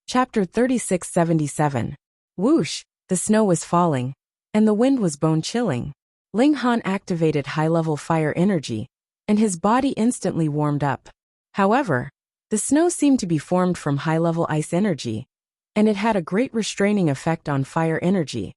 Chapter 3677. Whoosh, the snow was falling, and the wind was bone-chilling. Ling Han activated high-level fire energy, and his body instantly warmed up. However, the snow seemed to be formed from high-level ice energy, and it had a great restraining effect on fire energy,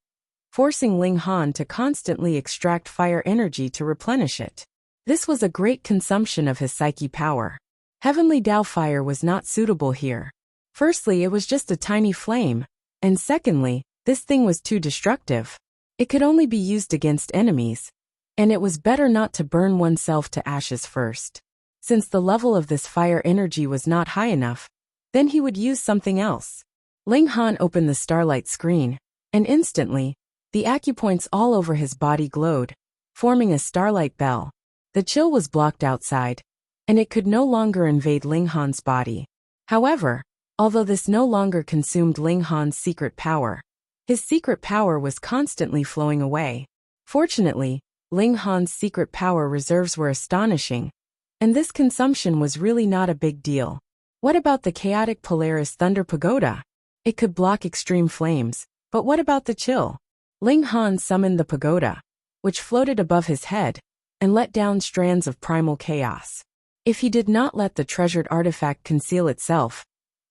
forcing Ling Han to constantly extract fire energy to replenish it. This was a great consumption of his psyche power. Heavenly Dao fire was not suitable here. Firstly, it was just a tiny flame, and secondly, this thing was too destructive. It could only be used against enemies, and it was better not to burn oneself to ashes first. Since the level of this fire energy was not high enough, then he would use something else. Ling Han opened the starlight screen, and instantly, the acupoints all over his body glowed, forming a starlight bell. The chill was blocked outside, and it could no longer invade Ling Han's body. However, although this no longer consumed Ling Han's secret power, his secret power was constantly flowing away. Fortunately, Ling Han's secret power reserves were astonishing, and this consumption was really not a big deal. What about the chaotic Polaris Thunder Pagoda? It could block extreme flames, but what about the chill? Ling Han summoned the pagoda, which floated above his head, and let down strands of primal chaos. If he did not let the treasured artifact conceal itself,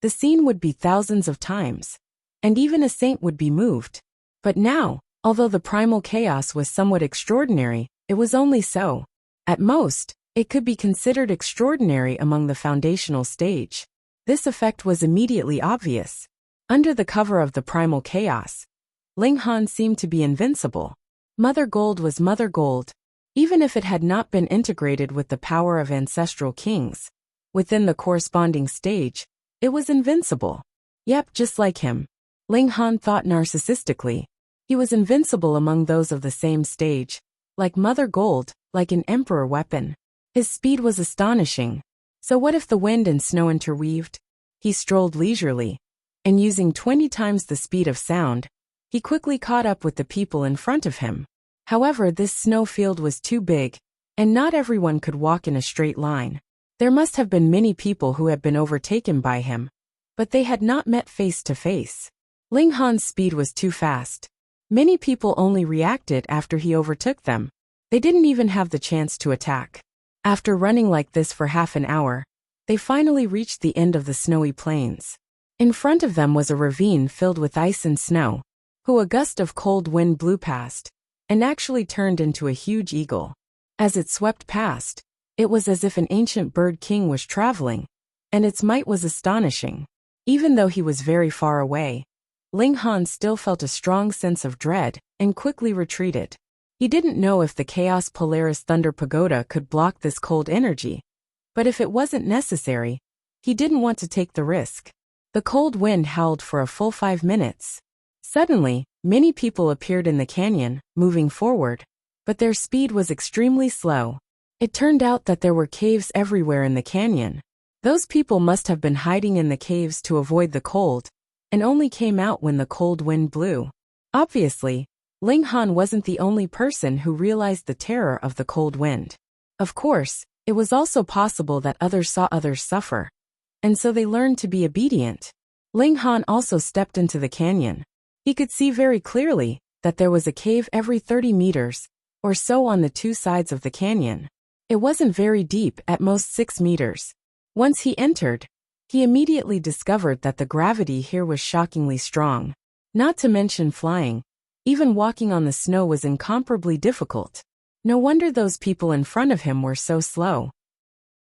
the scene would be thousands of times, and even a saint would be moved. But now, although the primal chaos was somewhat extraordinary, it was only so. At most, it could be considered extraordinary among the foundational stage. This effect was immediately obvious. Under the cover of the primal chaos, Ling Han seemed to be invincible. Mother Gold was Mother Gold, even if it had not been integrated with the power of ancestral kings. Within the corresponding stage, it was invincible. Yep, just like him. Ling Han thought narcissistically. He was invincible among those of the same stage, like Mother Gold, like an emperor weapon. His speed was astonishing. So what if the wind and snow interweaved? He strolled leisurely, and using 20 times the speed of sound, he quickly caught up with the people in front of him. However, this snow field was too big, and not everyone could walk in a straight line. There must have been many people who had been overtaken by him, but they had not met face to face. Ling Han's speed was too fast. Many people only reacted after he overtook them. They didn't even have the chance to attack. After running like this for half an hour, they finally reached the end of the snowy plains. In front of them was a ravine filled with ice and snow, a gust of cold wind blew past, and actually turned into a huge eagle. As it swept past, it was as if an ancient bird king was traveling, and its might was astonishing. Even though he was very far away, Ling Han still felt a strong sense of dread, and quickly retreated. He didn't know if the Chaos Polaris Thunder Pagoda could block this cold energy, but if it wasn't necessary, he didn't want to take the risk. The cold wind howled for a full 5 minutes. Suddenly, many people appeared in the canyon, moving forward, but their speed was extremely slow. It turned out that there were caves everywhere in the canyon. Those people must have been hiding in the caves to avoid the cold, and only came out when the cold wind blew. Obviously, Ling Han wasn't the only person who realized the terror of the cold wind. Of course, it was also possible that others saw others suffer, and so they learned to be obedient. Ling Han also stepped into the canyon. He could see very clearly that there was a cave every 30 meters, or so on the two sides of the canyon. It wasn't very deep, at most 6 meters. Once he entered, he immediately discovered that the gravity here was shockingly strong. Not to mention flying, even walking on the snow was incomparably difficult. No wonder those people in front of him were so slow.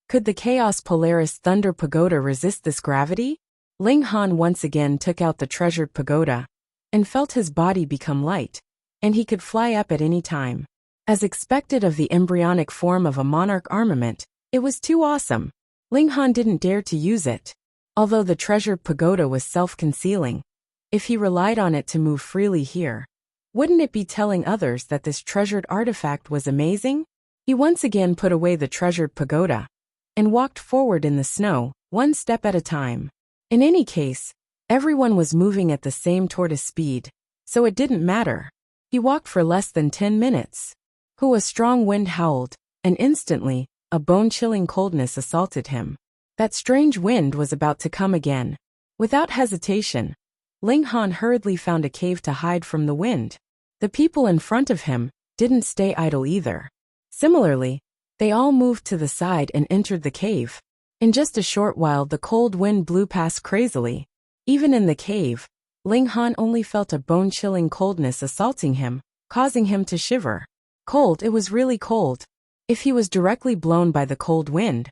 Could the Chaos Polaris Thunder Pagoda resist this gravity? Ling Han once again took out the treasured pagoda, and felt his body become light, and he could fly up at any time. As expected of the embryonic form of a monarch armament, it was too awesome. Ling Han didn't dare to use it. Although the treasured pagoda was self-concealing, if he relied on it to move freely here, wouldn't it be telling others that this treasured artifact was amazing? He once again put away the treasured pagoda, and walked forward in the snow, one step at a time. In any case, everyone was moving at the same tortoise speed, so it didn't matter. He walked for less than 10 minutes. A strong wind howled, and instantly, a bone-chilling coldness assaulted him. That strange wind was about to come again. Without hesitation, Ling Han hurriedly found a cave to hide from the wind. The people in front of him didn't stay idle either. Similarly, they all moved to the side and entered the cave. In just a short while, the cold wind blew past crazily. Even in the cave, Ling Han only felt a bone-chilling coldness assaulting him, causing him to shiver. Cold, it was really cold. If he was directly blown by the cold wind,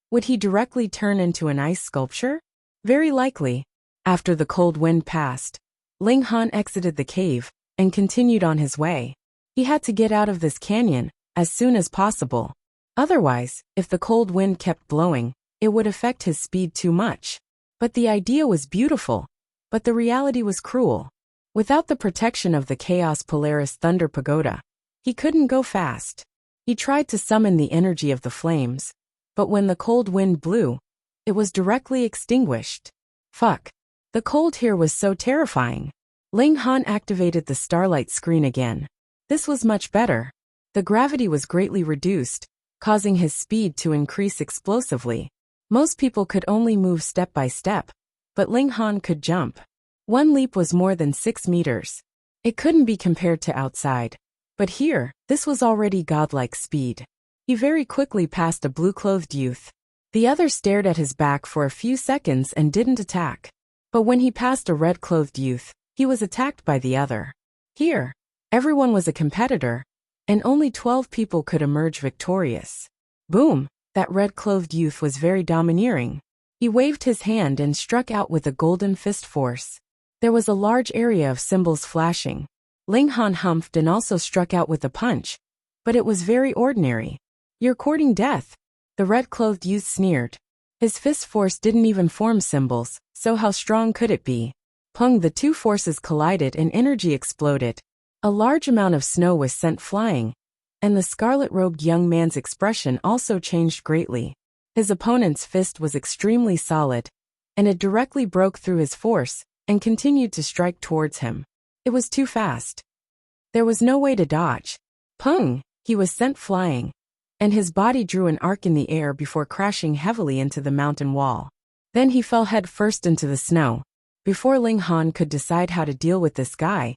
would he directly turn into an ice sculpture? Very likely. After the cold wind passed, Ling Han exited the cave and continued on his way. He had to get out of this canyon as soon as possible. Otherwise, if the cold wind kept blowing, it would affect his speed too much. But the idea was beautiful, but the reality was cruel. Without the protection of the Chaos Polaris Thunder Pagoda, he couldn't go fast. He tried to summon the energy of the flames, but when the cold wind blew, it was directly extinguished. Fuck. The cold here was so terrifying. Ling Han activated the starlight screen again. This was much better. The gravity was greatly reduced, causing his speed to increase explosively. Most people could only move step by step, but Ling Han could jump. One leap was more than 6 meters. It couldn't be compared to outside. But here, this was already godlike speed. He very quickly passed a blue-clothed youth. The other stared at his back for a few seconds and didn't attack. But when he passed a red-clothed youth, he was attacked by the other. Here, everyone was a competitor, and only 12 people could emerge victorious. Boom! That red-clothed youth was very domineering. He waved his hand and struck out with a golden fist force. There was a large area of symbols flashing. Ling Han humphed and also struck out with a punch, but it was very ordinary. You're courting death, the red-clothed youth sneered. His fist force didn't even form symbols, so how strong could it be? Pung, the two forces collided and energy exploded. A large amount of snow was sent flying, and the scarlet-robed young man's expression also changed greatly. His opponent's fist was extremely solid, and it directly broke through his force and continued to strike towards him. It was too fast. There was no way to dodge. Pung! He was sent flying, and his body drew an arc in the air before crashing heavily into the mountain wall. Then he fell head first into the snow. Before Ling Han could decide how to deal with this guy,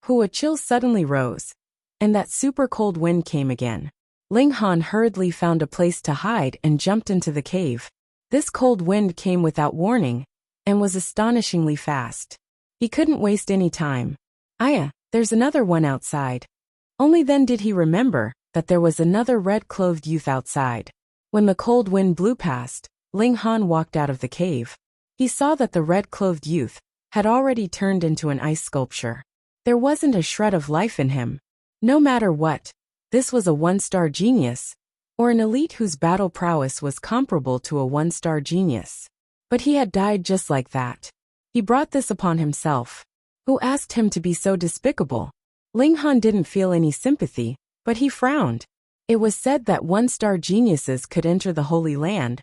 a chill suddenly rose, and that super cold wind came again. Ling Han hurriedly found a place to hide and jumped into the cave. This cold wind came without warning, and was astonishingly fast. He couldn't waste any time. There's another one outside. Only then did he remember that there was another red-clothed youth outside. When the cold wind blew past, Ling Han walked out of the cave. He saw that the red-clothed youth had already turned into an ice sculpture. There wasn't a shred of life in him. No matter what, this was a one-star genius, or an elite whose battle prowess was comparable to a one-star genius. But he had died just like that. He brought this upon himself. Who asked him to be so despicable? Ling Han didn't feel any sympathy, but he frowned. It was said that one-star geniuses could enter the Holy Land,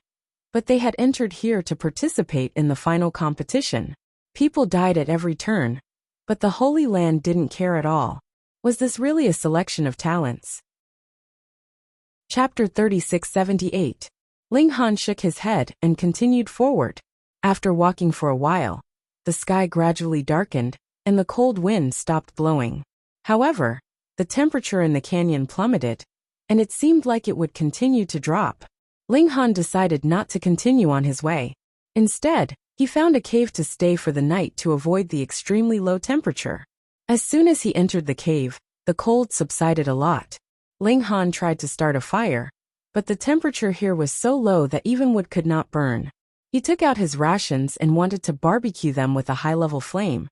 but they had entered here to participate in the final competition. People died at every turn, but the Holy Land didn't care at all. Was this really a selection of talents? Chapter 3678. Ling Han shook his head and continued forward. After walking for a while, the sky gradually darkened, and the cold wind stopped blowing. However, the temperature in the canyon plummeted, and it seemed like it would continue to drop. Ling Han decided not to continue on his way. Instead, he found a cave to stay for the night to avoid the extremely low temperature. As soon as he entered the cave, the cold subsided a lot. Ling Han tried to start a fire, but the temperature here was so low that even wood could not burn. He took out his rations and wanted to barbecue them with a high-level flame,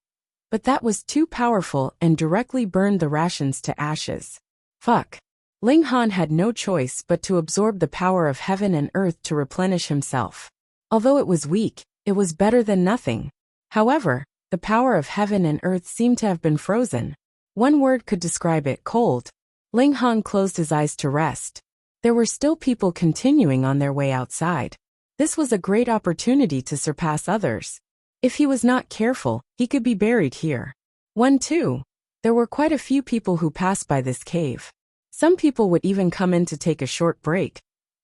but that was too powerful and directly burned the rations to ashes. Fuck. Ling Han had no choice but to absorb the power of heaven and earth to replenish himself. Although it was weak, it was better than nothing. However, the power of heaven and earth seemed to have been frozen. One word could describe it: cold. Ling Han closed his eyes to rest. There were still people continuing on their way outside. This was a great opportunity to surpass others. If he was not careful, he could be buried here. 2. There were quite a few people who passed by this cave. Some people would even come in to take a short break,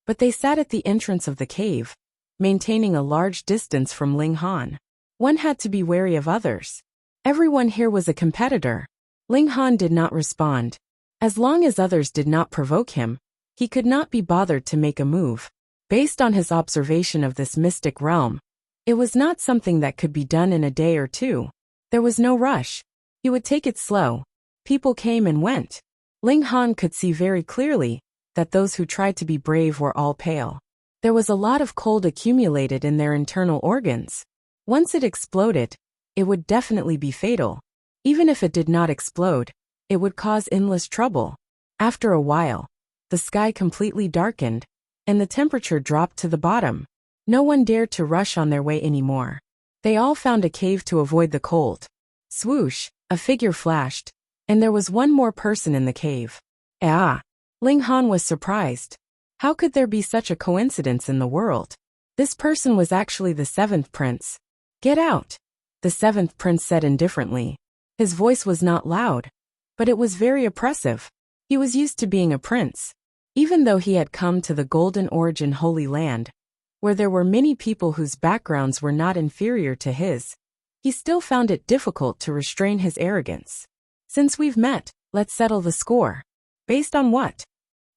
but they sat at the entrance of the cave, maintaining a large distance from Ling Han. One had to be wary of others. Everyone here was a competitor. Ling Han did not respond. As long as others did not provoke him, he could not be bothered to make a move. Based on his observation of this mystic realm, it was not something that could be done in a day or two. There was no rush. He would take it slow. People came and went. Ling Han could see very clearly that those who tried to be brave were all pale. There was a lot of cold accumulated in their internal organs. Once it exploded, it would definitely be fatal. Even if it did not explode, it would cause endless trouble. After a while, the sky completely darkened, and the temperature dropped to the bottom. No one dared to rush on their way anymore. They all found a cave to avoid the cold. Swoosh, a figure flashed, and there was one more person in the cave. Ah! Ling Han was surprised. How could there be such a coincidence in the world? This person was actually the seventh prince. Get out! The seventh prince said indifferently. His voice was not loud, but it was very oppressive. He was used to being a prince. Even though he had come to the Golden Origin Holy Land, where there were many people whose backgrounds were not inferior to his, he still found it difficult to restrain his arrogance. Since we've met, let's settle the score. Based on what?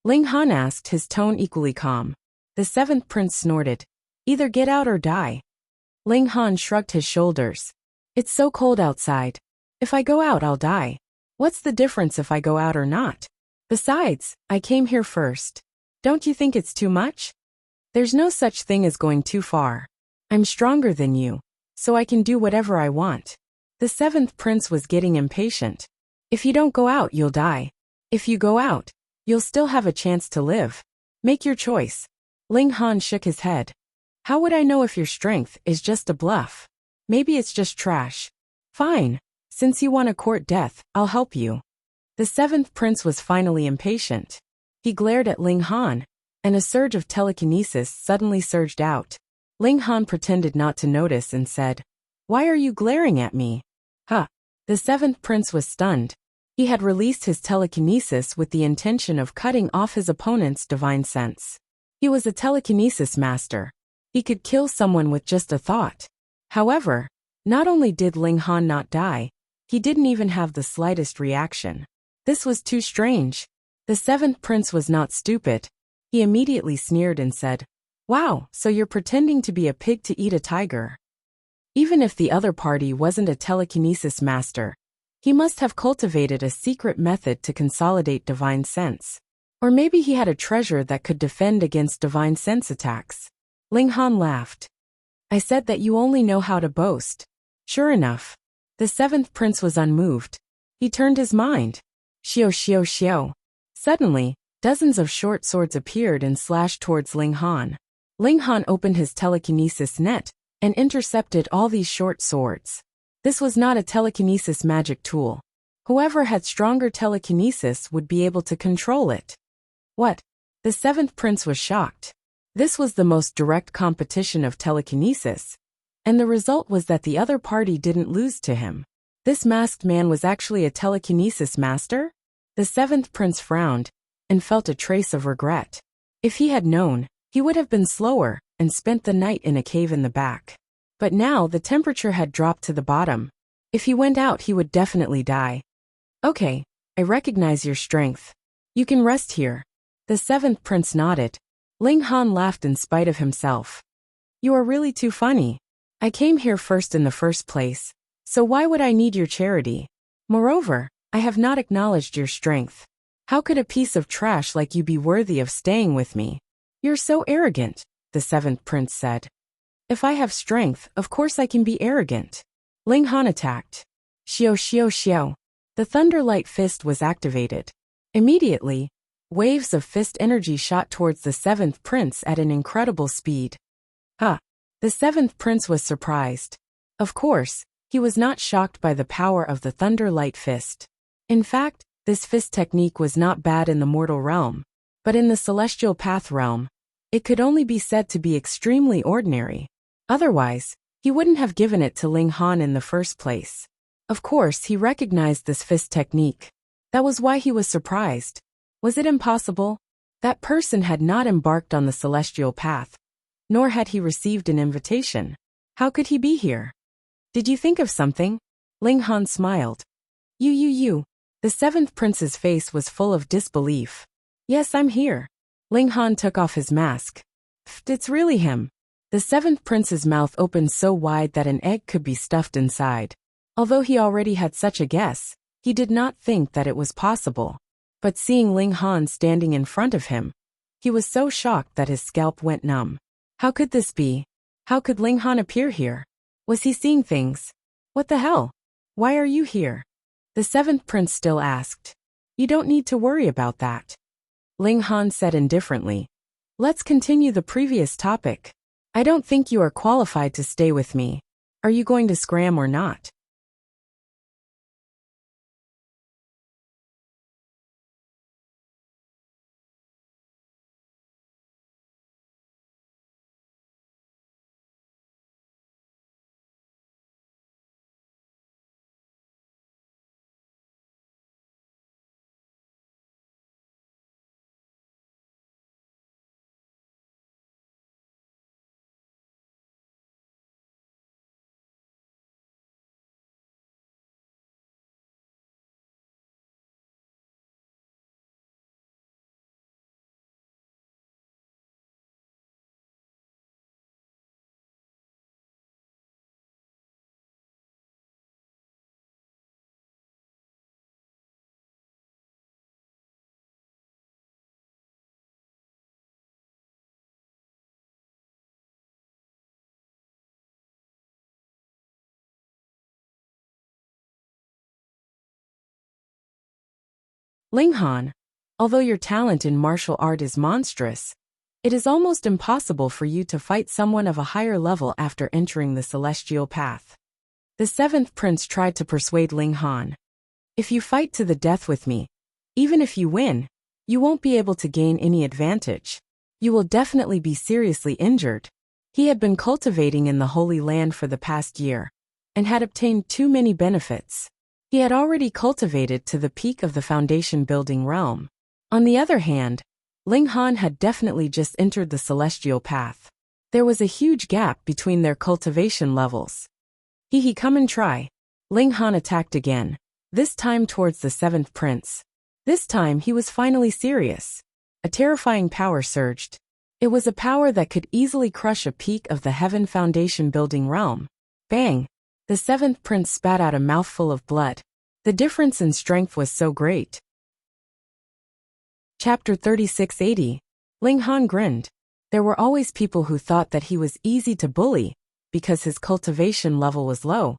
Ling Han asked, his tone equally calm. The seventh prince snorted. Either get out or die. Ling Han shrugged his shoulders. It's so cold outside. If I go out, I'll die. What's the difference if I go out or not? Besides, I came here first. Don't you think it's too much? There's no such thing as going too far. I'm stronger than you, so I can do whatever I want. The seventh prince was getting impatient. If you don't go out, you'll die. If you go out, you'll still have a chance to live. Make your choice. Ling Han shook his head. How would I know if your strength is just a bluff? Maybe it's just trash. Fine. Since you want to court death, I'll help you. The seventh prince was finally impatient. He glared at Ling Han, and a surge of telekinesis suddenly surged out. Ling Han pretended not to notice and said, Why are you glaring at me? Huh. The seventh prince was stunned. He had released his telekinesis with the intention of cutting off his opponent's divine sense. He was a telekinesis master. He could kill someone with just a thought. However, not only did Ling Han not die, he didn't even have the slightest reaction. This was too strange. The seventh prince was not stupid. He immediately sneered and said, Wow, so you're pretending to be a pig to eat a tiger. Even if the other party wasn't a telekinesis master, he must have cultivated a secret method to consolidate divine sense. Or maybe he had a treasure that could defend against divine sense attacks. Ling Han laughed. I said that you only know how to boast. Sure enough. The seventh prince was unmoved. He turned his mind. Xiao xiao xiao. Suddenly, dozens of short swords appeared and slashed towards Ling Han. Ling Han opened his telekinesis net and intercepted all these short swords. This was not a telekinesis magic tool. Whoever had stronger telekinesis would be able to control it. What? The seventh prince was shocked. This was the most direct competition of telekinesis, and the result was that the other party didn't lose to him. This masked man was actually a telekinesis master? The seventh prince frowned and felt a trace of regret. If he had known, he would have been slower and spent the night in a cave in the back. But now the temperature had dropped to the bottom. If he went out, he would definitely die. Okay, I recognize your strength. You can rest here. The seventh prince nodded. Ling Han laughed in spite of himself. You are really too funny. I came here first in the first place, so why would I need your charity? Moreover, I have not acknowledged your strength. How could a piece of trash like you be worthy of staying with me? You're so arrogant, the seventh prince said. If I have strength, of course I can be arrogant. Ling Han attacked. Xiao xiao xiao. The Thunderlight Fist was activated. Immediately, waves of fist energy shot towards the seventh prince at an incredible speed. Huh. The seventh prince was surprised. Of course, he was not shocked by the power of the Thunderlight Fist. In fact, this fist technique was not bad in the mortal realm, but in the celestial path realm, it could only be said to be extremely ordinary. Otherwise, he wouldn't have given it to Ling Han in the first place. Of course, he recognized this fist technique. That was why he was surprised. Was it impossible? That person had not embarked on the celestial path, nor had he received an invitation. How could he be here? Did you think of something? Ling Han smiled. You. The seventh prince's face was full of disbelief. Yes, I'm here. Ling Han took off his mask. It's really him. The seventh prince's mouth opened so wide that an egg could be stuffed inside. Although he already had such a guess, he did not think that it was possible. But seeing Ling Han standing in front of him, he was so shocked that his scalp went numb. How could this be? How could Ling Han appear here? Was he seeing things? What the hell? Why are you here? The seventh prince still asked. You don't need to worry about that. Ling Han said indifferently. Let's continue the previous topic. I don't think you are qualified to stay with me. Are you going to scram or not? Ling Han, although your talent in martial art is monstrous, it is almost impossible for you to fight someone of a higher level after entering the celestial path. The seventh prince tried to persuade Ling Han. If you fight to the death with me, even if you win, you won't be able to gain any advantage. You will definitely be seriously injured. He had been cultivating in the Holy Land for the past year, and had obtained too many benefits. He had already cultivated to the peak of the foundation-building realm. On the other hand, Ling Han had definitely just entered the celestial path. There was a huge gap between their cultivation levels. Come and try. Ling Han attacked again, this time towards the seventh prince. This time he was finally serious. A terrifying power surged. It was a power that could easily crush a peak of the heaven foundation-building realm. Bang! The seventh prince spat out a mouthful of blood. The difference in strength was so great. Chapter 3680. Ling Han grinned. There were always people who thought that he was easy to bully because his cultivation level was low.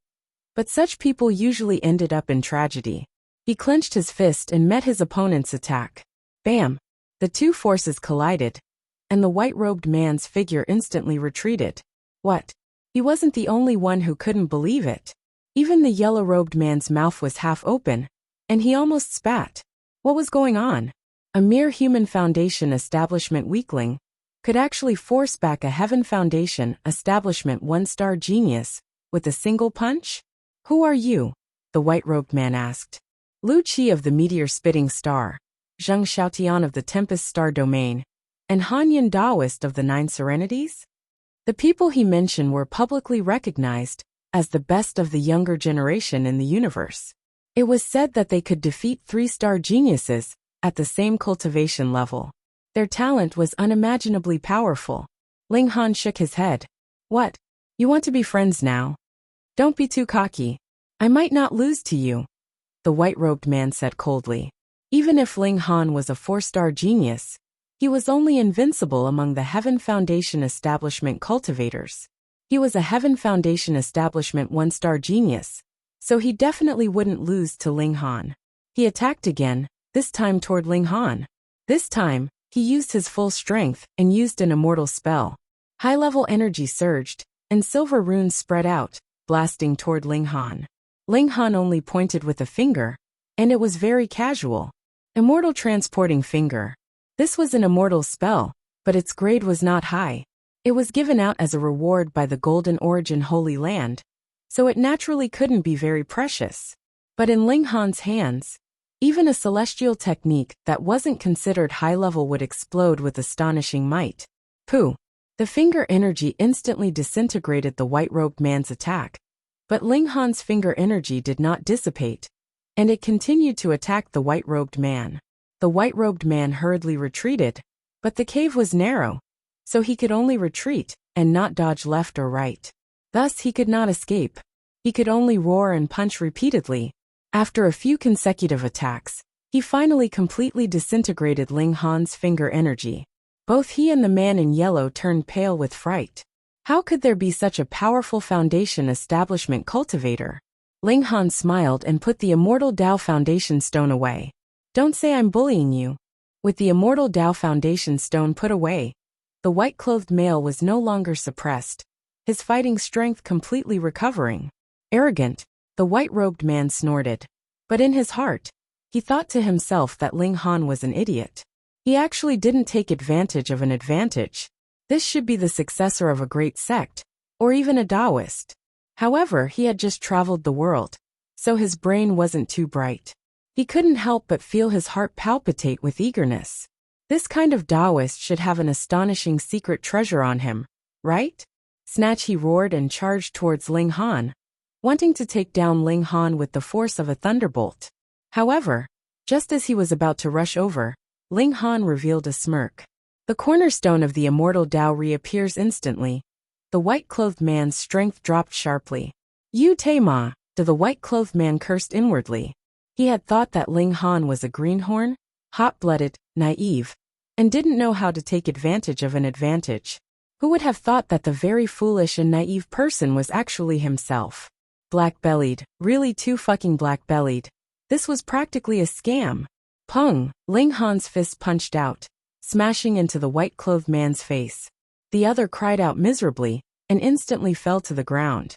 But such people usually ended up in tragedy. He clenched his fist and met his opponent's attack. Bam! The two forces collided, and the white-robed man's figure instantly retreated. What? He wasn't the only one who couldn't believe it. Even the yellow-robed man's mouth was half open, and he almost spat. What was going on? A mere human foundation establishment weakling could actually force back a heaven foundation establishment one-star genius with a single punch? Who are you? The white-robed man asked. Lu Qi of the meteor-spitting star, Zheng Xiaotian of the Tempest Star Domain, and Han Yin Daoist of the Nine Serenities? The people he mentioned were publicly recognized as the best of the younger generation in the universe. It was said that they could defeat three-star geniuses at the same cultivation level. Their talent was unimaginably powerful. Ling Han shook his head. What? You want to be friends now? Don't be too cocky. I might not lose to you, the white-robed man said coldly. Even if Ling Han was a four-star genius, he was only invincible among the Heaven Foundation Establishment cultivators. He was a Heaven Foundation Establishment one-star genius, so he definitely wouldn't lose to Ling Han. He attacked again, this time toward Ling Han. This time, he used his full strength and used an immortal spell. High-level energy surged, and silver runes spread out, blasting toward Ling Han. Ling Han only pointed with a finger, and it was very casual. Immortal Transporting Finger. This was an immortal spell, but its grade was not high. It was given out as a reward by the Golden Origin Holy Land, so it naturally couldn't be very precious. But in Ling Han's hands, even a celestial technique that wasn't considered high-level would explode with astonishing might. Pooh! The finger energy instantly disintegrated the white-robed man's attack, But Ling Han's finger energy did not dissipate, and it continued to attack the white-robed man. The white-robed man hurriedly retreated, but the cave was narrow, so he could only retreat and not dodge left or right. Thus he could not escape. He could only roar and punch repeatedly. After a few consecutive attacks, he finally completely disintegrated Ling Han's finger energy. Both he and the man in yellow turned pale with fright. How could there be such a powerful foundation establishment cultivator? Ling Han smiled and put the Immortal Tao Foundation Stone away. Don't say I'm bullying you. With the Immortal Tao Foundation Stone put away, the white-clothed male was no longer suppressed, his fighting strength completely recovering. Arrogant, the white-robed man snorted. But in his heart, he thought to himself that Ling Han was an idiot. He actually didn't take advantage of an advantage. This should be the successor of a great sect, or even a Taoist. However, he had just traveled the world, so his brain wasn't too bright. He couldn't help but feel his heart palpitate with eagerness. This kind of Taoist should have an astonishing secret treasure on him, right? Snatch, he roared and charged towards Ling Han, wanting to take down Ling Han with the force of a thunderbolt. However, just as he was about to rush over, Ling Han revealed a smirk. The cornerstone of the Immortal Tao reappears instantly. The white-clothed man's strength dropped sharply. "You Taima," the white-clothed man cursed inwardly. He had thought that Ling Han was a greenhorn, hot-blooded, naive, and didn't know how to take advantage of an advantage. Who would have thought that the very foolish and naive person was actually himself? Black-bellied, really too fucking black-bellied. This was practically a scam. Pung! Ling Han's fist punched out, smashing into the white-clothed man's face. The other cried out miserably, and instantly fell to the ground.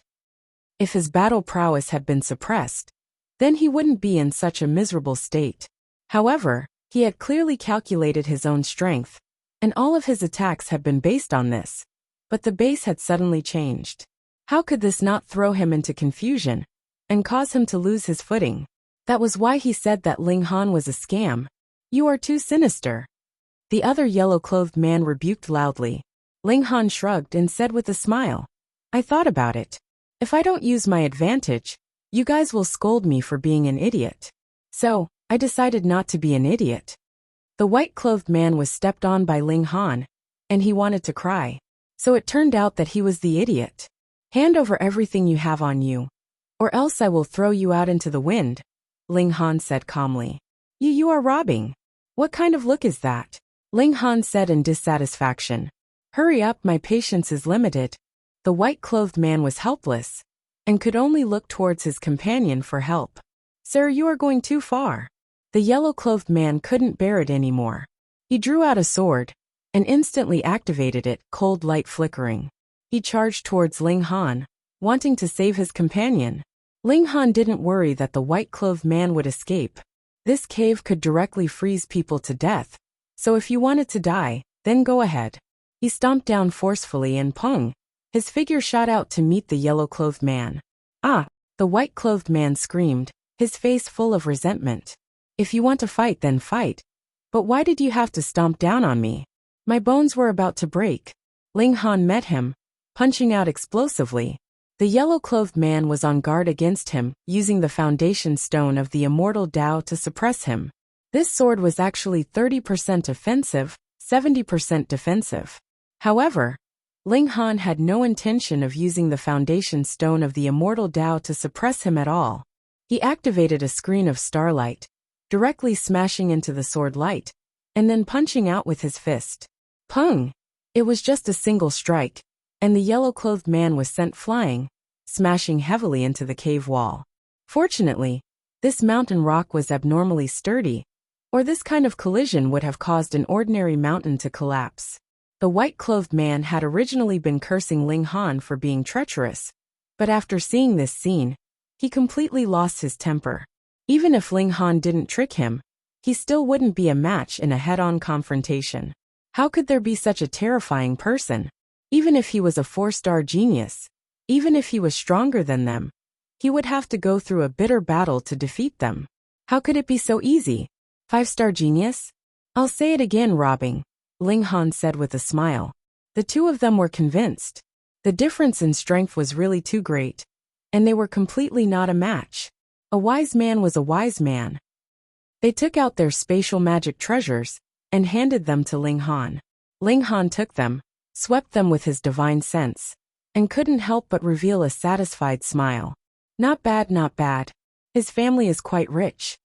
If his battle prowess had been suppressed, then he wouldn't be in such a miserable state. However, he had clearly calculated his own strength, and all of his attacks had been based on this. But the base had suddenly changed. How could this not throw him into confusion, and cause him to lose his footing? That was why he said that Ling Han was a scam. "You are too sinister." The other yellow-clothed man rebuked loudly. Ling Han shrugged and said with a smile, "I thought about it. If I don't use my advantage, you guys will scold me for being an idiot. So, I decided not to be an idiot." The white-clothed man was stepped on by Ling Han, and he wanted to cry. So it turned out that he was the idiot. "Hand over everything you have on you, or else I will throw you out into the wind," Ling Han said calmly. You are robbing. What kind of look is that?" Ling Han said in dissatisfaction. "Hurry up, my patience is limited." The white-clothed man was helpless, and could only look towards his companion for help. "Sir, you are going too far." The yellow-clothed man couldn't bear it anymore. He drew out a sword, and instantly activated it, cold light flickering. He charged towards Ling Han, wanting to save his companion. Ling Han didn't worry that the white-clothed man would escape. This cave could directly freeze people to death, so if you wanted to die, then go ahead. He stomped down forcefully and pung! His figure shot out to meet the yellow-clothed man. "Ah!" The white-clothed man screamed, his face full of resentment. "If you want to fight, then fight. But why did you have to stomp down on me? My bones were about to break." Ling Han met him, punching out explosively. The yellow-clothed man was on guard against him, using the foundation stone of the Immortal Tao to suppress him. This sword was actually 30% offensive, 70% defensive. However, Ling Han had no intention of using the foundation stone of the Immortal Tao to suppress him at all. He activated a screen of starlight, directly smashing into the sword light, and then punching out with his fist. Pung! It was just a single strike, and the yellow-clothed man was sent flying, smashing heavily into the cave wall. Fortunately, this mountain rock was abnormally sturdy, or this kind of collision would have caused an ordinary mountain to collapse. The white-clothed man had originally been cursing Ling Han for being treacherous, but after seeing this scene, he completely lost his temper. Even if Ling Han didn't trick him, he still wouldn't be a match in a head-on confrontation. How could there be such a terrifying person? Even if he was a 4-star genius, even if he was stronger than them, he would have to go through a bitter battle to defeat them. How could it be so easy? 5-star genius? I'll say it again, robbing, Ling Han said with a smile. The two of them were convinced. The difference in strength was really too great. and they were completely not a match. A wise man was a wise man. They took out their spatial magic treasures and handed them to Ling Han. Ling Han took them, swept them with his divine sense, and couldn't help but reveal a satisfied smile. Not bad, not bad. His family is quite rich.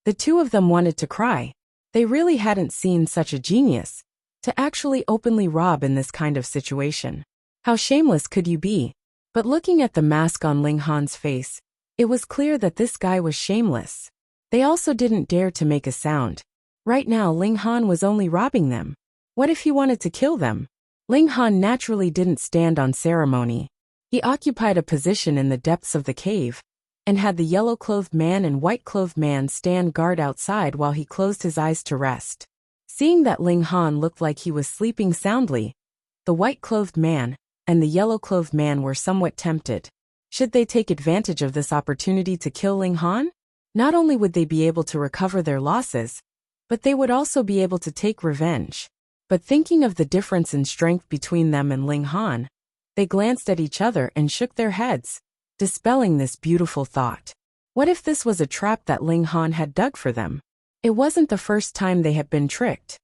The two of them wanted to cry. They really hadn't seen such a genius to actually openly rob in this kind of situation. How shameless could you be? But looking at the mask on Ling Han's face, it was clear that this guy was shameless. They also didn't dare to make a sound. Right now Ling Han was only robbing them. What if he wanted to kill them? Ling Han naturally didn't stand on ceremony. He occupied a position in the depths of the cave, and had the yellow-clothed man and white-clothed man stand guard outside while he closed his eyes to rest. Seeing that Ling Han looked like he was sleeping soundly, the white-clothed man and the yellow-clothed man were somewhat tempted. Should they take advantage of this opportunity to kill Ling Han? Not only would they be able to recover their losses, but they would also be able to take revenge. But thinking of the difference in strength between them and Ling Han, they glanced at each other and shook their heads, dispelling this beautiful thought. What if this was a trap that Ling Han had dug for them? It wasn't the first time they had been tricked.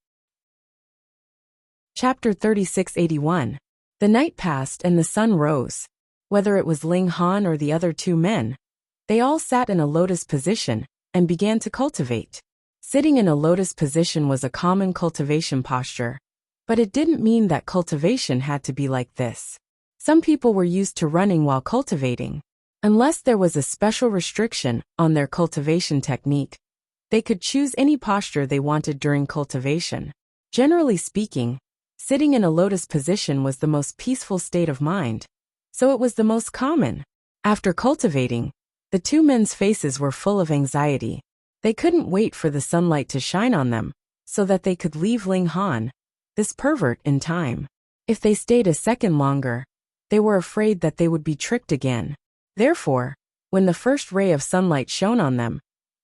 Chapter 3681. The night passed and the sun rose. Whether it was Ling Han or the other two men, they all sat in a lotus position and began to cultivate. Sitting in a lotus position was a common cultivation posture, but it didn't mean that cultivation had to be like this. Some people were used to running while cultivating. Unless there was a special restriction on their cultivation technique, they could choose any posture they wanted during cultivation. Generally speaking, sitting in a lotus position was the most peaceful state of mind, so it was the most common. After cultivating, the two men's faces were full of anxiety. They couldn't wait for the sunlight to shine on them, so that they could leave Ling Han, this pervert, in time. If they stayed a second longer, they were afraid that they would be tricked again. Therefore, when the first ray of sunlight shone on them,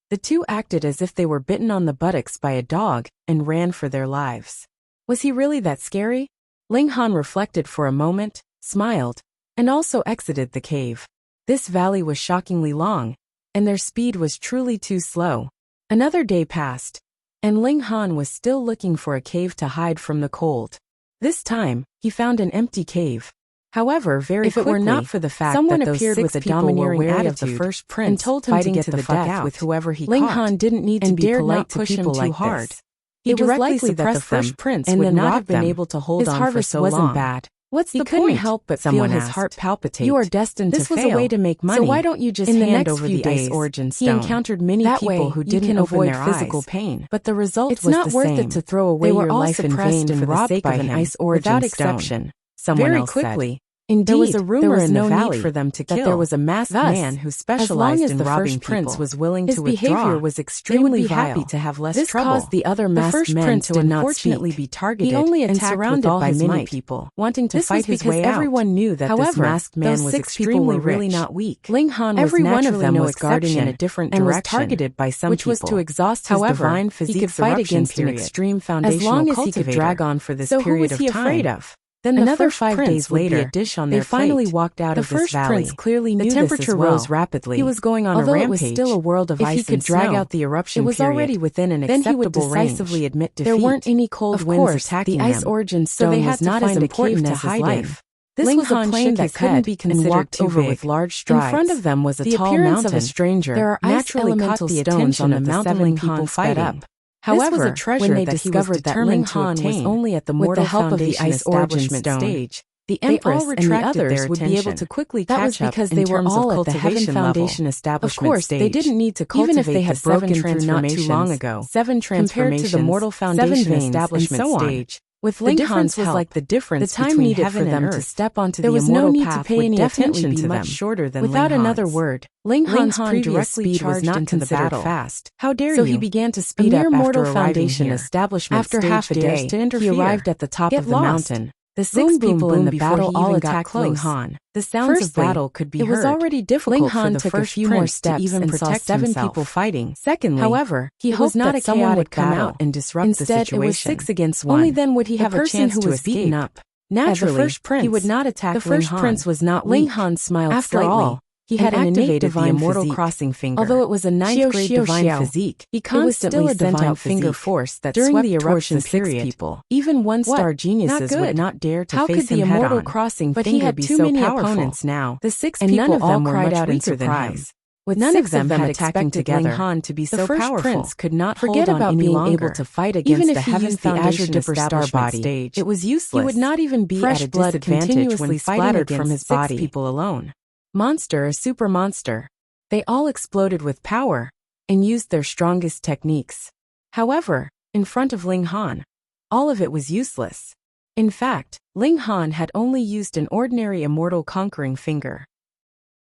the two acted as if they were bitten on the buttocks by a dog and ran for their lives. Was he really that scary? Ling Han reflected for a moment, smiled, and also exited the cave. This valley was shockingly long, and their speed was truly too slow. Another day passed, and Ling Han was still looking for a cave to hide from the cold. This time, he found an empty cave. However, very quickly, if it were not for the fact someone that appeared with a domineering attitude of the first prince and told him to get the fuck out with whoever he Ling caught, Han didn't need to be polite to people too like hard. this. He It was directly likely that the suppressed them first prince and would would not not have been them. able to hold His on for harvest so wasn't long. bad. What's He the couldn't point? help but Someone feel his asked. heart palpitate. You are destined This to was fail. a way to make money. So why don't you just in the hand next over few the days, ice origin he stone? encountered many That people way, who you didn't can open avoid their physical eyes. pain. But the result It's was not the worth same. it to throw away They were your all life in suppressed vain and for the robbed sake by of an him, ice origin without stone. exception. Someone Very else said. quickly, Indeed, there was a rumor there was in no the valley need for them to that kill. there was a masked Thus, man who as long specialized as in the robbing first prince people. was willing His to behavior withdraw, was they would extremely be happy vile. to have less This trouble. caused the other The masked first men prince to did not unfortunately speak. be targeted He only and attacked surrounded with all by his many might, people, wanting to This fight was his because way out. everyone knew that However, this masked man those was 6 people extremely were really rich. not weak. Ling Han was Every one of naturally them no was guarding in a exception different and was direction, targeted by some which was people. to exhaust his However, divine he physique's could fight eruption against an period. extreme As foundational long as he cultivator. could drag on for this So who period was he of time. afraid of? Then Another another 5 5 days days later, would be a dish on they their finally plate. walked out The of this first valley. prince clearly The knew temperature this as well. rose rapidly. He was going on Although a it rampage. was still a world of If ice he could and drag snow, out the eruption it was period, already within an then he would acceptable decisively range. admit defeat. There weren't any cold Of winds course, attacking the ice them, origin so stone they was had to not as find a important cave to as his hide in. life. This Ling was a Han plane shook that his couldn't head be and considered walked too over big. with large strides. In front of them was a The tall appearance mountain. of a stranger There are ice naturally caught elemental the stones attention on of the the mountain 7 Ling people Han sped sped up. up. However, This was a treasure when they that he was discovered that Ling determined to Han was obtain. only at the With mortal the help of the foundation ice origin establishment stone, stage, the they Empress all and the retracted others their would be able attention. to quickly That was catch up because in they were terms all of at the Heaven cultivation Foundation level. establishment Of course, stage. they didn't need to cultivate Even if they had the 7 broken through not too transformations, long ago, 7 compared to the mortal foundation 7 veins, establishment and so on. stage. With The Ling difference Han's was help, like the difference the time between needed heaven for them and to earth. step onto There the was no immortal need to path pay would any definitely attention be to much them. shorter than Without Ling another Han's. word, Ling Han's Han previous directly speed was charged not into the considered battle. fast. How dare So you? he began to A speed mere up mortal after arriving foundation here. establishment After stage half a dares day, to interfere. he arrived at the top Get of the lost. mountain. The Boom, 6 boom, people in boom the before battle he all even got attacked close. Ling Han. The sounds Firstly, of battle could be it was heard. already difficult Ling for Han the took a first few more prince to steps even and protect saw 7 himself. people fighting. Secondly, However, he hoped hoped not that a someone chaotic would come battle out and disrupt the Instead, situation. it was 6 against 1. Only then would he The have a person chance who to was escape. beaten up. Naturally, As the first prince, he would not attack the first Ling Han. prince was not Ling weak. Han smiled After slightly. all, He had an innate divine immortal physique. crossing finger. Although it was a ninth-grade divine physique, he constantly sent out finger force that during swept the eruption towards the period. people. Even one-star geniuses would not dare to face him head on. crossing But finger he had be too so many powerful. opponents now. The six and people none of them all were cried much out in weaker than him. surprise. With None six of them had had attacking expected together. Ling Han to be The so first powerful. prince could not Forget hold on about any being longer. able to fight Even against if the he Heaven used the Azure Foundation Dipper Star establishment body, stage, it was useless. He would not even be Fresh at a blood disadvantage continuously when fighting splattered against from his 6 body. people alone. Monster a super monster. They all exploded with power and used their strongest techniques. However, in front of Ling Han, all of it was useless. In fact, Ling Han had only used an ordinary immortal conquering finger.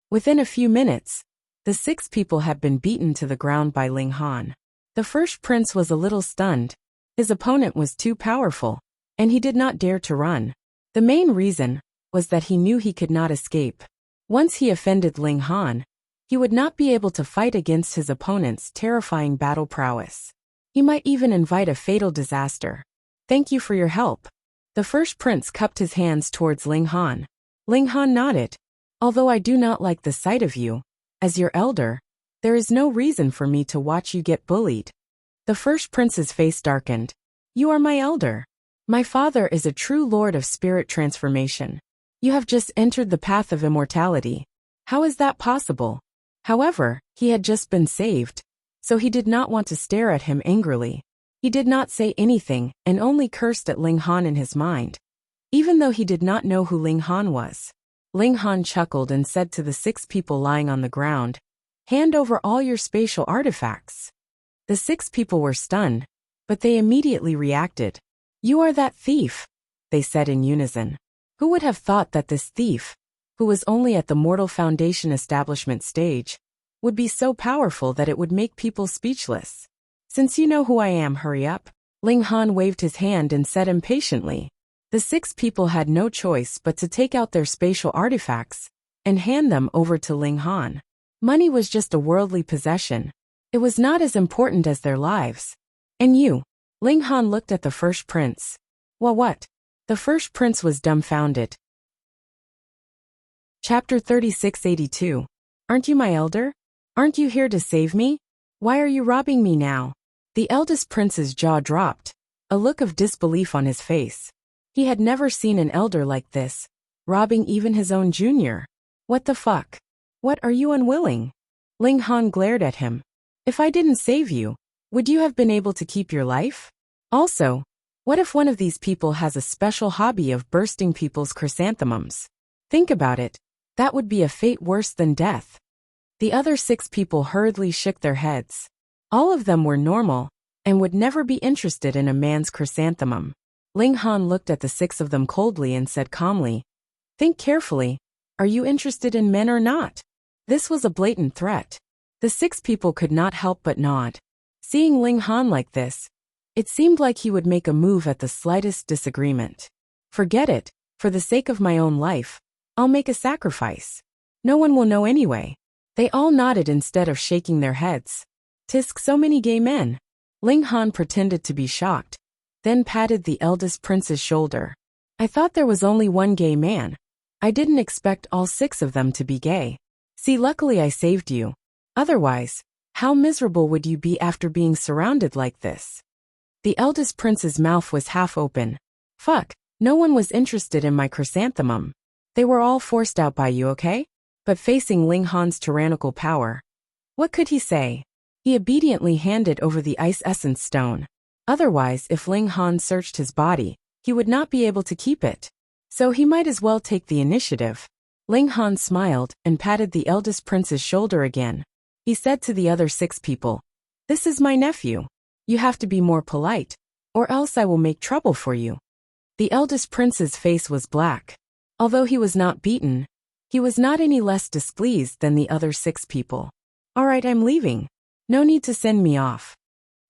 Within a few minutes, the 6 people had been beaten to the ground by Ling Han. The first prince was a little stunned. His opponent was too powerful, and he did not dare to run. The main reason was that he knew he could not escape. Once he offended Ling Han, he would not be able to fight against his opponent's terrifying battle prowess. He might even invite a fatal disaster. Thank you for your help. The first prince cupped his hands towards Ling Han. Ling Han nodded. Although I do not like the sight of you, as your elder, there is no reason for me to watch you get bullied. The first prince's face darkened. You are my elder. My father is a true lord of spirit transformation. You have just entered the path of immortality. How is that possible? However, he had just been saved, so he did not want to stare at him angrily. He did not say anything and only cursed at Ling Han in his mind, even though he did not know who Ling Han was. Ling Han chuckled and said to the 6 people lying on the ground, "Hand over all your spatial artifacts." The 6 people were stunned, but they immediately reacted. You are that thief, they said in unison. Who would have thought that this thief, who was only at the Mortal Foundation establishment stage, would be so powerful that it would make people speechless? Since you know who I am, hurry up. Ling Han waved his hand and said impatiently. The 6 people had no choice but to take out their spatial artifacts and hand them over to Ling Han. Money was just a worldly possession. It was not as important as their lives. And you? Ling Han looked at the first prince. Well, what? The first prince was dumbfounded. Chapter 3682. Aren't you my elder? Aren't you here to save me? Why are you robbing me now? The eldest prince's jaw dropped, a look of disbelief on his face. He had never seen an elder like this, robbing even his own junior. What the fuck? What, are you unwilling? Ling Han glared at him. If I didn't save you, would you have been able to keep your life? Also, what if one of these people has a special hobby of bursting people's chrysanthemums? Think about it. That would be a fate worse than death. The other 6 people hurriedly shook their heads. All of them were normal and would never be interested in a man's chrysanthemum. Ling Han looked at the 6 of them coldly and said calmly, "Think carefully. Are you interested in men or not?" This was a blatant threat. The 6 people could not help but nod. Seeing Ling Han like this, it seemed like he would make a move at the slightest disagreement. Forget it. For the sake of my own life, I'll make a sacrifice. No one will know anyway. They all nodded instead of shaking their heads. Tisk, so many gay men. Ling Han pretended to be shocked, then patted the eldest prince's shoulder. I thought there was only one gay man. I didn't expect all 6 of them to be gay. See, luckily I saved you. Otherwise, how miserable would you be after being surrounded like this? The eldest prince's mouth was half open. Fuck, no one was interested in my chrysanthemum. They were all forced out by you, okay? But facing Ling Han's tyrannical power, what could he say? He obediently handed over the ice essence stone. Otherwise, if Ling Han searched his body, he would not be able to keep it. So he might as well take the initiative. Ling Han smiled and patted the eldest prince's shoulder again. He said to the other 6 people, "This is my nephew. You have to be more polite, or else I will make trouble for you." The eldest prince's face was black. Although he was not beaten, he was not any less displeased than the other 6 people. All right, I'm leaving. No need to send me off.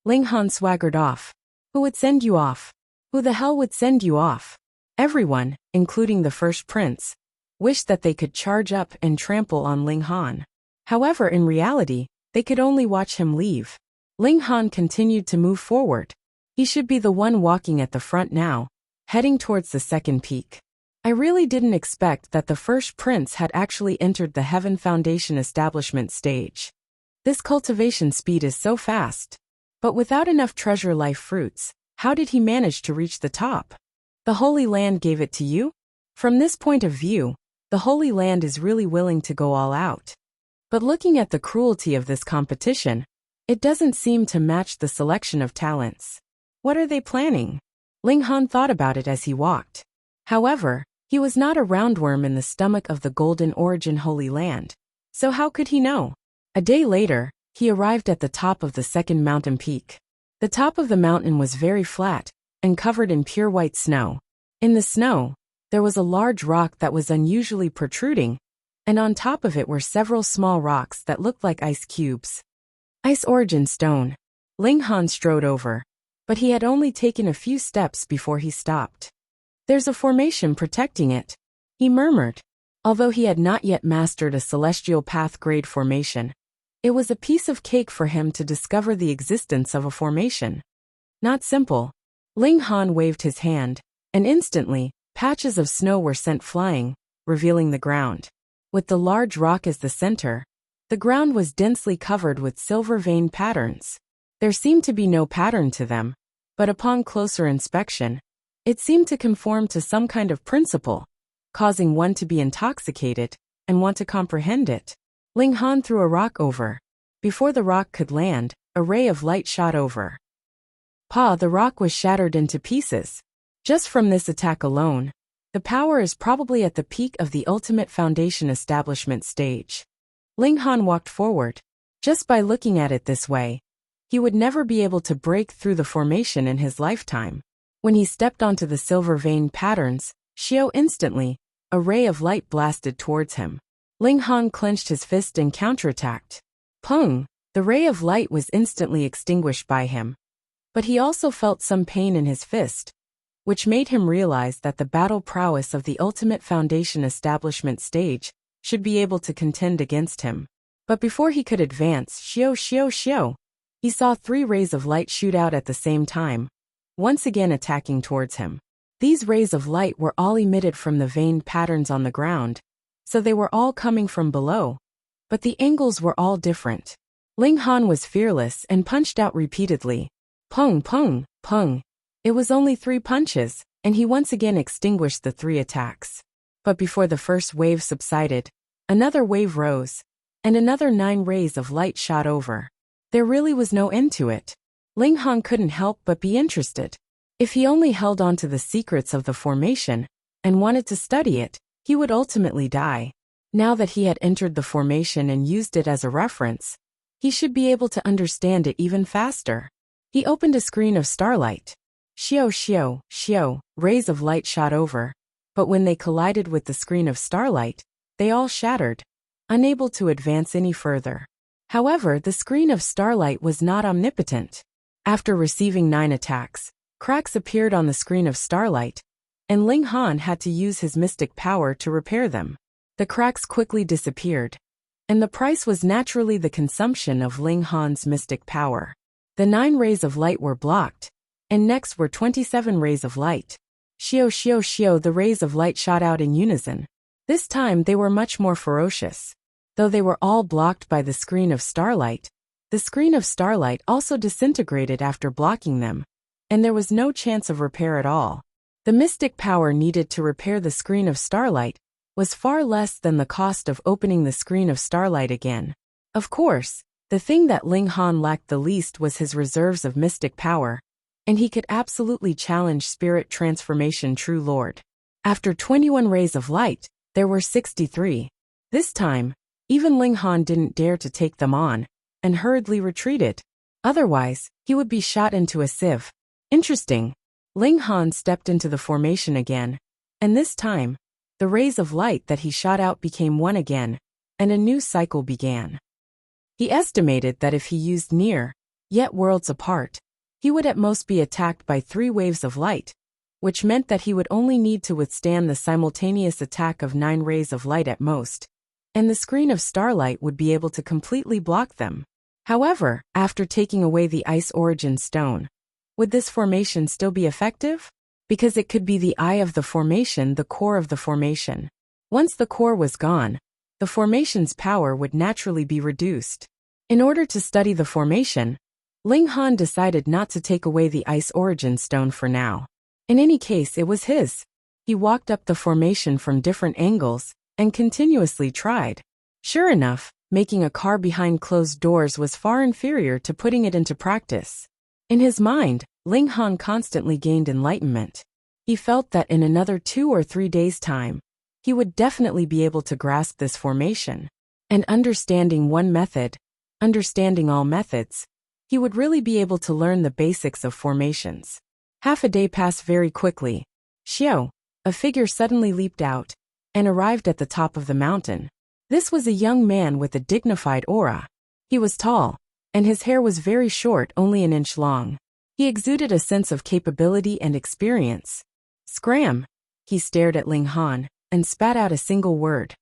Ling Han swaggered off. Who would send you off? Who the hell would send you off? Everyone, including the first prince, wished that they could charge up and trample on Ling Han. However, in reality, they could only watch him leave. Ling Han continued to move forward. He should be the one walking at the front now, heading towards the second peak. I really didn't expect that the first prince had actually entered the Heaven Foundation establishment stage. This cultivation speed is so fast. But without enough treasure life fruits, how did he manage to reach the top? The Holy Land gave it to you? From this point of view, the Holy Land is really willing to go all out. But looking at the cruelty of this competition, it doesn't seem to match the selection of talents. What are they planning? Ling Han thought about it as he walked. However, he was not a roundworm in the stomach of the Golden Origin Holy Land. So how could he know? A day later, he arrived at the top of the second mountain peak. The top of the mountain was very flat and covered in pure white snow. In the snow, there was a large rock that was unusually protruding, and on top of it were several small rocks that looked like ice cubes. Ice Origin Stone. Ling Han strode over, but he had only taken a few steps before he stopped. There's a formation protecting it, he murmured. Although he had not yet mastered a celestial path grade formation, it was a piece of cake for him to discover the existence of a formation. Not simple. Ling Han waved his hand, and instantly, patches of snow were sent flying, revealing the ground. With the large rock as the center, the ground was densely covered with silver vein patterns. There seemed to be no pattern to them, but upon closer inspection, it seemed to conform to some kind of principle, causing one to be intoxicated and want to comprehend it. Ling Han threw a rock over. Before the rock could land, a ray of light shot over. The rock was shattered into pieces. Just from this attack alone, the power is probably at the peak of the ultimate foundation establishment stage. Ling Han walked forward. Just by looking at it this way, he would never be able to break through the formation in his lifetime. When he stepped onto the silver vein patterns, instantly, a ray of light blasted towards him. Ling Han clenched his fist and counterattacked. Pung! The ray of light was instantly extinguished by him. But he also felt some pain in his fist, which made him realize that the battle prowess of the ultimate foundation establishment stage should be able to contend against him. But before he could advance, he saw 3 rays of light shoot out at the same time, once again attacking towards him. These rays of light were all emitted from the veined patterns on the ground, so they were all coming from below, but the angles were all different. Ling Han was fearless and punched out repeatedly. Pung, pung, pung. It was only 3 punches, and he once again extinguished the 3 attacks. But before the first wave subsided, another wave rose, and another 9 rays of light shot over. There really was no end to it. Ling Han couldn't help but be interested. If he only held on to the secrets of the formation and wanted to study it, he would ultimately die. Now that he had entered the formation and used it as a reference, he should be able to understand it even faster. He opened a screen of starlight. Rays of light shot over, but when they collided with the screen of starlight, they all shattered, unable to advance any further. However, the screen of starlight was not omnipotent. After receiving 9 attacks, cracks appeared on the screen of starlight, and Ling Han had to use his mystic power to repair them. The cracks quickly disappeared, and the price was naturally the consumption of Ling Han's mystic power. The 9 rays of light were blocked, and next were 27 rays of light. The rays of light shot out in unison. This time they were much more ferocious. Though they were all blocked by the screen of starlight, the screen of starlight also disintegrated after blocking them, and there was no chance of repair at all. The mystic power needed to repair the screen of starlight was far less than the cost of opening the screen of starlight again. Of course, the thing that Ling Han lacked the least was his reserves of mystic power, and he could absolutely challenge Spirit Transformation True Lord. After 21 rays of light, there were 63. This time, even Ling Han didn't dare to take them on, and hurriedly retreated. Otherwise, he would be shot into a sieve. Interesting. Ling Han stepped into the formation again, and this time, the rays of light that he shot out became 1 again, and a new cycle began. He estimated that if he used near, yet worlds apart, he would at most be attacked by 3 waves of light, which meant that he would only need to withstand the simultaneous attack of 9 rays of light at most, and the screen of starlight would be able to completely block them. However, after taking away the Ice Origin Stone, would this formation still be effective? because it could be the eye of the formation, the core of the formation. Once the core was gone, the formation's power would naturally be reduced. In order to study the formation, Ling Han decided not to take away the ice origin stone for now. In any case, it was his. He walked up the formation from different angles and continuously tried. Sure enough, making a car behind closed doors was far inferior to putting it into practice. In his mind, Ling Han constantly gained enlightenment. He felt that in another 2 or 3 days' time, he would definitely be able to grasp this formation. And understanding one method, understanding all methods, he would really be able to learn the basics of formations. Half a day passed very quickly. Xiao, a figure suddenly leaped out and arrived at the top of the mountain. This was a young man with a dignified aura. He was tall, and his hair was very short, only an inch long. He exuded a sense of capability and experience. Scram! He stared at Ling Han and spat out a single word.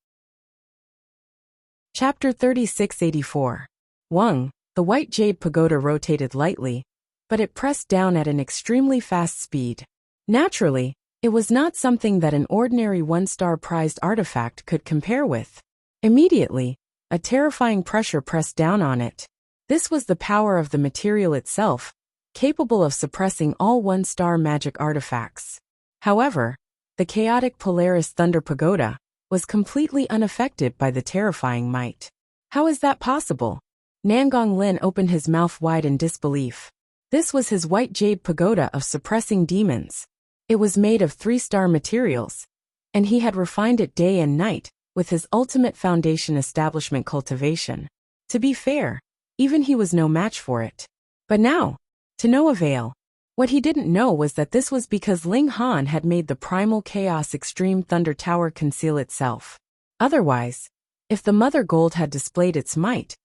Chapter 3684. Wang. The white jade pagoda rotated lightly, but it pressed down at an extremely fast speed. Naturally, it was not something that an ordinary one-star prized artifact could compare with. Immediately, a terrifying pressure pressed down on it. This was the power of the material itself, capable of suppressing all one-star magic artifacts. However, the chaotic Polaris Thunder Pagoda was completely unaffected by the terrifying might. How is that possible? Nangong Lin opened his mouth wide in disbelief. This was his white jade pagoda of suppressing demons. It was made of 3-star materials, and he had refined it day and night with his ultimate foundation establishment cultivation. To be fair, even he was no match for it. But now, to no avail. What he didn't know was that this was because Ling Han had made the primal chaos extreme thunder tower conceal itself. Otherwise, if the mother gold had displayed its might,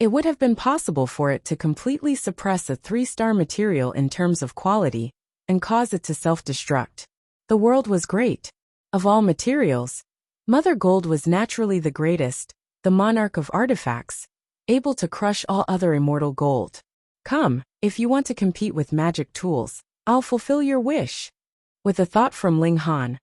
it would have been possible for it to completely suppress a 3-star material in terms of quality and cause it to self-destruct. The world was great. Of all materials, Mother Gold was naturally the greatest, the monarch of artifacts, able to crush all other immortal gold. Come, if you want to compete with magic tools, I'll fulfill your wish. With a thought from Ling Han,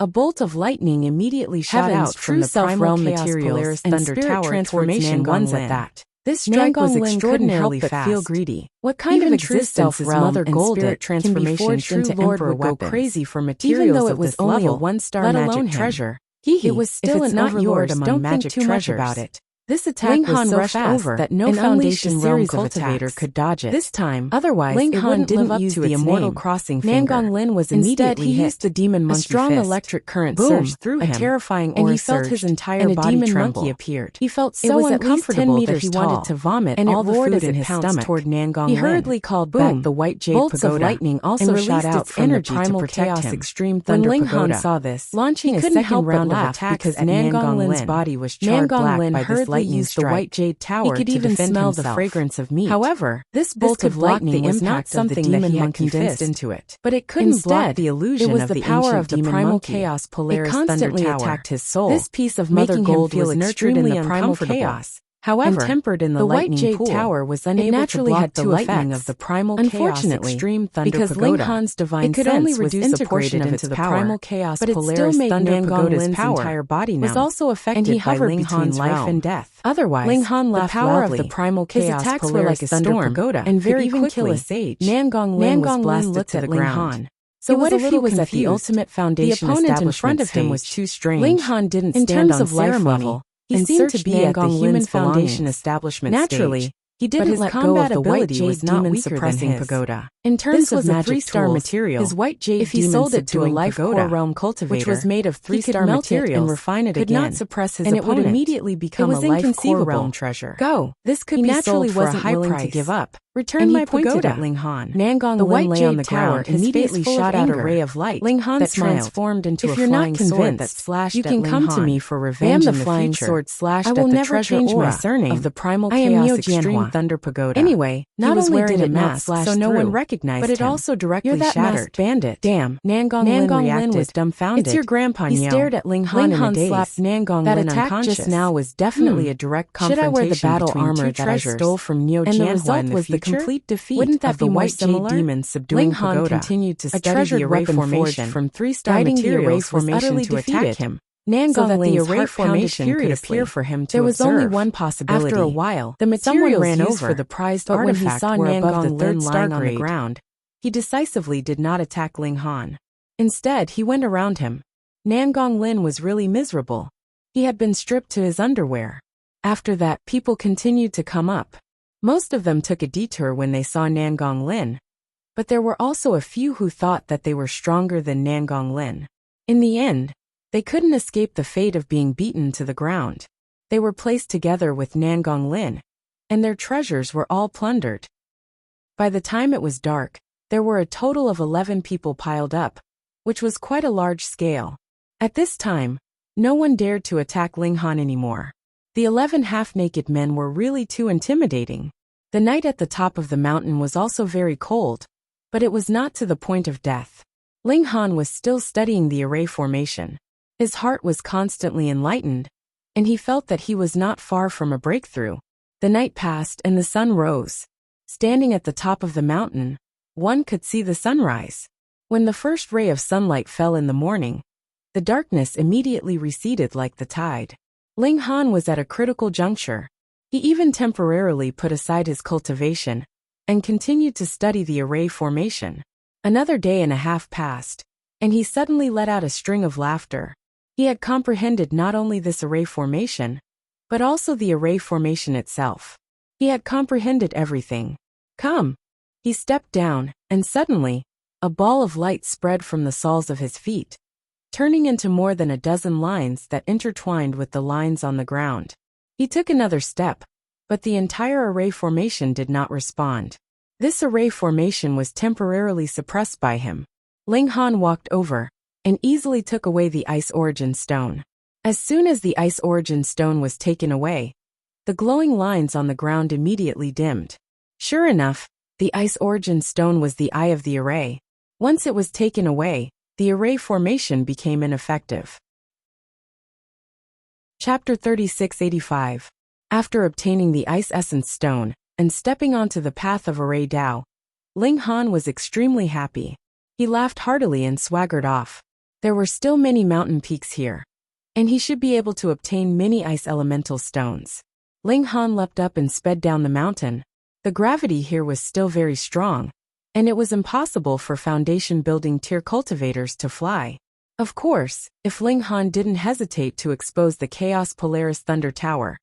a bolt of lightning immediately shot out from the primal materials and Thunder Tower transformation ones at that. This strike was extraordinarily fast. Feel greedy. What kind of existence is Mother Gold at transformations into Emperor would go crazy for materials even though it was only a 1-star magic treasure? It was still an overlord among magic treasures. About it. This attack was so fast that no foundation realm cultivator could dodge it. This time, otherwise, Ling Han didn't use the immortal crossing finger. Nangong Lin was immediately hit. He used the demon monkey. A strong electric current surged through him. A terrifying aura and he felt his entire body demon tremble. Monkey appeared. He felt so uncomfortable that he wanted to vomit and all the food in his stomach. Toward Nangong Lin. He hurriedly called back the white jade bolts pagoda. Of lightning also shot out from the primal chaos extreme thunder pagoda. When Ling Han saw this, launching a second round of attacks because Nangong Lin's body was charred black by this lightning strike. Jade Tower. He could even smell the fragrance of meat. However, this bolt of lightning was not something that he had condensed into it. But it couldn't block the illusion of the power of the primal chaos Polaris Thunder Tower. Attacked his soul. This piece of Mother Gold was nurtured in the primal chaos. However, and tempered in the white jade tower was unable to block the lightning of the primal chaos extreme thunder because Ling Han's divine sense only was integrated into the primal chaos Polaris Thunder Pagoda's entire body now was also affected by Ling Han's life and death. Otherwise, Ling Han laughed loudly. Of the primal chaos his attacks were like a storm and very quickly kill a sage. Nangong Lin was blasted to the ground. So what if he was at the ultimate foundation? The opponent in front of him was too strange. Ling Han didn't stand on ceremony. He seemed to be at the human foundation establishment stage. He didn't let go of the white jade demon suppressing pagoda. In terms of magic 3-star material, his white jade if he sold it to a life core realm cultivator, which was made of 3-star materials and refine it could again, not suppress his opponent. It would immediately become a life core realm treasure. Go. This could be sold for a high price. To give up. Return my pagoda at Ling Han. Nangong the white lay on the ground immediately shot out a ray of light. Ling Han that transformed into a flying sword that slashed at Ling Han. You can come to me for revenge in the flying sword slashed at the treasure aura of the primal chaos extreme thunder pagoda. Anyway, not only did it not slash so no one recognized but it also directly shattered. Bandit. Damn. Nangong Lin was dumbfounded. It's your grandpa. He stared at Ling Han in a daze. Slapped Nangong Lin unconscious. That attack just now was definitely a direct confrontation between two treasures. And the result was the complete defeat Wouldn't that of the be more white jade similar? demons subduing Ling Han Pagoda. continued to A study treasured the array weapon formation, forged from 3-star guiding the array materials was formation utterly to defeated attack him. Nangong So that the Ling's array heart pounded formation could furiously. appear for him to There was only observe. one possibility. After a while, the someone materials ran used over, for the prized but when he artifact saw were above Nangong the third Lin star lying on the grade. ground, He decisively did not attack Ling Han. Instead, he went around him. Nangong Lin was really miserable. He had been stripped to his underwear. After that, people continued to come up. Most of them took a detour when they saw Nangong Lin, but there were also a few who thought that they were stronger than Nangong Lin. In the end, they couldn't escape the fate of being beaten to the ground. They were placed together with Nangong Lin, and their treasures were all plundered. By the time it was dark, there were a total of 11 people piled up, which was quite a large scale. At this time, no one dared to attack Ling Han anymore. The 11 half-naked men were really too intimidating. The night at the top of the mountain was also very cold, but it was not to the point of death. Ling Han was still studying the array formation. His heart was constantly enlightened, and he felt that he was not far from a breakthrough. The night passed and the sun rose. Standing at the top of the mountain, one could see the sunrise. When the first ray of sunlight fell in the morning, the darkness immediately receded like the tide. Ling Han was at a critical juncture. He even temporarily put aside his cultivation and continued to study the array formation. Another day and a half passed, and he suddenly let out a string of laughter. He had comprehended not only this array formation, but also the array formation itself. He had comprehended everything. Come! He stepped down, and suddenly, a ball of light spread from the soles of his feet, turning into more than a dozen lines that intertwined with the lines on the ground. He took another step, but the entire array formation did not respond. This array formation was temporarily suppressed by him. Ling Han walked over and easily took away the ice origin stone. As soon as the ice origin stone was taken away, the glowing lines on the ground immediately dimmed. Sure enough, the ice origin stone was the eye of the array. Once it was taken away, the array formation became ineffective. Chapter 3685. After obtaining the Ice Essence Stone and stepping onto the path of Array Dao, Ling Han was extremely happy. He laughed heartily and swaggered off. There were still many mountain peaks here, and he should be able to obtain many ice elemental stones. Ling Han leapt up and sped down the mountain. The gravity here was still very strong, and it was impossible for foundation building tier cultivators to fly. Of course, if Ling Han didn't hesitate to expose the Chaos Polaris Thunder Tower,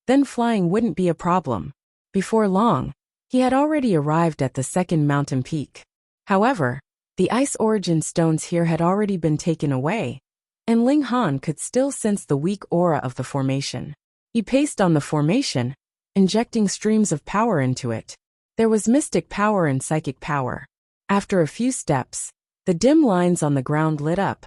then flying wouldn't be a problem. Before long, he had already arrived at the second mountain peak. However, the ice origin stones here had already been taken away, and Ling Han could still sense the weak aura of the formation. He paced on the formation, injecting streams of power into it. There was mystic power and psychic power. After a few steps, the dim lines on the ground lit up,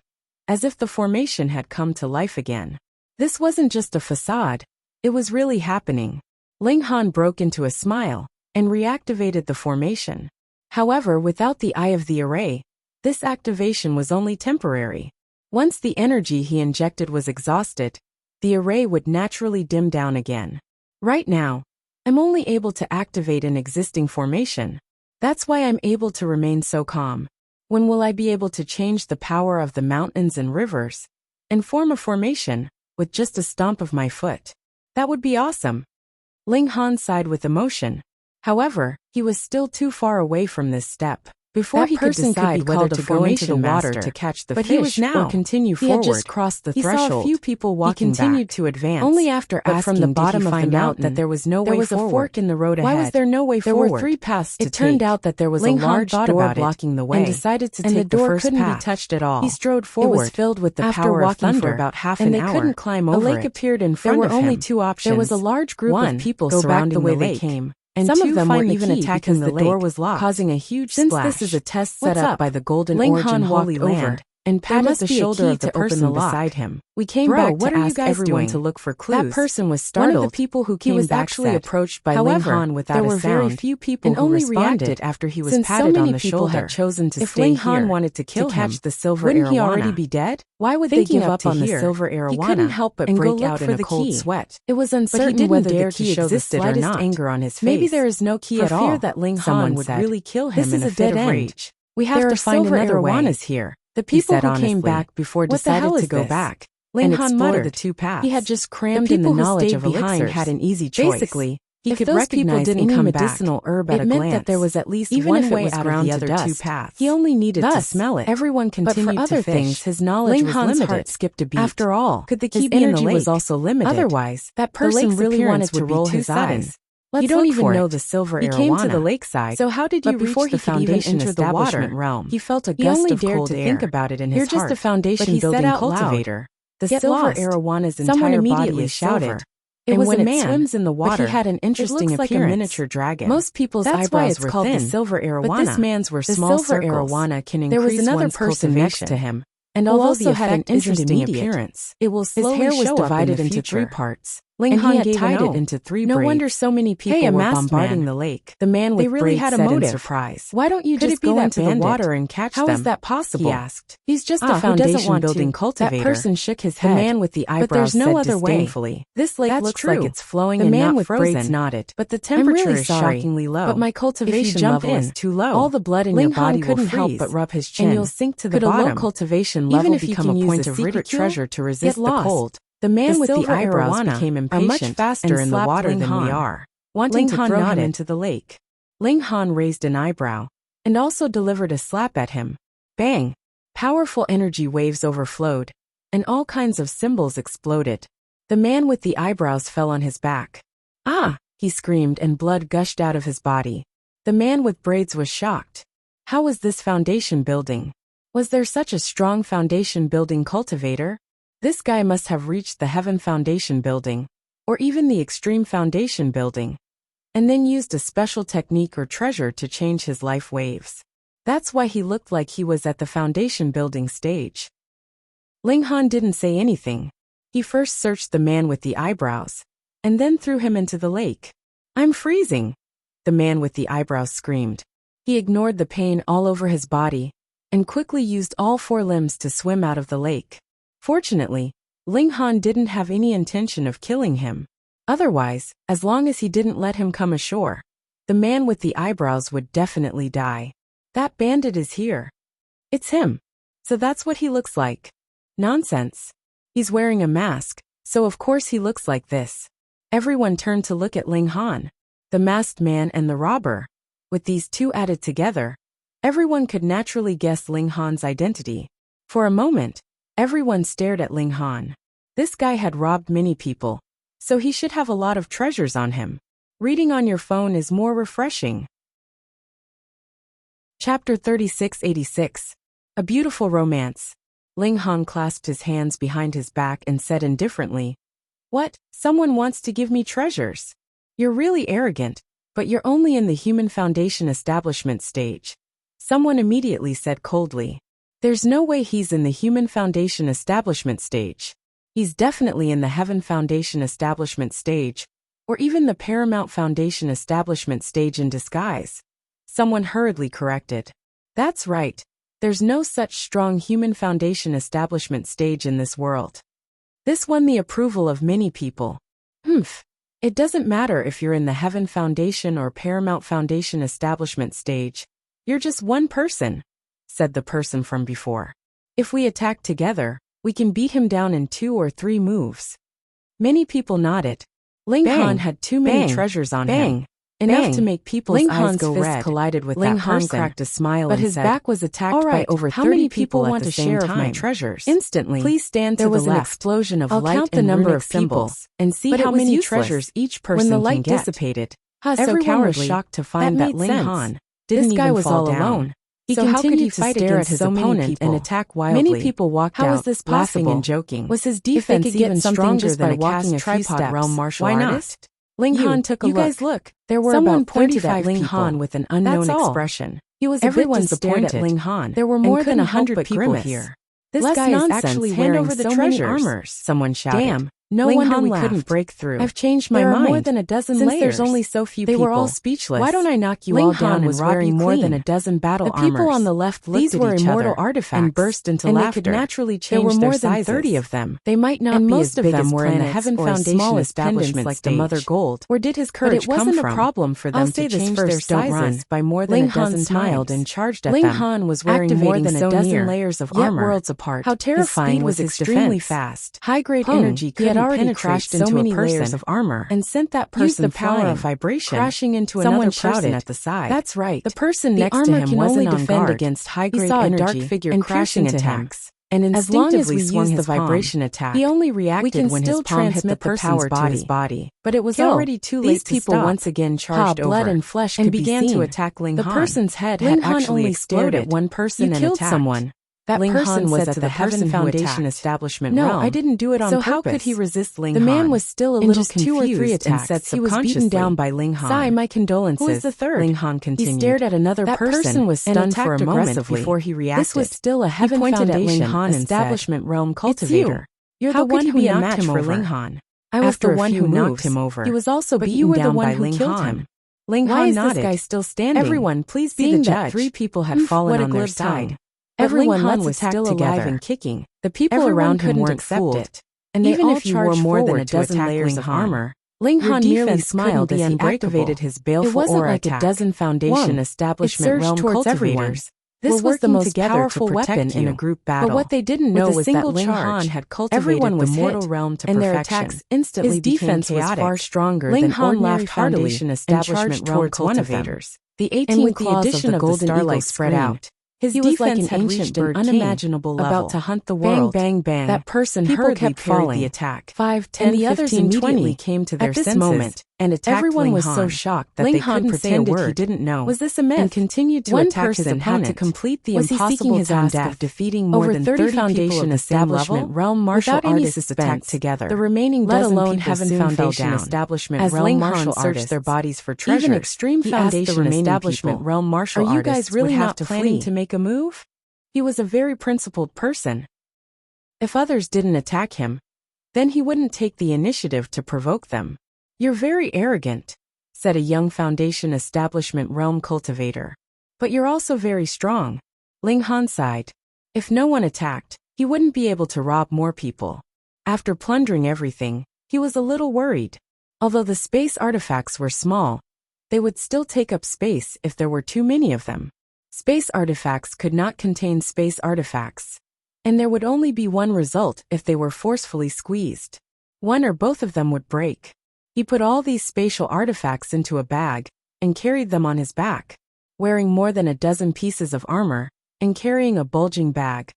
as if the formation had come to life again. This wasn't just a facade, it was really happening. Ling Han broke into a smile and reactivated the formation. However, without the eye of the array, this activation was only temporary. Once the energy he injected was exhausted, the array would naturally dim down again. Right now, I'm only able to activate an existing formation. That's why I'm able to remain so calm. When will I be able to change the power of the mountains and rivers and form a formation with just a stomp of my foot? That would be awesome. Ling Han sighed with emotion. However, he was still too far away from this step. Before That he could person could decide be whether called to a go into the formation water master, to catch the but he fish was now. or continue He forward. had just crossed the He threshold. saw a few people walking He continued back. to advance. Only after but asking from the bottom did he of the find out mountain, that there was no way there was forward. a fork in the road ahead. Why was there no way There forward? were 3 paths to It turned take. out that there was Ling a Han large thought door about it blocking the way and decided to and take the door first couldn't path. be touched at all. He strode It forward. was filled with the After power of walking thunder, for about half and an they hour, couldn't climb a over lake it. appeared in There front were of only him. 2 options. There was a large group One, of people go back surrounding the way the they lake. came, And some 2, of them find were the even key attacking because the the lake, door was locked. causing a huge Since splash. this is a test set What's up up? by the Golden Ling Origin Han Holy walked over Land, and patted must the be a shoulder key of the to open person the lock. beside him. We came Bro, back what to are you ask guys everyone doing? to look for clues. That person was startled. One of the people who He came was back actually said, approached by however, Ling Han without there a were very sound, few people and who only responded reacted after he was since patted so on many the people shoulder. had chosen to If stay Ling Han here wanted to kill him, catch the silver wouldn't he arowana. already be dead? Why would Thinking they give up up to on the here, silver he arowana couldn't help but and break go look out for in a the cold key? sweat. It was But he uncertain didn't whether dare the to key show the existed or slightest not. anger on his Maybe face. there is no key For at all. fear that Ling Han Someone would said. really kill him This in is a a fit dead of end. rage. We have There to are find silver another way. arowanas here. The He people said who came honestly. back before What the decided hell to is go this? back Ling and Han explore muttered. the two paths. He had just crammed the in the people who knowledge stayed of behind elixirs. had an easy choice. Basically, He if could those people recognize didn't any come medicinal back, herb at it a meant glance. that there was at least Even one if it way was out of ground the to other dust, two paths. he only needed to Thus, smell it. everyone But continued for other to fish. things, his knowledge Ling was Han's limited. heart skipped a beat. After all, Could the his key be in the energy lake? was also limited. Otherwise, that the person lake's really appearance wanted to would be roll too his sudden. eyes. Let's You don't look even for know it. the silver He arowana. came to the lakeside. So how did you But reach before the he could even foundation enter the water, establishment realm? he felt a He gust only of dared cold to air. think about it in his You're just heart. a foundation But he building said out cultivator. The Get silver lost. arowana's Someone entire immediately body is shouted. silver. It And was when a it man, swims in the water, but he had an it interesting looks like a appearance. miniature dragon. Most people's That's why eyebrows it's were called thin, the silver arowana. but this man's were The small silver circles. arowana can There was increase another one's person next cultivation. to him, and who although also the had an effect isn't interesting immediate, appearance. it will His slowly hair was show divided up in the into three future. parts. Ling And Han he had gave tied an it oath. into three No braids. wonder so many people a were masked bombarding man. the lake. The man They with really braids had a said in motive. surprise. Why don't you Could just it be go that into the bandit? water and catch How them? is that possible? He asked. He's just Who a doesn't foundation want building to? cultivator. That person shook his The head. man with the eyebrows But there's no said other way. disdainfully. This lake That's looks true. like it's flowing The and man not with frozen. braids nodded. But the I'm temperature really is sorry, shockingly low. but my If cultivation you jump level in, is too low. all the blood in Ling your body Han couldn't will freeze, help but rub his chin, and you'll sink to the Could a low bottom. cultivation Even level if you become can a use point a of secret ridicule? treasure to resist Get the lost. cold. The man The with the silver eyebrows arowana became are impatient much faster and in the slapped water Ling than we Han, are, wanting Ling to Han throw him nodded. into the lake. Ling Han raised an eyebrow and also delivered a slap at him. Bang! Powerful energy waves overflowed, and all kinds of symbols exploded. The man with the eyebrows fell on his back. Ah! He screamed and blood gushed out of his body. The man with braids was shocked. How was this foundation building? Was there such a strong foundation building cultivator? This guy must have reached the Heaven Foundation building, or even the Extreme Foundation building, and then used a special technique or treasure to change his life waves. That's why he looked like he was at the foundation building stage. Ling Han didn't say anything. He first searched the man with the eyebrows, and then threw him into the lake. I'm freezing! The man with the eyebrows screamed. He ignored the pain all over his body, and quickly used all four limbs to swim out of the lake. Fortunately, Ling Han didn't have any intention of killing him. Otherwise, as long as he didn't let him come ashore, the man with the eyebrows would definitely die. That bandit is here. It's him. So that's what he looks like. Nonsense. He's wearing a mask, so of course he looks like this. Everyone turned to look at Ling Han, the masked man and the robber. With these two added together, everyone could naturally guess Ling Han's identity. For a moment, everyone stared at Ling Han. This guy had robbed many people, so he should have a lot of treasures on him. Reading on your phone is more refreshing. Chapter 3686. A Beautiful Romance. Ling Han clasped his hands behind his back and said indifferently, What? Someone wants to give me treasures? You're really arrogant, but you're only in the Human Foundation establishment stage. Someone immediately said coldly. There's no way he's in the Human Foundation establishment stage. He's definitely in the Heaven Foundation establishment stage, or even the Paramount Foundation establishment stage in disguise. Someone hurriedly corrected. That's right. There's no such strong Human Foundation establishment stage in this world. This won the approval of many people. It doesn't matter if you're in the Heaven Foundation or Paramount Foundation establishment stage. You're just one person, said the person from before. If we attack together, we can beat him down in 2 or 3 moves. Many people nodded. Ling Han had too many treasures on him. Enough to make people's eyes go red. Collided with Ling that Han person, cracked a smile but and his said, back was attacked by over 30 how many people want at a the same share time. of my treasures? Instantly, Please stand to there the was an left. explosion of I'll light count the and number runic of people symbols, and see but how it was many useless. treasures each person When the can light get. dissipated, So everyone cowardly. was shocked to find that made Ling sense. Han didn't This guy even was fall all down. alone. He So how could continued he to fight stare against at his so many opponent people? and attack wildly. Many people walked How out, is this laughing possible? and joking. Was his If they defense could get even something stronger just than by a walking cast a few tripod steps? realm martial Why not? artist? Ling Han took a you look. guys look. There were Someone about 30 pointed at that Ling people. Han with an unknown That's all. expression. He was Everyone a bit stared at disappointed. Ling Han. There were and more than couldn't help 100 but people grimace. here. This Less guy is nonsense, actually hand wearing over the so many treasures. armors. Someone shouted. Damn, no Ling wonder Han we laughed. couldn't break through. I've changed my There mind. are more than a dozen Since layers. there's only so few They people, were all speechless. why don't I knock you Ling all Han down was and rob wearing you more clean? than a dozen battle The people armors. on the left looked These at were each immortal other artifacts, and burst into and laughter. they could naturally There change were more their than sizes. 30 of them. They might not And be most as of big them as were in the planets Heaven or as Foundation small as establishments pendants like like the Mother stage. Gold. Where did his But courage it wasn't come a from? problem for them I'll to say this change first, their don't run. sizes by more than Ling a dozen Han smiled times. and charged at Ling them, Han was wearing more activating than a so dozen near, layers of yet armor. worlds apart. How terrifying His speed was was extremely extremely fast. High-grade Pung, energy he had couldn't already penetrate crashed so into many a person layers of armor and sent that Used person the power flying, of vibration, crashing into Someone another person shouted, at the side. "That's right. The person The next to armor him can wasn't only on defend guard against He high-grade saw a energy dark figure and crashing piercing into him, attacks. and As long as instinctively we swung use his the vibration palm. attack, He only we reacted can when still his palm hit the transmit the person's power to his body. But it was Kill. already too late These to people stop. once again charged blood over and flesh and could be began to seen. attack Ling The Han. person's head Ling had Han actually only stared exploded. at one person You and killed attacked. someone. That Ling person Han was said at to the the Heaven person who Foundation attacked, establishment "No, realm. I didn't do it on So purpose." how could he resist Ling The Han? man was still a In little just 2 or 3 confused and attacks, said he was beaten subconsciously, down by Ling Han. "Sigh my condolences." Who is the third? Ling Han continued. He stared at another That person was and stunned for attacked a moment aggressively before he reacted. This was still a Heaven He pointed Foundation at Ling Han and establishment said, realm "It's cultivator. You're How the could one he who be a knocked match him for over. Ling Han? I was After the a one few who knocked moves, him over. He was also But beaten you were down the one by who Ling killed Han. him." Ling Why Han is this nodded. guy still standing? Everyone, please be the Seeing judge. that 3 people had fallen what a on their glib side. tongue. But Everyone Ling Han let's was attack still alive together. and kicking. The people Everyone around him couldn't weren't accept fooled. it. And they Even all if you wore charged more than a forward to dozen attack layers Ling of Han. armor, Ling your Han merely defense smiled couldn't be as he unbreakable. activated his baleful It wasn't aura like attack. a dozen Foundation One. establishment It surged realm towards cultivators. everyone. This Were was the working most together powerful to weapon protect in a you. group battle. But what they didn't know With a was that single Ling charge, Han had cultivated everyone was the mortal hit, realm to and their perfection. attacks instantly His became defense was chaotic. far stronger Ling than Han ordinary laughed heartily Foundation and establishment charged realm towards one of them. cultivators. The And 18 with the claws addition of the golden eagle eagle spread spread out, out. His he was like defense an had ancient reached an bird king, unimaginable level. about to hunt the Bang, world. bang, bang. That person People hurriedly kept parried falling. the attack. 5, 10, and the others 15, immediately 20 came to their at this senses moment and attacked everyone Ling was Han. so shocked that Ling they Han couldn't say a pretended he word. didn't know. Was this a myth? And continued to One attack his person opponent. had to complete the Was he seeking impossible his own task death? of defeating more Over than 30 30 Foundation people of the same establishment level? realm martial Without any artists suspense, attacked together. the remaining let dozen alone people Heaven soon fell Foundation down. establishment As realm Ling martial Han searched artists their bodies for treasure, Even Extreme he asked the Foundation remaining establishment people, realm martial "Are you guys artists really would have not to planning flee. to make a move?" He was a very principled person. If others didn't attack him, then he wouldn't take the initiative to provoke them. "You're very arrogant," said a young Foundation establishment realm cultivator. "But you're also very strong." Ling Han sighed. If no one attacked, he wouldn't be able to rob more people. After plundering everything, he was a little worried. Although the space artifacts were small, they would still take up space if there were too many of them. Space artifacts could not contain space artifacts, and there would only be one result if they were forcefully squeezed. One or both of them would break. He put all these spatial artifacts into a bag and carried them on his back. Wearing more than a dozen pieces of armor and carrying a bulging bag,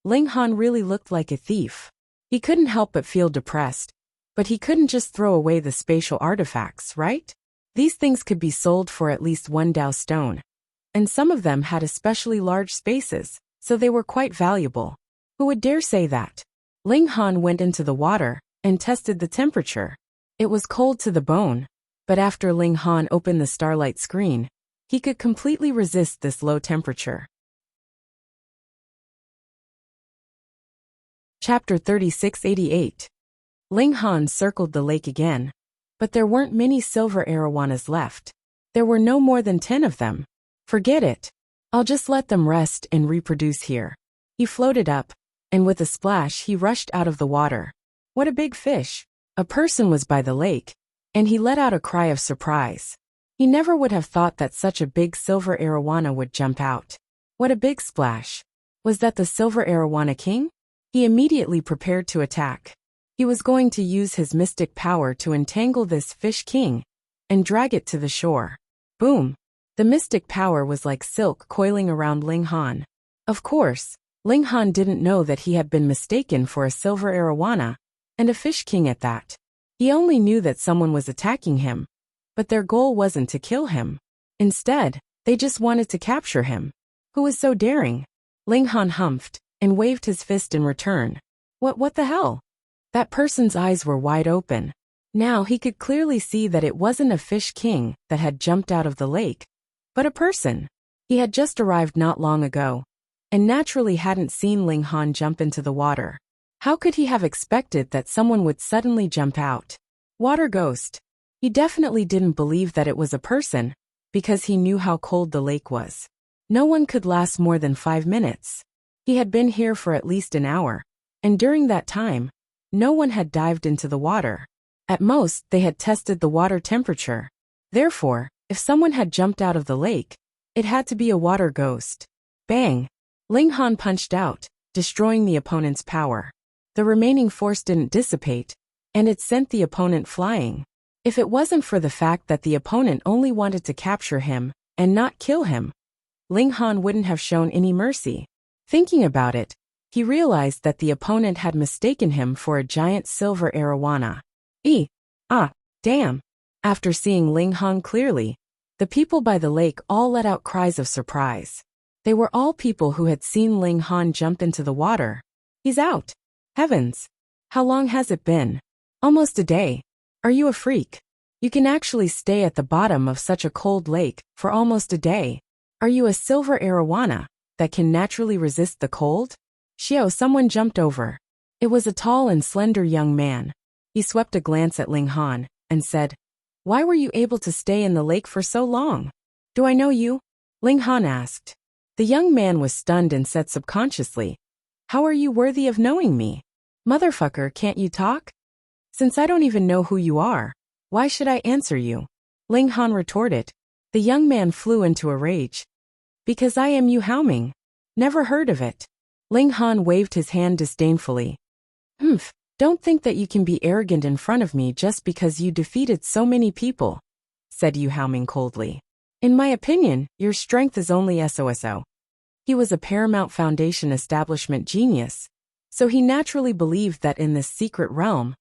Ling Han really looked like a thief. He couldn't help but feel depressed, but he couldn't just throw away the spatial artifacts, right? These things could be sold for at least 1 Dao stone, and some of them had especially large spaces, so they were quite valuable. Who would dare say that? Ling Han went into the water and tested the temperature. It was cold to the bone, but after Ling Han opened the starlight screen, he could completely resist this low temperature. Chapter 3688. Ling Han circled the lake again, but there weren't many silver arowanas left. There were no more than 10 of them. Forget it. I'll just let them rest and reproduce here. He floated up, and with a splash he rushed out of the water. What a big fish! A person was by the lake, and he let out a cry of surprise. He never would have thought that such a big silver arowana would jump out. What a big splash! Was that the silver arowana king? He immediately prepared to attack. He was going to use his mystic power to entangle this fish king and drag it to the shore. Boom! The mystic power was like silk coiling around Ling Han. Of course, Ling Han didn't know that he had been mistaken for a silver arowana, and a fish king at that. He only knew that someone was attacking him, but their goal wasn't to kill him. Instead, they just wanted to capture him. Who was so daring? Ling Han humphed and waved his fist in return. What the hell? That person's eyes were wide open. Now he could clearly see that it wasn't a fish king that had jumped out of the lake, but a person. He had just arrived not long ago, and naturally hadn't seen Ling Han jump into the water. How could he have expected that someone would suddenly jump out? Water ghost. He definitely didn't believe that it was a person, because he knew how cold the lake was. No one could last more than 5 minutes. He had been here for at least an hour, and during that time, no one had dived into the water. At most, they had tested the water temperature. Therefore, if someone had jumped out of the lake, it had to be a water ghost. Bang! Ling Han punched out, destroying the opponent's power. The remaining force didn't dissipate, and it sent the opponent flying. If it wasn't for the fact that the opponent only wanted to capture him and not kill him, Ling Han wouldn't have shown any mercy. Thinking about it, he realized that the opponent had mistaken him for a giant silver arowana. Damn! After seeing Ling Han clearly, the people by the lake all let out cries of surprise. They were all people who had seen Ling Han jump into the water. He's out. Heavens! How long has it been? Almost a day. Are you a freak? You can actually stay at the bottom of such a cold lake for almost a day. Are you a silver arowana that can naturally resist the cold? Xiao, someone jumped over. It was a tall and slender young man. He swept a glance at Ling Han and said, "Why were you able to stay in the lake for so long?" "Do I know you?" Ling Han asked. The young man was stunned and said subconsciously, "How are you worthy of knowing me? Motherfucker, can't you talk? Since I don't even know who you are, why should I answer you?" Ling Han retorted. The young man flew into a rage. "Because I am Yu Haoming. Never heard of it." Ling Han waved his hand disdainfully. Don't think that you can be arrogant in front of me just because you defeated so many people," said Yu Haoming coldly. "In my opinion, your strength is only SOSO." He was a Paramount Foundation establishment genius, so he naturally believed that in this secret realm,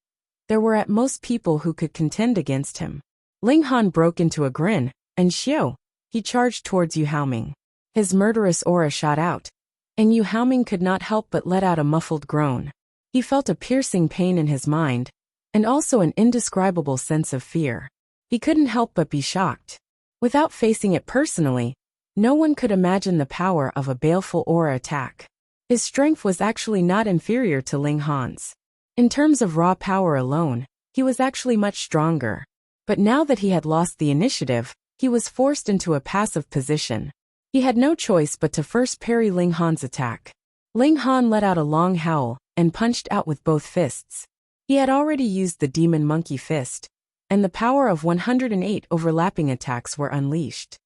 there were at most people who could contend against him. Ling Han broke into a grin, and Xiao, he charged towards Yu Haoming. His murderous aura shot out, and Yu Haoming could not help but let out a muffled groan. He felt a piercing pain in his mind, and also an indescribable sense of fear. He couldn't help but be shocked. Without facing it personally, no one could imagine the power of a baleful aura attack. His strength was actually not inferior to Ling Han's. In terms of raw power alone, he was actually much stronger. But now that he had lost the initiative, he was forced into a passive position. He had no choice but to first parry Ling Han's attack. Ling Han let out a long howl and punched out with both fists. He had already used the demon monkey fist, and the power of 108 overlapping attacks were unleashed.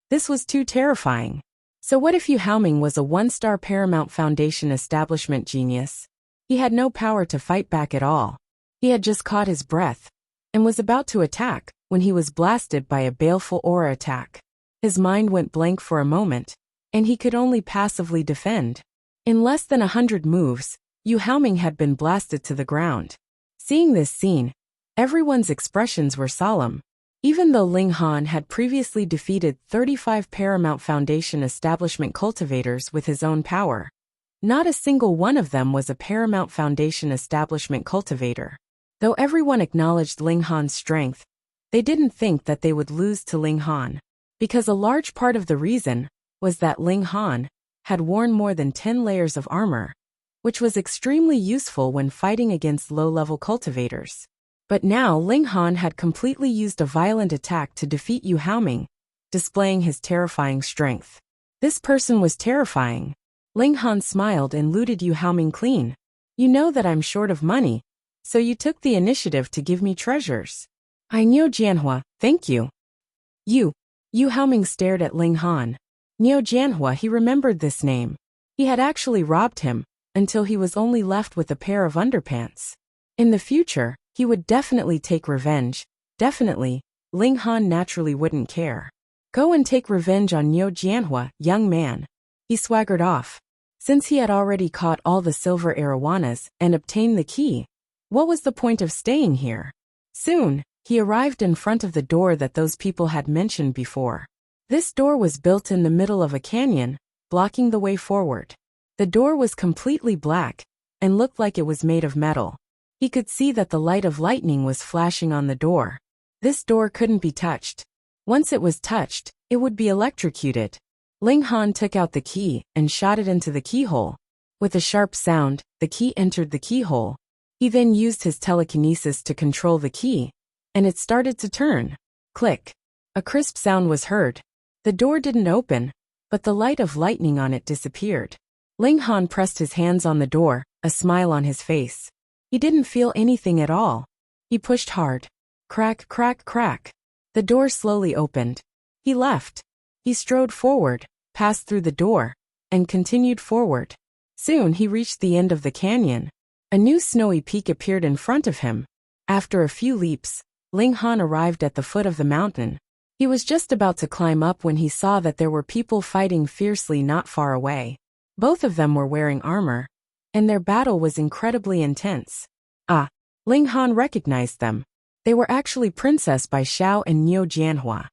This was too terrifying. So what if Yu Haoming was a 1-star Paramount Foundation establishment genius? He had no power to fight back at all. He had just caught his breath and was about to attack when he was blasted by a baleful aura attack. His mind went blank for a moment, and he could only passively defend. In less than 100 moves, Yu Haoming had been blasted to the ground. Seeing this scene, everyone's expressions were solemn. Even though Ling Han had previously defeated 35 Paramount Foundation establishment cultivators with his own power, not a single one of them was a Paramount Foundation establishment cultivator. Though everyone acknowledged Ling Han's strength, they didn't think that they would lose to Ling Han, because a large part of the reason was that Ling Han had worn more than 10 layers of armor, which was extremely useful when fighting against low-level cultivators. But now Ling Han had completely used a violent attack to defeat Yu Haoming, displaying his terrifying strength. This person was terrifying. Ling Han smiled and looted Yu Haoming clean. "You know that I'm short of money, so you took the initiative to give me treasures." "I Niu Jianhua, thank you." Yu Haoming stared at Ling Han. Niu Jianhua, he remembered this name. He had actually robbed him, until he was only left with a pair of underpants. In the future, he would definitely take revenge. Definitely, Ling Han naturally wouldn't care. "Go and take revenge on Niu Jianhua, young man." He swaggered off. Since he had already caught all the silver arowanas and obtained the key, what was the point of staying here? Soon, he arrived in front of the door that those people had mentioned before. This door was built in the middle of a canyon, blocking the way forward. The door was completely black and looked like it was made of metal. He could see that the light of lightning was flashing on the door. This door couldn't be touched. Once it was touched, it would be electrocuted. Ling Han took out the key and shot it into the keyhole. With a sharp sound, the key entered the keyhole. He then used his telekinesis to control the key, and it started to turn. Click. A crisp sound was heard. The door didn't open, but the light of lightning on it disappeared. Ling Han pressed his hands on the door, a smile on his face. He didn't feel anything at all. He pushed hard. Crack, crack, crack. The door slowly opened. He left. He strode forward, passed through the door, and continued forward. Soon he reached the end of the canyon. A new snowy peak appeared in front of him. After a few leaps, Ling Han arrived at the foot of the mountain. He was just about to climb up when he saw that there were people fighting fiercely not far away. Both of them were wearing armor, and their battle was incredibly intense. Ah! Ling Han recognized them. They were actually Princess Bai Xiao and Niu Jianhua.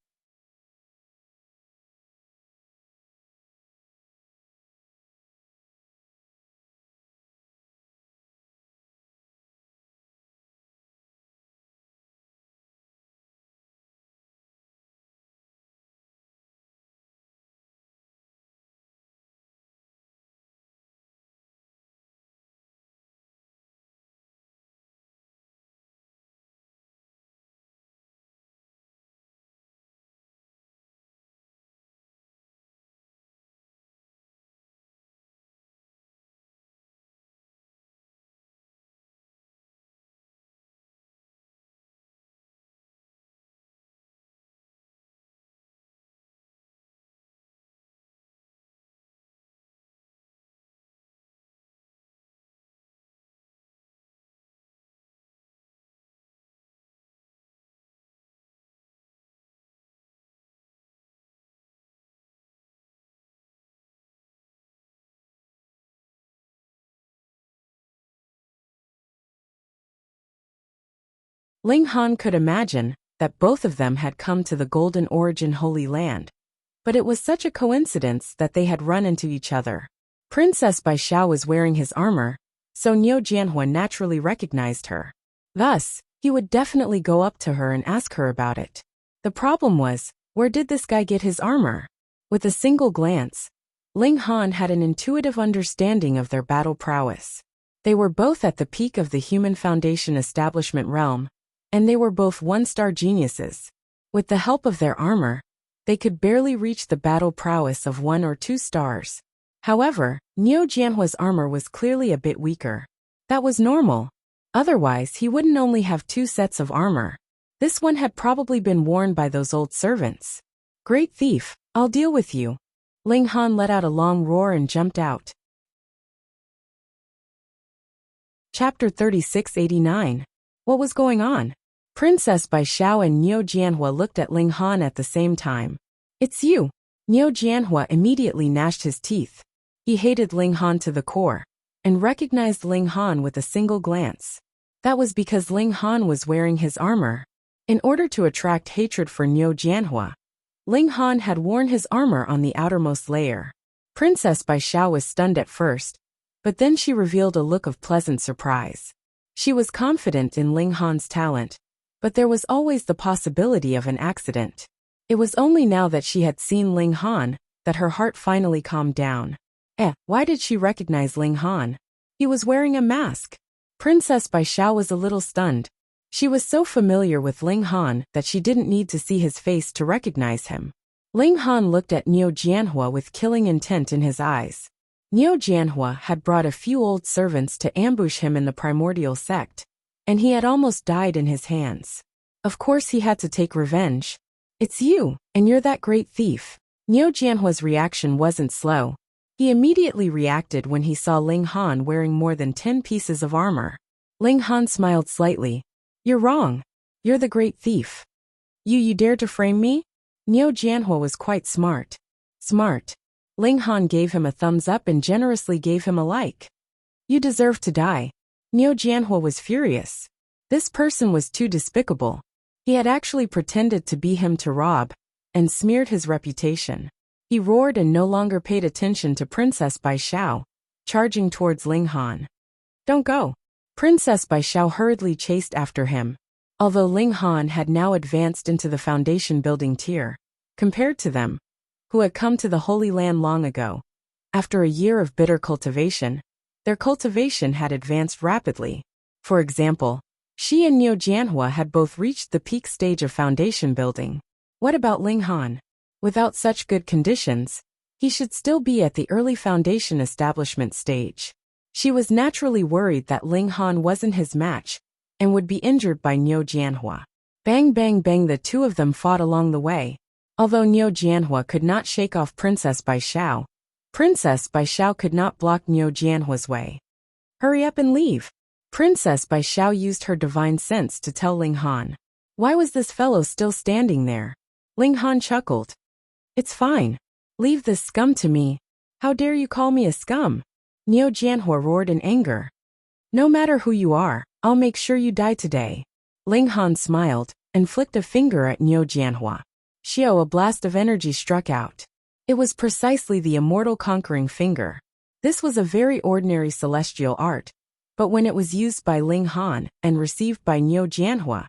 Ling Han could imagine that both of them had come to the Golden Origin Holy Land, but it was such a coincidence that they had run into each other. Princess Bai Xiao was wearing his armor, so Niu Jianhua naturally recognized her. Thus, he would definitely go up to her and ask her about it. The problem was, where did this guy get his armor? With a single glance, Ling Han had an intuitive understanding of their battle prowess. They were both at the peak of the Human Foundation establishment realm, and they were both one-star geniuses. With the help of their armor, they could barely reach the battle prowess of 1 or 2 stars. However, Niu Jianhua's armor was clearly a bit weaker. That was normal. Otherwise, he wouldn't only have 2 sets of armor. This one had probably been worn by those old servants. Great thief, I'll deal with you. Ling Han let out a long roar and jumped out. Chapter 3689. What was going on? Princess Bai Xiao and Niu Jianhua looked at Ling Han at the same time. It's you. Niu Jianhua immediately gnashed his teeth. He hated Ling Han to the core, and recognized Ling Han with a single glance. That was because Ling Han was wearing his armor. In order to attract hatred for Niu Jianhua, Ling Han had worn his armor on the outermost layer. Princess Bai Xiao was stunned at first, but then she revealed a look of pleasant surprise. She was confident in Ling Han's talent, but there was always the possibility of an accident. It was only now that she had seen Ling Han that her heart finally calmed down. Why did she recognize Ling Han? He was wearing a mask. Princess Bai Xiao was a little stunned. She was so familiar with Ling Han that she didn't need to see his face to recognize him. Ling Han looked at Niu Jianhua with killing intent in his eyes. Niu Jianhua had brought a few old servants to ambush him in the primordial sect, and he had almost died in his hands. Of course he had to take revenge. It's you, and you're that great thief. Niu Jianhua's reaction wasn't slow. He immediately reacted when he saw Ling Han wearing more than 10 pieces of armor. Ling Han smiled slightly. You're wrong. You're the great thief. You dare to frame me? Niu Jianhua was quite smart. Smart. Ling Han gave him a thumbs up and generously gave him a like. You deserve to die. Niu Jianhua was furious. This person was too despicable. He had actually pretended to be him to rob, and smeared his reputation. He roared and no longer paid attention to Princess Bai Xiao, charging towards Ling Han. Don't go. Princess Bai Xiao hurriedly chased after him. Although Ling Han had now advanced into the foundation building tier, compared to them, who had come to the Holy Land long ago. After a year of bitter cultivation, their cultivation had advanced rapidly. For example, she and Niu Jianhua had both reached the peak stage of foundation building. What about Ling Han? Without such good conditions, he should still be at the early foundation establishment stage. She was naturally worried that Ling Han wasn't his match and would be injured by Niu Jianhua. Bang bang bang, the two of them fought along the way. Although Niu Jianhua could not shake off Princess Bai Xiao, Princess Bai Xiao could not block Niu Jianhua's way. Hurry up and leave. Princess Bai Xiao used her divine sense to tell Ling Han. Why was this fellow still standing there? Ling Han chuckled. It's fine. Leave this scum to me. How dare you call me a scum? Niu Jianhua roared in anger. No matter who you are, I'll make sure you die today. Ling Han smiled and flicked a finger at Niu Jianhua. Xiao, a blast of energy struck out. It was precisely the immortal conquering finger. This was a very ordinary celestial art, but when it was used by Ling Han and received by Niu Jianhua,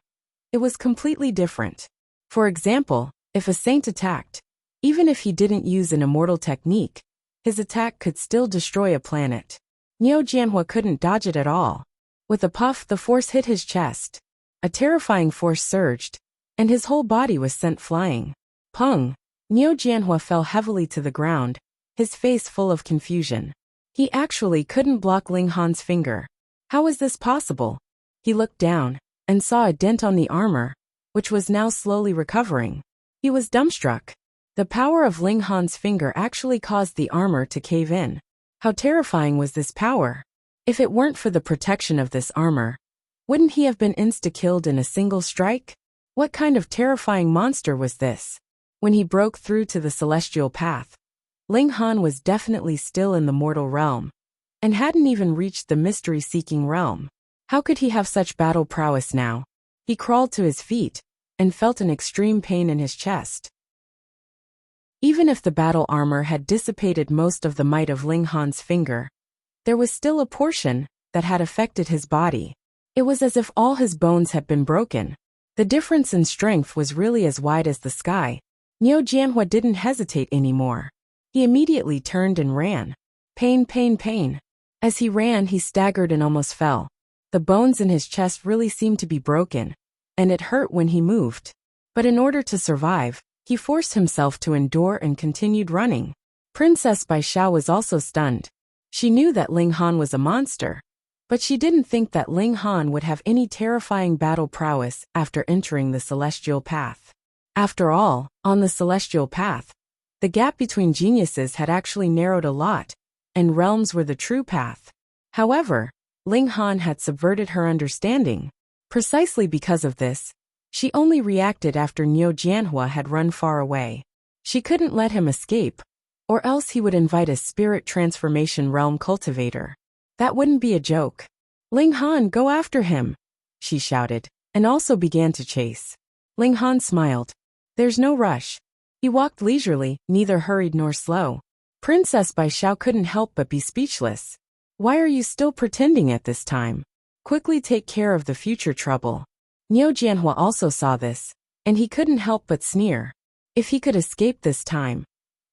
it was completely different. For example, if a saint attacked, even if he didn't use an immortal technique, his attack could still destroy a planet. Niu Jianhua couldn't dodge it at all. With a puff, the force hit his chest. A terrifying force surged, and his whole body was sent flying. Pung! Niu Jianhua fell heavily to the ground, his face full of confusion. He actually couldn't block Ling Han's finger. How was this possible? He looked down and saw a dent on the armor, which was now slowly recovering. He was dumbstruck. The power of Ling Han's finger actually caused the armor to cave in. How terrifying was this power? If it weren't for the protection of this armor, wouldn't he have been insta-killed in a single strike? What kind of terrifying monster was this? When he broke through to the celestial path, Ling Han was definitely still in the mortal realm, and hadn't even reached the mystery-seeking realm. How could he have such battle prowess now? He crawled to his feet, and felt an extreme pain in his chest. Even if the battle armor had dissipated most of the might of Ling Han's finger, there was still a portion that had affected his body. It was as if all his bones had been broken. The difference in strength was really as wide as the sky. Niu Jianhua didn't hesitate anymore. He immediately turned and ran. Pain, pain, pain. As he ran, he staggered and almost fell. The bones in his chest really seemed to be broken, and it hurt when he moved. But in order to survive, he forced himself to endure and continued running. Princess Bai Xiao was also stunned. She knew that Ling Han was a monster, but she didn't think that Ling Han would have any terrifying battle prowess after entering the celestial path. After all, on the celestial path, the gap between geniuses had actually narrowed a lot, and realms were the true path. However, Ling Han had subverted her understanding. Precisely because of this, she only reacted after Niu Jianhua had run far away. She couldn't let him escape, or else he would invite a spirit transformation realm cultivator. That wouldn't be a joke. Ling Han, go after him, she shouted, and also began to chase. Ling Han smiled. There's no rush. He walked leisurely, neither hurried nor slow. Princess Bai Xiao couldn't help but be speechless. Why are you still pretending at this time? Quickly take care of the future trouble. Niu Jianhua also saw this, and he couldn't help but sneer. If he could escape this time,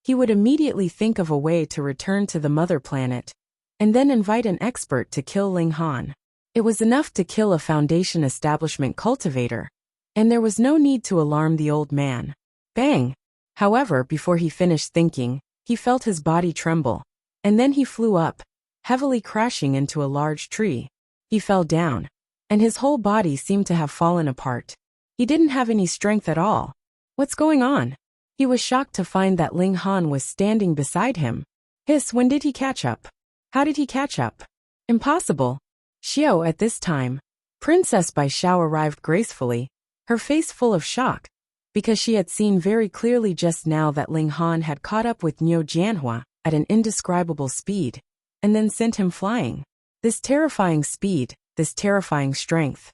he would immediately think of a way to return to the mother planet, and then invite an expert to kill Ling Han. It was enough to kill a foundation establishment cultivator, and there was no need to alarm the old man. Bang! However, before he finished thinking, he felt his body tremble, and then he flew up, heavily crashing into a large tree. He fell down, and his whole body seemed to have fallen apart. He didn't have any strength at all. What's going on? He was shocked to find that Ling Han was standing beside him. Hiss, when did he catch up? How did he catch up? Impossible. Xiao, at this time, Princess Bai Xiao arrived gracefully, her face full of shock, because she had seen very clearly just now that Ling Han had caught up with Niu Jianhua at an indescribable speed, and then sent him flying. This terrifying speed, this terrifying strength.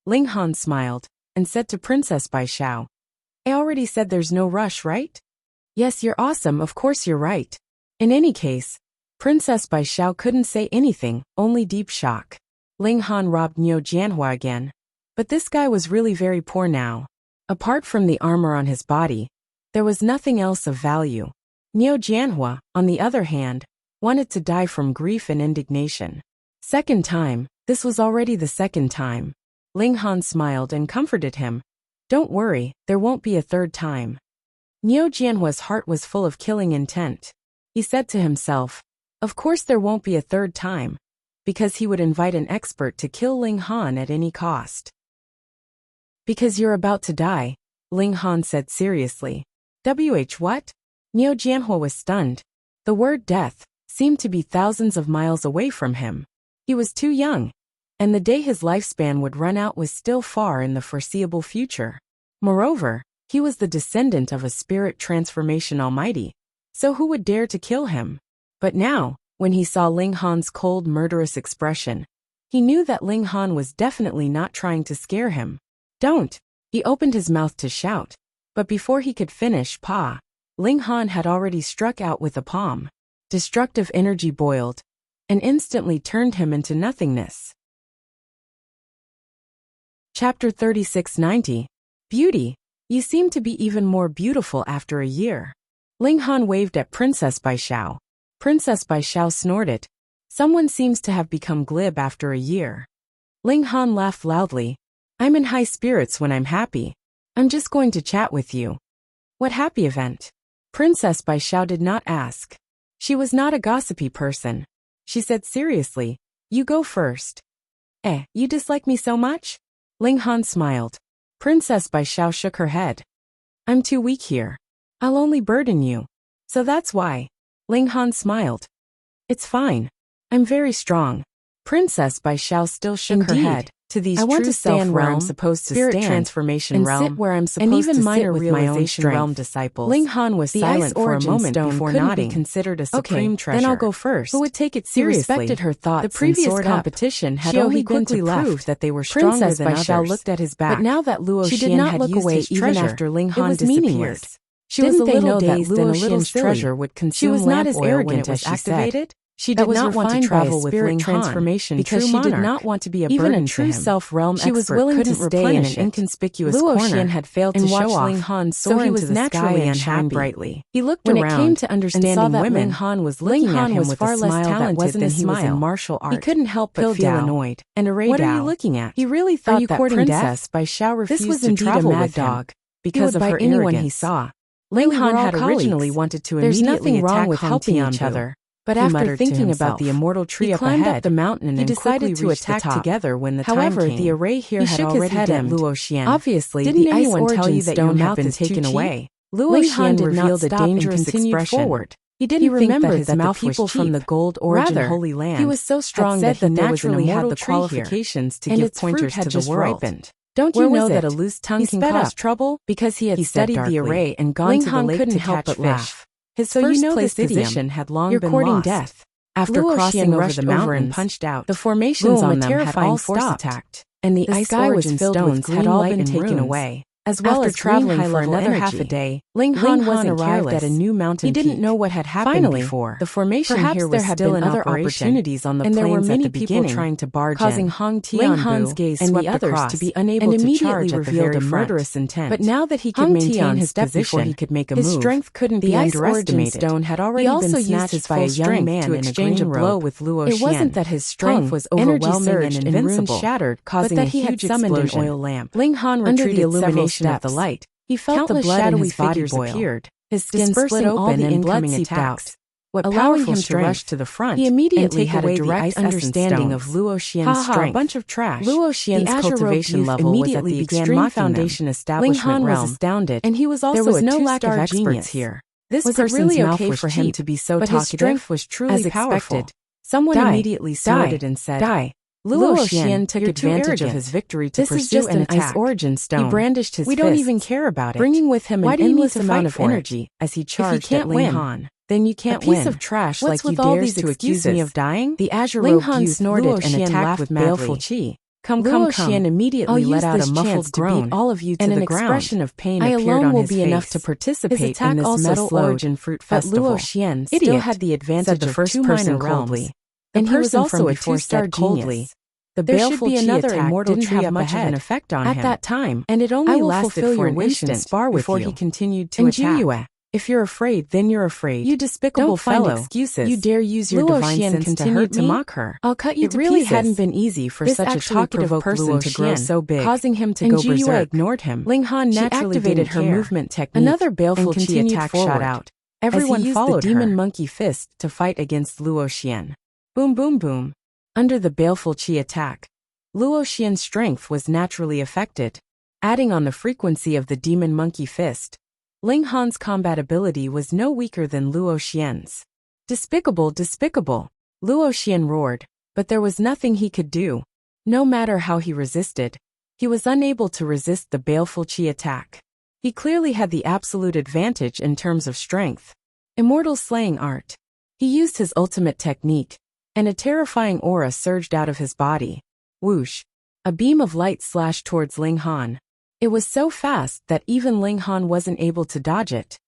Ling Han smiled, and said to Princess Bai Xiao, I already said there's no rush, right? Yes, you're awesome, of course you're right. In any case, Princess Bai Xiao couldn't say anything, only deep shock. Ling Han robbed Niu Jianhua again. But this guy was really very poor now. Apart from the armor on his body, There was nothing else of value. Niu Jianhua, on the other hand, wanted to die from grief and indignation. Second time, this was already the second time. Ling Han smiled and comforted him. Don't worry, there won't be a third time. Niu Jianhua's heart was full of killing intent. He said to himself, of course there won't be a third time, because he would invite an expert to kill Ling Han at any cost. Because you're about to die, Ling Han said seriously. What? Niu Jianhua was stunned. The word death seemed to be thousands of miles away from him. He was too young, and the day his lifespan would run out was still far in the foreseeable future. Moreover, he was the descendant of a spirit transformation almighty, so who would dare to kill him? But now, when he saw Ling Han's cold, murderous expression, he knew that Ling Han was definitely not trying to scare him. Don't! He opened his mouth to shout, but before he could finish, Ling Han had already struck out with a palm. Destructive energy boiled, and instantly turned him into nothingness. Chapter 3690. Beauty. You seem to be even more beautiful after a year. Ling Han waved at Princess Baishao. Princess Baishao snorted. Someone seems to have become glib after a year. Ling Han laughed loudly. I'm in high spirits when I'm happy. I'm just going to chat with you. What happy event? Princess Baishao did not ask. She was not a gossipy person. She said seriously, you go first. You dislike me so much? Ling Han smiled. Princess Baishao shook her head. I'm too weak here. I'll only burden you. So that's why. Ling Han smiled. It's fine. I'm very strong. Princess Baishao still shook her head. To these I want to stand where I'm supposed to stand, transformation and realm, sit where I'm supposed and even to minor sit with realization my own realm disciples. Ling Han was silent for a moment before nodding. Be considered a supreme treasure. Then I'll go first. Who would take it seriously? He respected her thoughts. The previous competition had only been to prove that they were stronger than others. Princess Baishao looked at his back, but now that Luo Xian had used his treasure, after Ling Han disappeared. She was a little dazed and a little treasure would consume lamp oil when it was activated. She did not want to travel with Ling transformation because she did not want to be a burden to him. Even a true self-realm expert was willing to stay in an inconspicuous corner. Luo Xian had failed to show off, Ling Han soar into the sky and shine brightly. He looked around when it came to understanding women. Ling Han was looking at him with far less talented than he was in martial art. He couldn't help but feel annoyed. And what are you looking at? He really thought that Princess Baishao refused to travel with him because of her arrogance. He saw. Ling Han had originally wanted to immediately attack with helping each other. But after thinking about the immortal tree up ahead, up the mountain and he decided to attack together when the time came. However, the array here had already dimmed. Luo Xian. Obviously, didn't anyone tell you that your mouth is taken away? Luo Xian revealed a dangerous expression. Forward. He didn't think that his mouth was cheap. From the gold origin Holy Land, he was so strong that he naturally had the qualifications to give pointers to the world. Don't you know that a loose tongue can cause trouble? Because he had studied the array and gone to the lake to catch fish. His first place position had long been lost. Death. After crossing over the mountain and punched out, the formations on them had all attacked, and the ice origin stones had all been taken away. As well as traveling for another half a day, Ling Han wasn't arrived at a new mountain. He didn't know what had happened before. The formation here was still in other opportunities on the plains, and there were many people trying to barge in, causing Hong Tianbu's gaze and the others to be unable to charge at the very murderous intent. But now that he could maintain his position, he could make a move. His strength couldn't be underestimated. Stone had already been snatched by a young man to exchange a blow with Luo Xian. It wasn't that his strength was overwhelming and invincible, shattered, causing a huge explosion. Oil lamp. Ling Han retreated several steps. Of the light, he felt the blood in his body boil. His skin split open and blood seeped out. Allowing him to rush to the front, he immediately had a direct understanding of Luo Xian's strength. A bunch of trash. Luo Xian's cultivation level was at the extreme foundation establishment realm. Ling Han was astounded, and he was also there was no lack of experts here. This was really okay for him to be so talkative, but his strength was truly powerful. Someone immediately snorted and said, "Die." Luo Xian took advantage of his victory to pursue an ice origin stone. He brandished his fist. We don't even care about it. Bringing with him an endless amount of energy as he charged at Ling Han. Then you can't win. A piece of trash like you dares to accuse me of dying? The azure Ling Han snorted and attacked with baleful chi. Come. Xian immediately let out a muffled groan, all of you to the ground. An expression of pain appeared on his face. I alone will be enough to participate in this metal origin fruit festival. But Luo Xian still had the advantage of the first person coldly. And he was also a two-star genius. The There should baleful be chi another attack immortal didn't tree have up much of ahead an effect on him at that time, and it I only will lasted fulfill for your an wish and instant spar with before you. he continued to attack. If you're afraid, then you're afraid. You despicable Don't find fellow. excuses. You dare use your Luo divine Xian sense to continued hurt to me? mock her. I'll cut you It to really pieces. hadn't been easy for This such a actually talkative provoked person Luo to grow Xian, so big, causing him to and go Jiyue berserk. ignored him. Ling Han She naturally activated didn't her care. movement technique Another baleful and chi continued attack forward. shot out. Everyone as he used followed the demon her. monkey fist to fight against Luo Xian. Boom boom boom. Under the baleful chi attack, Luo Xian's strength was naturally affected. Adding on the frequency of the demon monkey fist, Ling Han's combat ability was no weaker than Luo Xian's. Despicable, despicable, Luo Xian roared, but there was nothing he could do. No matter how he resisted, he was unable to resist the baleful chi attack. He clearly had the absolute advantage in terms of strength. Immortal slaying art. He used his ultimate technique, and a terrifying aura surged out of his body. Whoosh! A beam of light slashed towards Ling Han. It was so fast that even Ling Han wasn't able to dodge it.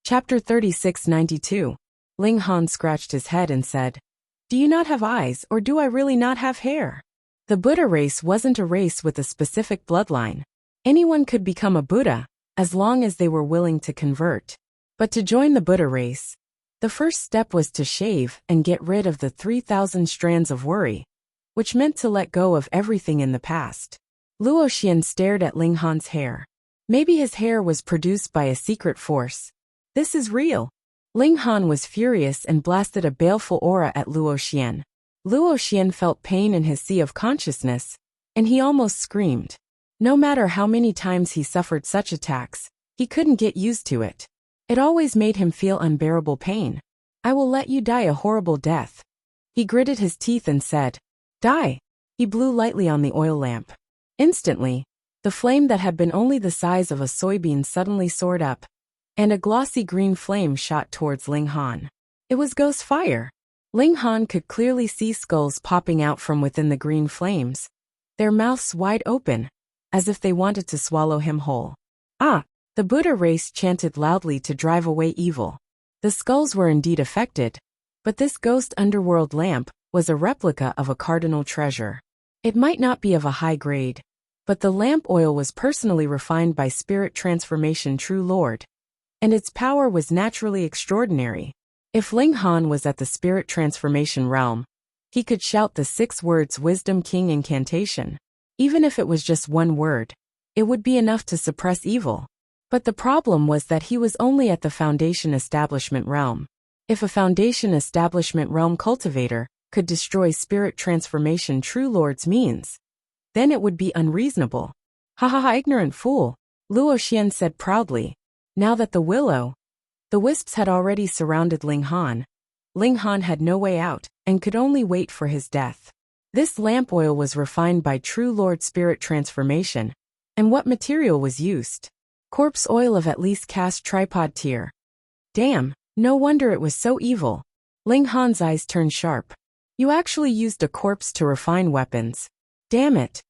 Chapter 3692. Ling Han scratched his head and said, "Do you not have eyes, or do I really not have hair?" The Buddha race wasn't a race with a specific bloodline. Anyone could become a Buddha, as long as they were willing to convert. But to join the Buddha race, the first step was to shave and get rid of the 3,000 strands of worry, which meant to let go of everything in the past. Luo Xian stared at Ling Han's hair. Maybe his hair was produced by a secret force. This is real. Ling Han was furious and blasted a baleful aura at Luo Xian. Luo Xian felt pain in his sea of consciousness, and he almost screamed. No matter how many times he suffered such attacks, he couldn't get used to it. It always made him feel unbearable pain. "I will let you die a horrible death." He gritted his teeth and said, "Die." He blew lightly on the oil lamp. Instantly, the flame that had been only the size of a soybean suddenly soared up, and a glossy green flame shot towards Ling Han. It was ghost fire. Ling Han could clearly see skulls popping out from within the green flames, their mouths wide open, as if they wanted to swallow him whole. "Ah!" The Buddha race chanted loudly to drive away evil. The skulls were indeed affected, but this ghost underworld lamp was a replica of a cardinal treasure. It might not be of a high grade, but the lamp oil was personally refined by Spirit Transformation True Lord, and its power was naturally extraordinary. If Ling Han was at the Spirit Transformation realm, he could shout the 6 words Wisdom King incantation. Even if it was just one word, It would be enough to suppress evil. But the problem was that he was only at the Foundation Establishment realm. If a Foundation Establishment realm cultivator could destroy spirit transformation True Lord's means, then it would be unreasonable. Ha ha ha, ignorant fool, Luo Xian said proudly. Now that the wisps had already surrounded Ling Han had no way out, and could only wait for his death. This lamp oil was refined by True Lord spirit transformation. And what material was used? Corpse oil of at least cast tripod tier. Damn, no wonder it was so evil. Ling Han's eyes turned sharp. You actually used a corpse to refine weapons. Damn it.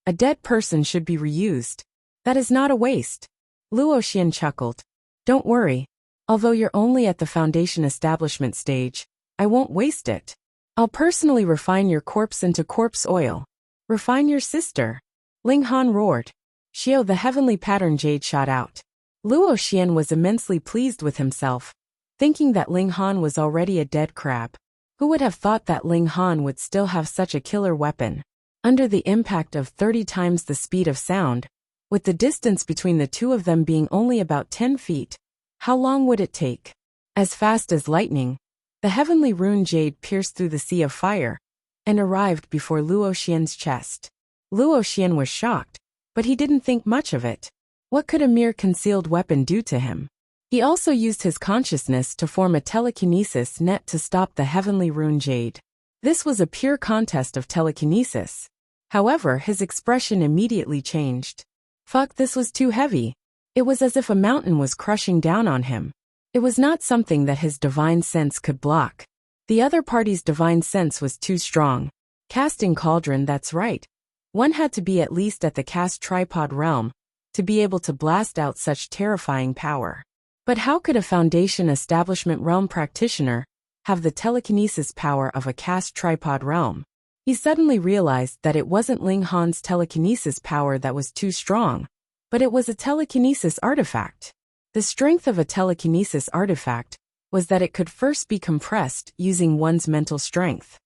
A dead person should be reused. That is not a waste. Luo Xian chuckled. Don't worry. Although you're only at the Foundation Establishment stage, I won't waste it. I'll personally refine your corpse into corpse oil. Refine your sister. Ling Han roared. Xiao, the heavenly pattern jade shot out. Luo Xian was immensely pleased with himself, thinking that Ling Han was already a dead crab. Who would have thought that Ling Han would still have such a killer weapon? Under the impact of 30 times the speed of sound, with the distance between the two of them being only about 10 feet, how long would it take? As fast as lightning, the heavenly rune jade pierced through the sea of fire and arrived before Luo Xian's chest. Luo Xian was shocked, but he didn't think much of it. What could a mere concealed weapon do to him? He also used his consciousness to form a telekinesis net to stop the heavenly rune jade. This was a pure contest of telekinesis. However, his expression immediately changed. Fuck, this was too heavy. It was as if a mountain was crushing down on him. It was not something that his divine sense could block. The other party's divine sense was too strong. Casting cauldron, that's right. One had to be at least at the cast tripod realm to be able to blast out such terrifying power. But how could a Foundation Establishment realm practitioner have the telekinesis power of a cast tripod realm? He suddenly realized that it wasn't Ling Han's telekinesis power that was too strong, but it was a telekinesis artifact. The strength of a telekinesis artifact was that it could first be compressed using one's mental strength.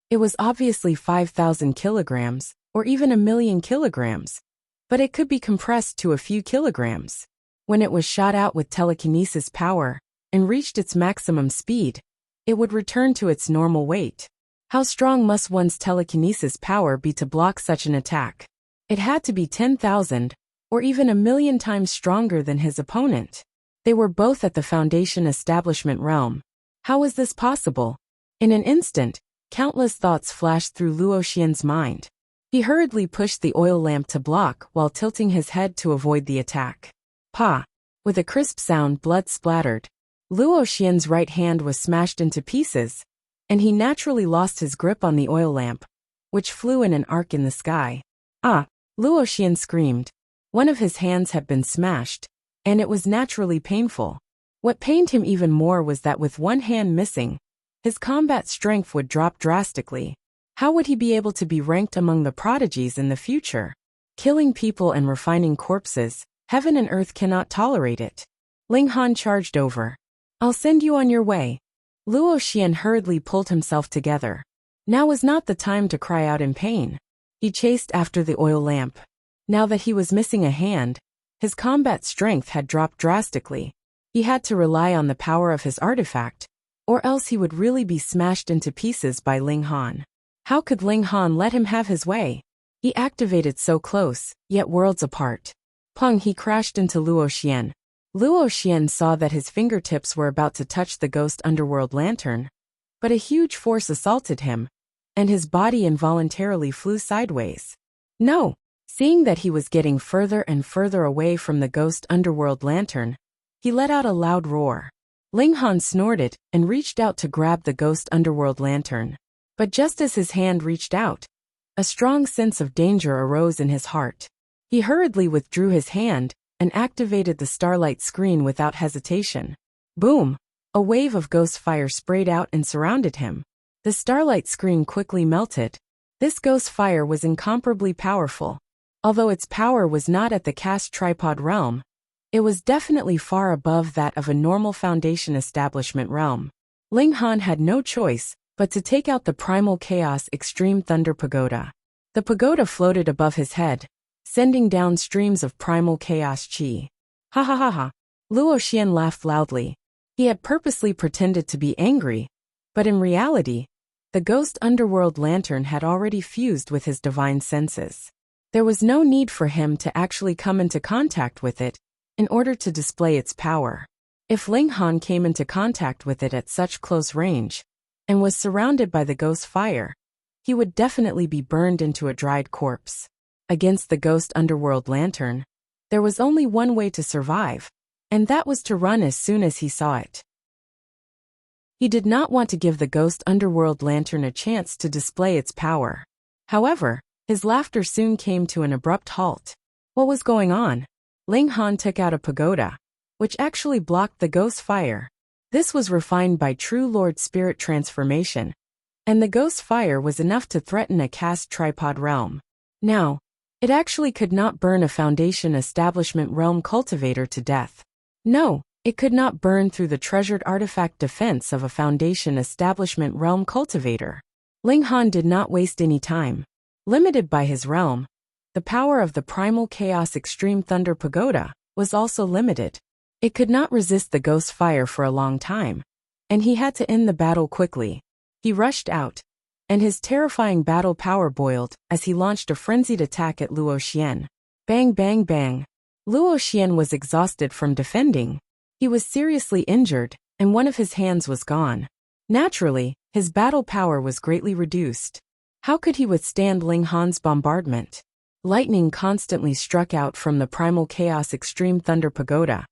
It was obviously 5,000 kilograms, or even 1,000,000 kilograms, but it could be compressed to a few kilograms. When it was shot out with telekinesis power and reached its maximum speed, it would return to its normal weight. How strong must one's telekinesis power be to block such an attack? It had to be 10,000, or even 1,000,000 times stronger than his opponent. They were both at the Foundation Establishment realm. How was this possible? In an instant, countless thoughts flashed through Luo Xian's mind. He hurriedly pushed the oil lamp to block while tilting his head to avoid the attack. Pa! With a crisp sound, blood splattered. Luo Xian's right hand was smashed into pieces, and he naturally lost his grip on the oil lamp, which flew in an arc in the sky. Ah! Luo Xian screamed. One of his hands had been smashed, and it was naturally painful. What pained him even more was that with one hand missing, his combat strength would drop drastically. How would he be able to be ranked among the prodigies in the future? Killing people and refining corpses, heaven and earth cannot tolerate it. Ling Han charged over. I'll send you on your way. Luo Xian hurriedly pulled himself together. Now was not the time to cry out in pain. He chased after the oil lamp. Now that he was missing a hand, his combat strength had dropped drastically. He had to rely on the power of his artifact, or else he would really be smashed into pieces by Ling Han. How could Ling Han let him have his way? He activated so close, yet worlds apart. Pung! He crashed into Luo Xian. Luo Xian saw that his fingertips were about to touch the ghost underworld lantern, but a huge force assaulted him, and his body involuntarily flew sideways. No! Seeing that he was getting further and further away from the ghost underworld lantern, he let out a loud roar. Ling Han snorted and reached out to grab the ghost underworld lantern. But just as his hand reached out, a strong sense of danger arose in his heart. He hurriedly withdrew his hand and activated the starlight screen without hesitation. Boom! A wave of ghost fire sprayed out and surrounded him. The starlight screen quickly melted. This ghost fire was incomparably powerful. Although its power was not at the cast tripod realm, it was definitely far above that of a normal Foundation Establishment realm. Ling Han had no choice but to take out the Primal Chaos Extreme Thunder Pagoda. The pagoda floated above his head, sending down streams of primal chaos chi. Ha ha ha ha. Luo Xian laughed loudly. He had purposely pretended to be angry, but in reality, the ghost underworld lantern had already fused with his divine senses. There was no need for him to actually come into contact with it in order to display its power. If Ling Han came into contact with it at such close range and was surrounded by the ghost fire, he would definitely be burned into a dried corpse. Against the ghost underworld lantern, there was only one way to survive, and that was to run as soon as he saw it. He did not want to give the ghost underworld lantern a chance to display its power. However, his laughter soon came to an abrupt halt. What was going on? Ling Han took out a pagoda, which actually blocked the ghost fire. This was refined by true Lord Spirit transformation, and the ghost fire was enough to threaten a caste tripod realm. Now, it actually could not burn a Foundation Establishment realm cultivator to death. No, it could not burn through the treasured artifact defense of a Foundation Establishment realm cultivator. Ling Han did not waste any time. Limited by his realm, the power of the Primal Chaos Extreme Thunder Pagoda was also limited. It could not resist the ghost fire for a long time, and he had to end the battle quickly. He rushed out, and his terrifying battle power boiled as he launched a frenzied attack at Luo Xian. Bang bang bang. Luo Xian was exhausted from defending. He was seriously injured, and one of his hands was gone. Naturally, his battle power was greatly reduced. How could he withstand Ling Han's bombardment? Lightning constantly struck out from the Primal Chaos Extreme Thunder Pagoda,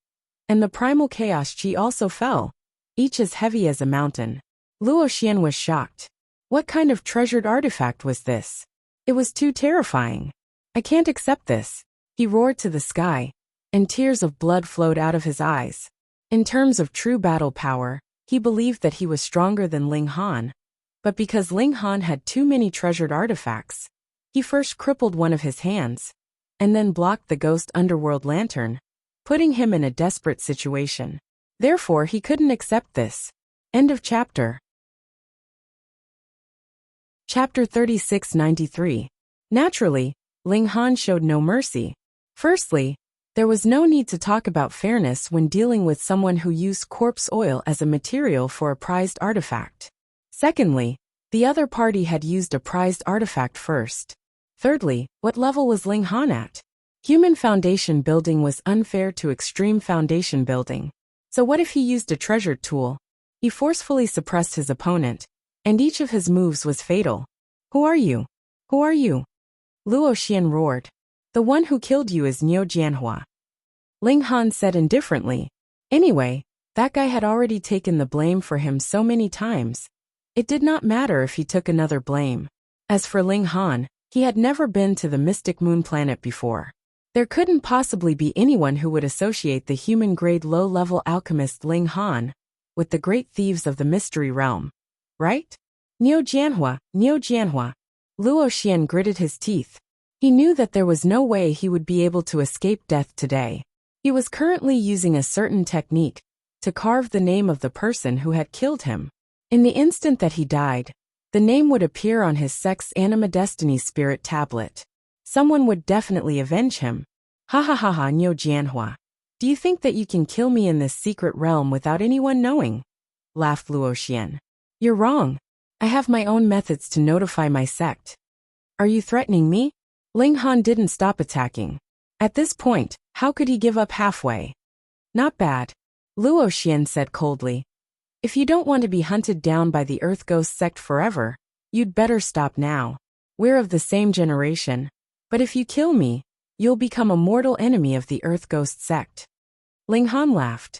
and the Primal Chaos Chi also fell, each as heavy as a mountain. Luo Xian was shocked. What kind of treasured artifact was this? It was too terrifying. I can't accept this. He roared to the sky, and tears of blood flowed out of his eyes. In terms of true battle power, he believed that he was stronger than Ling Han, but because Ling Han had too many treasured artifacts, he first crippled one of his hands, and then blocked the ghost underworld lantern, putting him in a desperate situation. Therefore, he couldn't accept this. End of chapter. Chapter 3693. Naturally, Ling Han showed no mercy. Firstly, there was no need to talk about fairness when dealing with someone who used corpse oil as a material for a prized artifact. Secondly, the other party had used a prized artifact first. Thirdly, what level was Ling Han at? Human foundation building was unfair to extreme foundation building. So what if he used a treasured tool? He forcefully suppressed his opponent, and each of his moves was fatal. Who are you? Who are you? Luo Xian roared. The one who killed you is Niu Jianhua. Ling Han said indifferently. Anyway, that guy had already taken the blame for him so many times. It did not matter if he took another blame. As for Ling Han, he had never been to the Mystic Moon planet before. There couldn't possibly be anyone who would associate the human-grade low-level alchemist Ling Han with the great thieves of the mystery realm. Right? Niu Jianhua, Niu Jianhua. Luo Xian gritted his teeth. He knew that there was no way he would be able to escape death today. He was currently using a certain technique to carve the name of the person who had killed him. In the instant that he died, the name would appear on his Sex Anima Destiny Spirit tablet. Someone would definitely avenge him. Ha ha ha ha, Niu Jianhua. Do you think that you can kill me in this secret realm without anyone knowing? Laughed Luo Xian. You're wrong. I have my own methods to notify my sect. Are you threatening me? Ling Han didn't stop attacking. At this point, how could he give up halfway? Not bad. Luo Xian said coldly. If you don't want to be hunted down by the Earth Ghost sect forever, you'd better stop now. We're of the same generation. But if you kill me, you'll become a mortal enemy of the Earth Ghost sect. Ling Han laughed.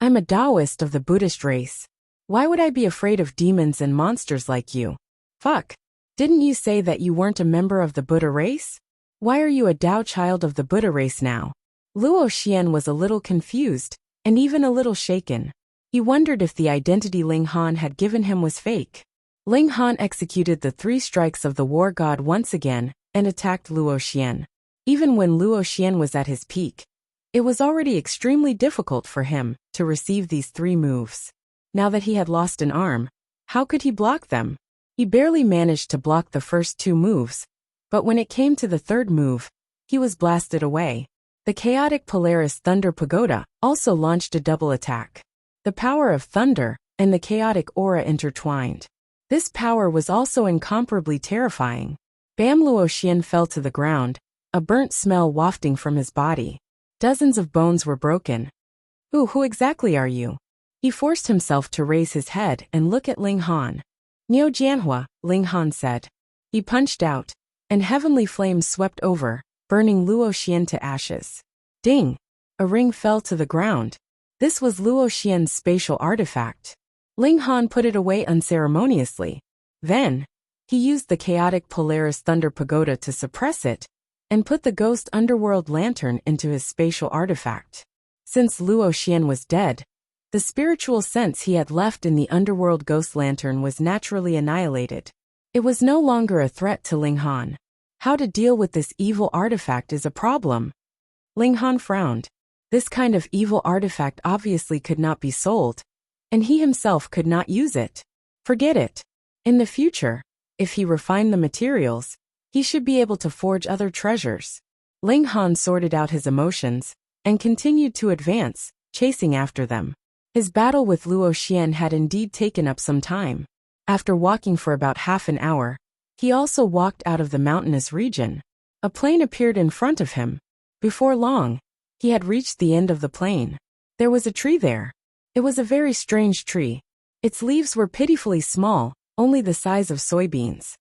I'm a Taoist of the Buddhist race. Why would I be afraid of demons and monsters like you? Fuck. Didn't you say that you weren't a member of the Buddha race? Why are you a Tao child of the Buddha race now? Luo Xian was a little confused, and even a little shaken. He wondered if the identity Ling Han had given him was fake. Ling Han executed the 3 strikes of the war god once again, and attacked Luo Xian. Even when Luo Xian was at his peak, it was already extremely difficult for him to receive these 3 moves. Now that he had lost an arm, how could he block them? He barely managed to block the first 2 moves, but when it came to the 3rd move, he was blasted away. The chaotic Polaris Thunder Pagoda also launched a double attack. The power of thunder and the chaotic aura intertwined. This power was also incomparably terrifying. Bam Luoxian fell to the ground, a burnt smell wafting from his body. Dozens of bones were broken. "Ooh, who exactly are you?" He forced himself to raise his head and look at Ling Han. "Niu Jianhua," Ling Han said. He punched out, and heavenly flames swept over, burning Luoxian to ashes. Ding! A ring fell to the ground. This was Luoxian's spatial artifact. Ling Han put it away unceremoniously. Then, he used the chaotic Polaris Thunder Pagoda to suppress it, and put the ghost underworld lantern into his spatial artifact. Since Luoxian was dead, the spiritual sense he had left in the underworld ghost lantern was naturally annihilated. It was no longer a threat to Ling Han. How to deal with this evil artifact is a problem. Ling Han frowned. This kind of evil artifact obviously could not be sold, and he himself could not use it. Forget it. In the future, if he refined the materials, he should be able to forge other treasures. Ling Han sorted out his emotions and continued to advance, chasing after them. His battle with Luoxian had indeed taken up some time. After walking for about half an hour, he also walked out of the mountainous region. A plain appeared in front of him. Before long, he had reached the end of the plain. There was a tree there. It was a very strange tree. Its leaves were pitifully small, only the size of soybeans.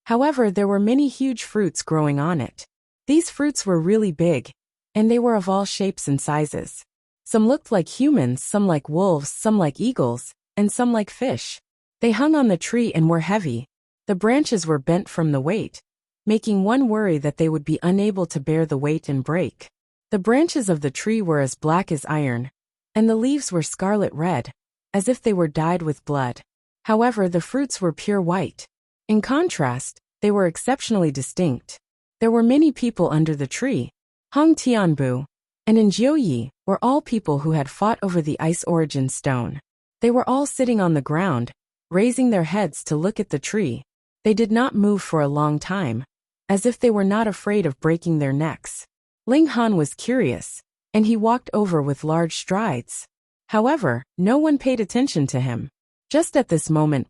However, there were many huge fruits growing on it. These fruits were really big, and they were of all shapes and sizes. Some looked like humans, some like wolves, some like eagles, and some like fish. They hung on the tree and were heavy. The branches were bent from the weight, making one worry that they would be unable to bear the weight and break. The branches of the tree were as black as iron, and the leaves were scarlet red, as if they were dyed with blood. However, the fruits were pure white. In contrast, they were exceptionally distinct. There were many people under the tree. Hong Tianbu and Jiuyi were all people who had fought over the Ice Origin Stone. They were all sitting on the ground, raising their heads to look at the tree. They did not move for a long time, as if they were not afraid of breaking their necks. Ling Han was curious, and he walked over with large strides. However, no one paid attention to him. Just at this moment,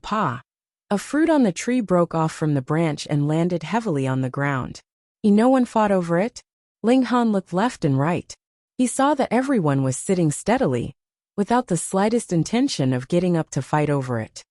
a fruit on the tree broke off from the branch and landed heavily on the ground. No one fought over it? Ling Han looked left and right. He saw that everyone was sitting steadily, without the slightest intention of getting up to fight over it.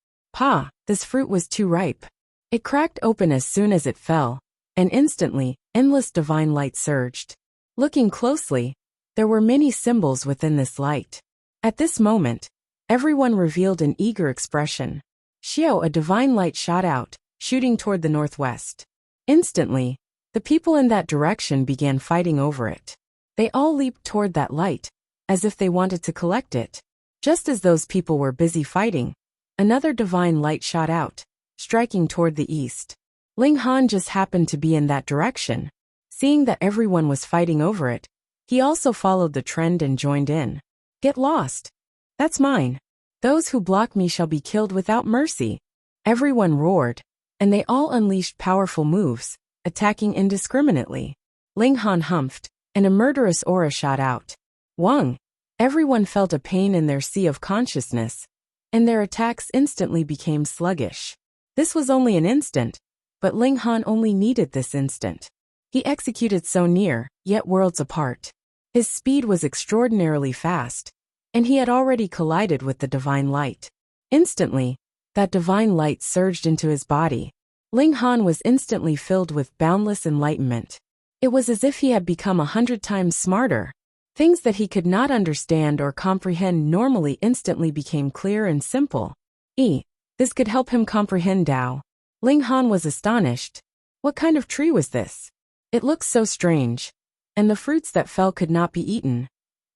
This fruit was too ripe. It cracked open as soon as it fell, and instantly, endless divine light surged. Looking closely, there were many symbols within this light. At this moment, everyone revealed an eager expression. Xiao, a divine light shot out, shooting toward the northwest. Instantly, the people in that direction began fighting over it. They all leaped toward that light, as if they wanted to collect it. Just as those people were busy fighting, another divine light shot out, striking toward the east. Ling Han just happened to be in that direction. Seeing that everyone was fighting over it, he also followed the trend and joined in. Get lost. That's mine. Those who block me shall be killed without mercy. Everyone roared, and they all unleashed powerful moves, attacking indiscriminately. Ling Han humphed, and a murderous aura shot out. Wang! Everyone felt a pain in their sea of consciousness, and their attacks instantly became sluggish. This was only an instant, but Ling Han only needed this instant. He executed so near, yet worlds apart. His speed was extraordinarily fast, and he had already collided with the divine light. Instantly, that divine light surged into his body. Ling Han was instantly filled with boundless enlightenment. It was as if he had become 100 times smarter. Things that he could not understand or comprehend normally instantly became clear and simple. This could help him comprehend Tao. Ling Han was astonished. What kind of tree was this? It looked so strange, and the fruits that fell could not be eaten.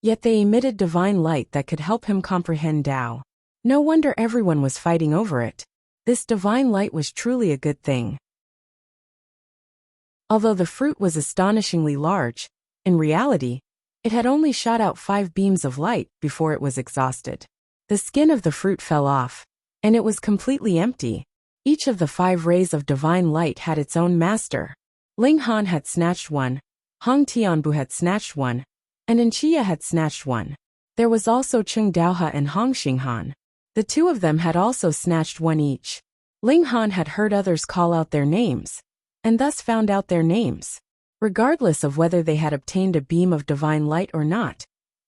Yet they emitted divine light that could help him comprehend Tao. No wonder everyone was fighting over it. This divine light was truly a good thing. Although the fruit was astonishingly large, in reality, it had only shot out 5 beams of light before it was exhausted. The skin of the fruit fell off, and it was completely empty. Each of the 5 rays of divine light had its own master. Ling Han had snatched one, Hong Tianbu had snatched one, and Enchia had snatched one. There was also Cheng Daohe and Hong Xinghan. The two of them had also snatched one each. Ling Han had heard others call out their names, and thus found out their names. Regardless of whether they had obtained a beam of divine light or not,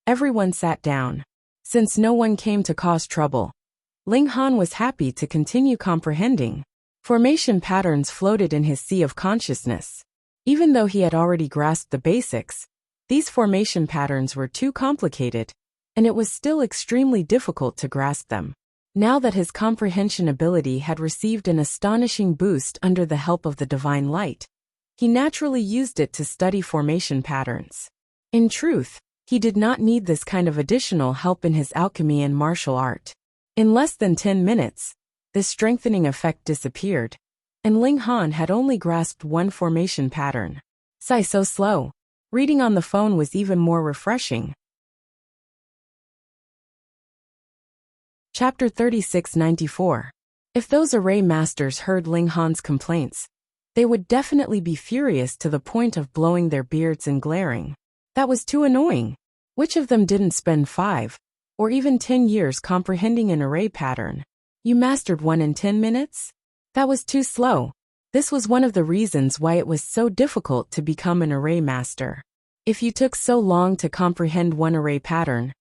everyone sat down. Since no one came to cause trouble, Ling Han was happy to continue comprehending. Formation patterns floated in his sea of consciousness. Even though he had already grasped the basics, these formation patterns were too complicated, and it was still extremely difficult to grasp them. Now that his comprehension ability had received an astonishing boost under the help of the divine light, he naturally used it to study formation patterns. In truth, he did not need this kind of additional help in his alchemy and martial art. In less than 10 minutes, this strengthening effect disappeared, and Ling Han had only grasped one formation pattern. Sigh, so slow. Reading on the phone was even more refreshing. Chapter 3694. If those array masters heard Ling Han's complaints, they would definitely be furious to the point of blowing their beards and glaring. That was too annoying. Which of them didn't spend 5 or even 10 years comprehending an array pattern? You mastered one in 10 minutes? That was too slow. This was one of the reasons why it was so difficult to become an array master. If you took so long to comprehend one array pattern,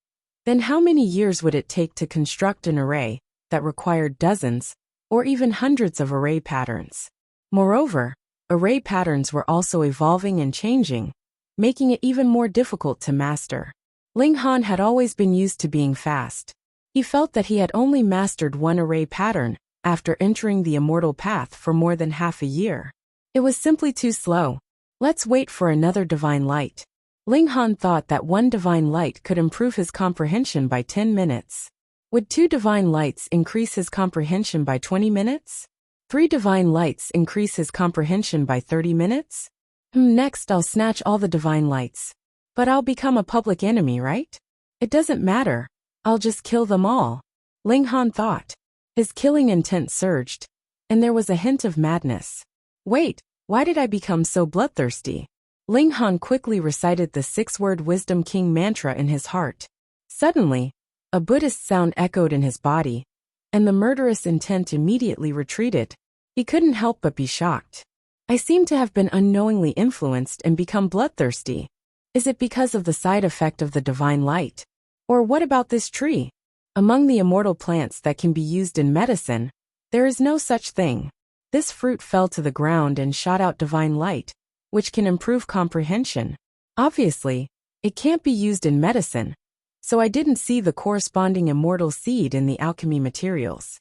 then how many years would it take to construct an array that required dozens or even hundreds of array patterns? Moreover, array patterns were also evolving and changing, making it even more difficult to master. Ling Han had always been used to being fast. He felt that he had only mastered one array pattern after entering the immortal path for more than half a year. It was simply too slow. Let's wait for another divine light. Ling Han thought that one divine light could improve his comprehension by 10 minutes. Would 2 divine lights increase his comprehension by 20 minutes? 3 divine lights increase his comprehension by 30 minutes? Next I'll snatch all the divine lights. But I'll become a public enemy, right? It doesn't matter. I'll just kill them all. Ling Han thought. His killing intent surged, and there was a hint of madness. Wait, why did I become so bloodthirsty? Ling Han quickly recited the 6-word Wisdom King mantra in his heart. Suddenly, a Buddhist sound echoed in his body, and the murderous intent immediately retreated. He couldn't help but be shocked. I seem to have been unknowingly influenced and become bloodthirsty. Is it because of the side effect of the divine light? Or what about this tree? Among the immortal plants that can be used in medicine, there is no such thing. This fruit fell to the ground and shot out divine light, which can improve comprehension. Obviously, it can't be used in medicine, so I didn't see the corresponding immortal seed in the alchemy materials.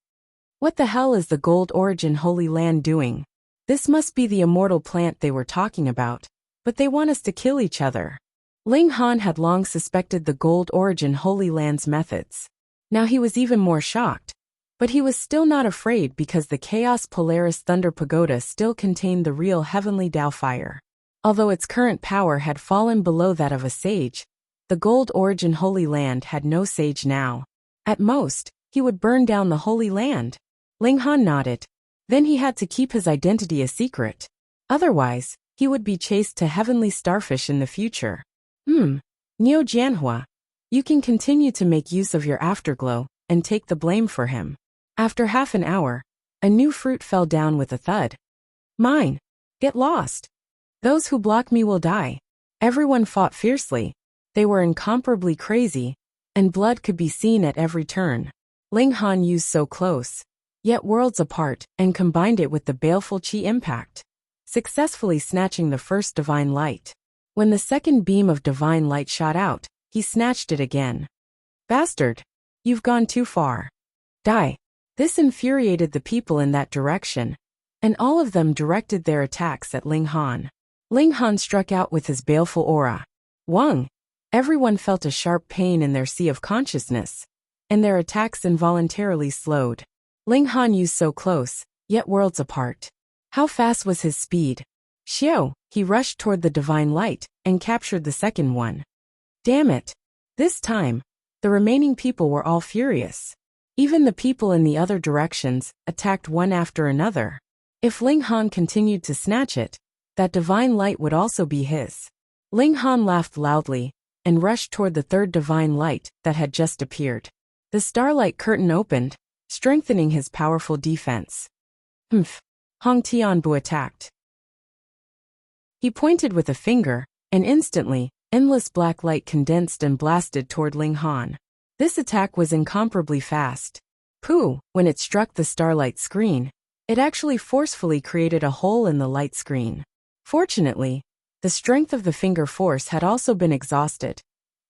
What the hell is the Gold Origin Holy Land doing? This must be the immortal plant they were talking about, but they want us to kill each other. Ling Han had long suspected the Gold Origin Holy Land's methods. Now he was even more shocked, but he was still not afraid because the Chaos Polaris Thunder Pagoda still contained the real Heavenly Tao fire. Although its current power had fallen below that of a sage, the Gold Origin Holy Land had no sage now. At most, he would burn down the Holy Land. Ling Han nodded. Then he had to keep his identity a secret. Otherwise, he would be chased to Heavenly Starfish in the future. Niu Jianhua, you can continue to make use of your afterglow and take the blame for him. After half an hour, a new fruit fell down with a thud. Mine. Get lost. Those who block me will die. Everyone fought fiercely. They were incomparably crazy, and blood could be seen at every turn. Ling Han used so close, yet worlds apart, and combined it with the baleful chi impact, successfully snatching the first divine light. When the second beam of divine light shot out, he snatched it again. Bastard! You've gone too far. Die! This infuriated the people in that direction, and all of them directed their attacks at Ling Han. Ling Han struck out with his baleful aura. Wang! Everyone felt a sharp pain in their sea of consciousness, and their attacks involuntarily slowed. Ling Han used so close, yet worlds apart. How fast was his speed? Xiao! He rushed toward the divine light and captured the second one. Damn it! This time, the remaining people were all furious. Even the people in the other directions attacked one after another. If Ling Han continued to snatch it, that divine light would also be his. Ling Han laughed loudly and rushed toward the third divine light that had just appeared. The starlight curtain opened, strengthening his powerful defense. Humph! Hong Tianbu attacked. He pointed with a finger, and instantly, endless black light condensed and blasted toward Ling Han. This attack was incomparably fast. Pooh! When it struck the starlight screen, it actually forcefully created a hole in the light screen. Fortunately, the strength of the finger force had also been exhausted,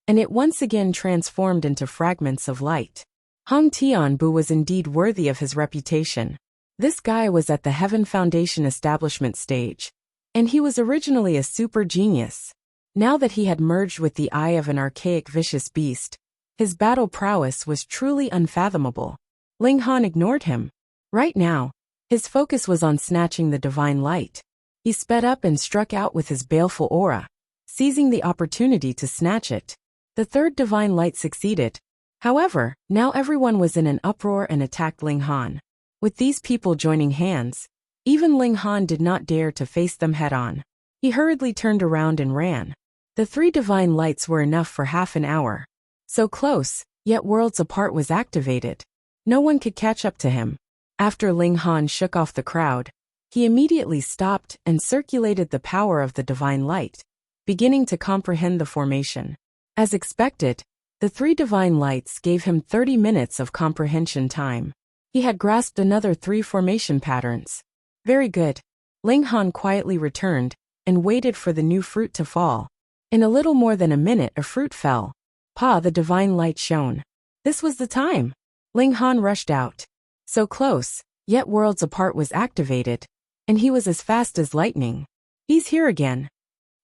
and it once again transformed into fragments of light. Hong Tianbu was indeed worthy of his reputation. This guy was at the Heaven Foundation establishment stage, and he was originally a super genius. Now that he had merged with the eye of an archaic vicious beast, his battle prowess was truly unfathomable. Ling Han ignored him. Right now, his focus was on snatching the divine light. He sped up and struck out with his baleful aura, seizing the opportunity to snatch it. The third divine light succeeded. However, now everyone was in an uproar and attacked Ling Han. With these people joining hands, even Ling Han did not dare to face them head-on. He hurriedly turned around and ran. The three divine lights were enough for half an hour. So close, yet worlds apart was activated. No one could catch up to him. After Ling Han shook off the crowd, he immediately stopped and circulated the power of the divine light, beginning to comprehend the formation. As expected, the three divine lights gave him 30 minutes of comprehension time. He had grasped another 3 formation patterns. Very good. Ling Han quietly returned and waited for the new fruit to fall. In a little more than a minute, a fruit fell. The divine light shone. This was the time. Ling Han rushed out. So close, yet worlds apart was activated, and he was as fast as lightning. He's here again.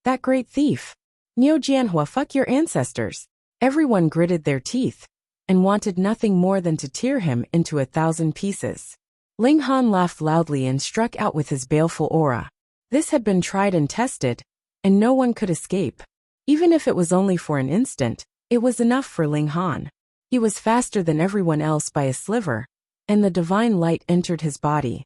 That great thief. Niu Jianhua, fuck your ancestors. Everyone gritted their teeth and wanted nothing more than to tear him into 1,000 pieces. Ling Han laughed loudly and struck out with his baleful aura. This had been tried and tested, and no one could escape. Even if it was only for an instant, it was enough for Ling Han. He was faster than everyone else by a sliver, and the divine light entered his body.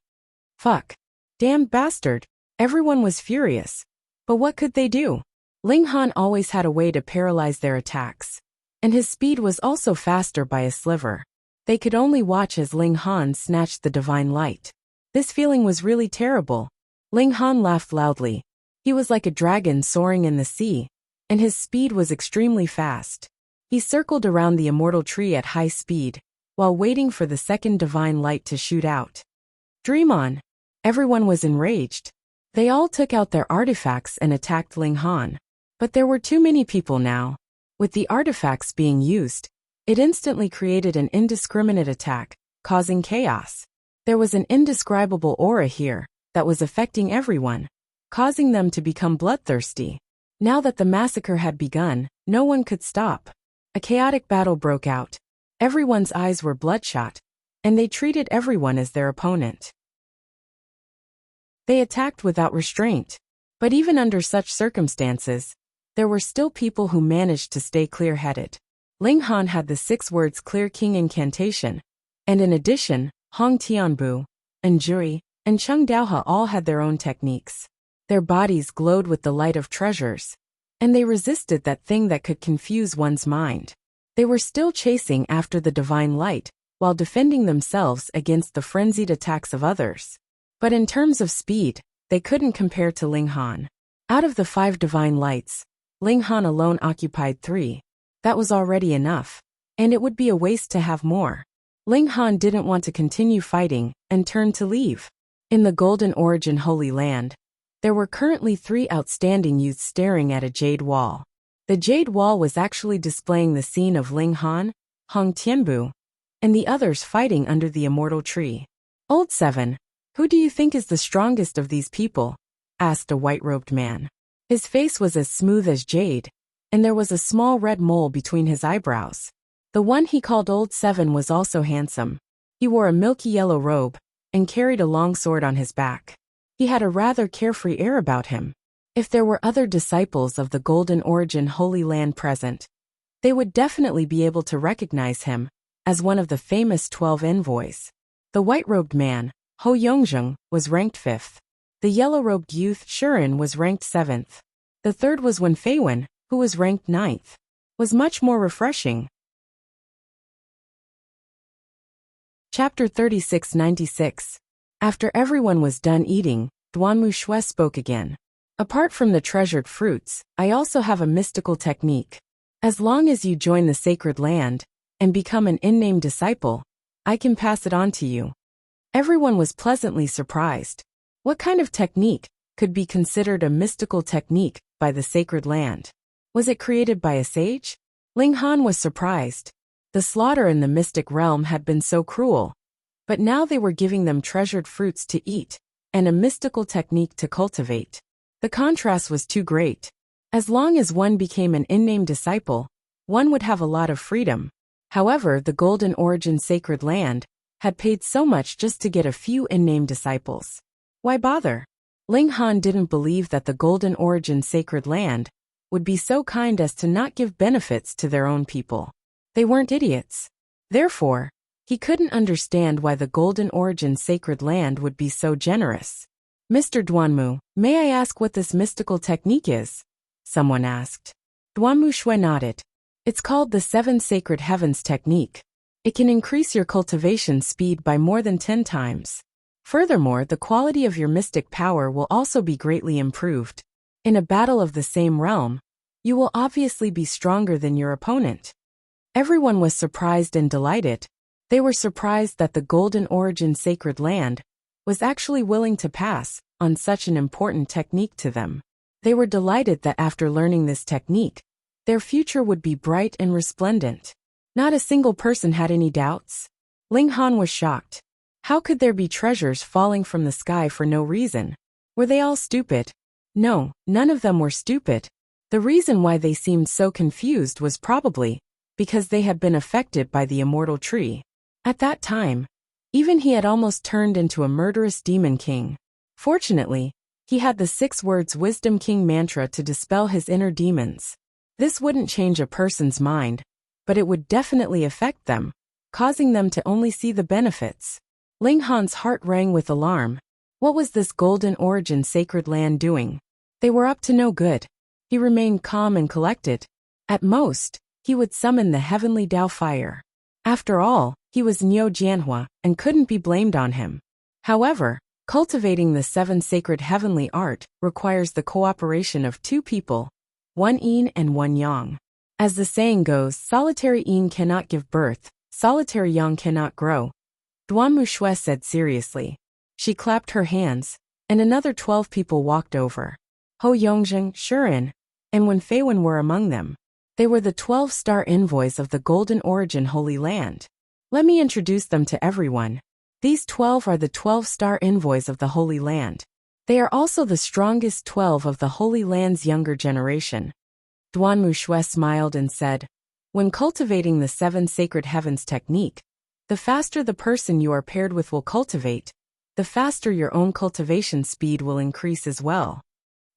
Fuck. Damn bastard. Everyone was furious. But what could they do? Ling Han always had a way to paralyze their attacks, and his speed was also faster by a sliver. They could only watch as Ling Han snatched the divine light. This feeling was really terrible. Ling Han laughed loudly. He was like a dragon soaring in the sea, and his speed was extremely fast. He circled around the immortal tree at high speed, while waiting for the second divine light to shoot out. Dream on! Everyone was enraged. They all took out their artifacts and attacked Ling Han. But there were too many people now. With the artifacts being used, it instantly created an indiscriminate attack, causing chaos. There was an indescribable aura here that was affecting everyone, causing them to become bloodthirsty. Now that the massacre had begun, no one could stop. A chaotic battle broke out. Everyone's eyes were bloodshot, and they treated everyone as their opponent. They attacked without restraint. But even under such circumstances, there were still people who managed to stay clear-headed. Ling Han had the 6 words Clear King incantation, and in addition, Hong Tianbu, and Juri, and Cheng Daohe all had their own techniques. Their bodies glowed with the light of treasures, and they resisted that thing that could confuse one's mind. They were still chasing after the divine light, while defending themselves against the frenzied attacks of others. But in terms of speed, they couldn't compare to Ling Han. Out of the 5 divine lights, Ling Han alone occupied 3. That was already enough, and it would be a waste to have more. Ling Han didn't want to continue fighting and turned to leave. In the Golden Origin Holy Land, there were currently 3 outstanding youths staring at a jade wall. The jade wall was actually displaying the scene of Ling Han, Hong Tianbu, and the others fighting under the immortal tree. Old 7, who do you think is the strongest of these people? Asked a white-robed man. His face was as smooth as jade, and there was a small red mole between his eyebrows. The one he called Old 7 was also handsome. He wore a milky yellow robe and carried a long sword on his back. He had a rather carefree air about him. If there were other disciples of the Golden Origin Holy Land present, they would definitely be able to recognize him as one of the famous 12 envoys. The white-robed man, Ho Yongzheng, was ranked 5th. The yellow-robed youth Shuren was ranked 7th. The third was Wen Feiwen, who was ranked 9th. Was much more refreshing. Chapter 3696. After everyone was done eating, Duanmu Shui spoke again. Apart from the treasured fruits, I also have a mystical technique. As long as you join the sacred land and become an in-name disciple, I can pass it on to you. Everyone was pleasantly surprised. What kind of technique could be considered a mystical technique by the sacred land? Was it created by a sage? Ling Han was surprised. The slaughter in the mystic realm had been so cruel. But now they were giving them treasured fruits to eat and a mystical technique to cultivate. The contrast was too great. As long as one became an in-name disciple, one would have a lot of freedom. However, the Golden Origin Sacred Land had paid so much just to get a few in-name disciples. Why bother? Ling Han didn't believe that the Golden Origin Sacred Land would be so kind as to not give benefits to their own people. They weren't idiots. Therefore, he couldn't understand why the Golden Origin Sacred Land would be so generous. Mr. Duanmu, may I ask what this mystical technique is? Someone asked. Duanmu Shui nodded. It's called the 7 Sacred Heavens Technique. It can increase your cultivation speed by more than 10 times. Furthermore, the quality of your mystic power will also be greatly improved. In a battle of the same realm, you will obviously be stronger than your opponent. Everyone was surprised and delighted. They were surprised that the Golden Origin Sacred Land was actually willing to pass on such an important technique to them. They were delighted that after learning this technique, their future would be bright and resplendent. Not a single person had any doubts. Ling Han was shocked. How could there be treasures falling from the sky for no reason? Were they all stupid? No, none of them were stupid. The reason why they seemed so confused was probably because they had been affected by the immortal tree. At that time, even he had almost turned into a murderous demon king. Fortunately, he had the 6 words Wisdom King mantra to dispel his inner demons. This wouldn't change a person's mind, but it would definitely affect them, causing them to only see the benefits. Ling Han's heart rang with alarm. What was this Golden Origin Sacred Land doing? They were up to no good. He remained calm and collected. At most, he would summon the heavenly Dao fire. After all, he was Niu Jianhua and couldn't be blamed on him. However, cultivating the 7 sacred heavenly art requires the cooperation of 2 people, 1 yin and 1 yang. As the saying goes, solitary yin cannot give birth, solitary yang cannot grow. Duanmu Shui said seriously. She clapped her hands, and another 12 people walked over. Ho Yongzheng, Shuren, and Wen Feiwen were among them. They were the 12-star envoys of the Golden Origin Holy Land. Let me introduce them to everyone. These 12 are the 12-star envoys of the Holy Land. They are also the strongest 12 of the Holy Land's younger generation. Duanmu Shui smiled and said, when cultivating the 7 sacred heavens technique, the faster the person you are paired with will cultivate, the faster your own cultivation speed will increase as well.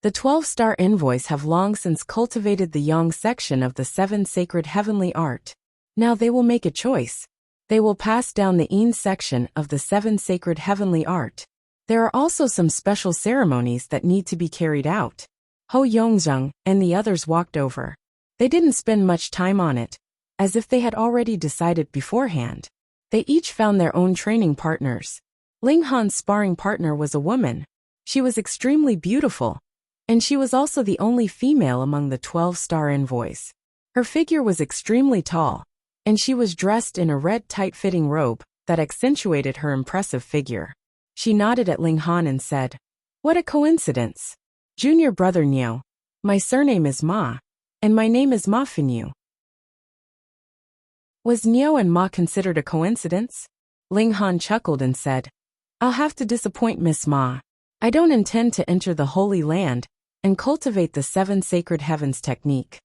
The 12-star envoys have long since cultivated the yang section of the 7 sacred heavenly art. Now they will make a choice. They will pass down the yin section of the 7 sacred heavenly art. There are also some special ceremonies that need to be carried out. Ho Yongzheng and the others walked over. They didn't spend much time on it, as if they had already decided beforehand. They each found their own training partners. Ling Han's sparring partner was a woman. She was extremely beautiful, and she was also the only female among the 12-star envoys. Her figure was extremely tall, and she was dressed in a red tight-fitting robe that accentuated her impressive figure. She nodded at Ling Han and said, what a coincidence. Junior brother Niu. My surname is Ma, and my name is Ma Finyu. Was Niu and Ma considered a coincidence? Ling Han chuckled and said, I'll have to disappoint Miss Ma. I don't intend to enter the Holy Land and cultivate the 7 sacred heavens technique.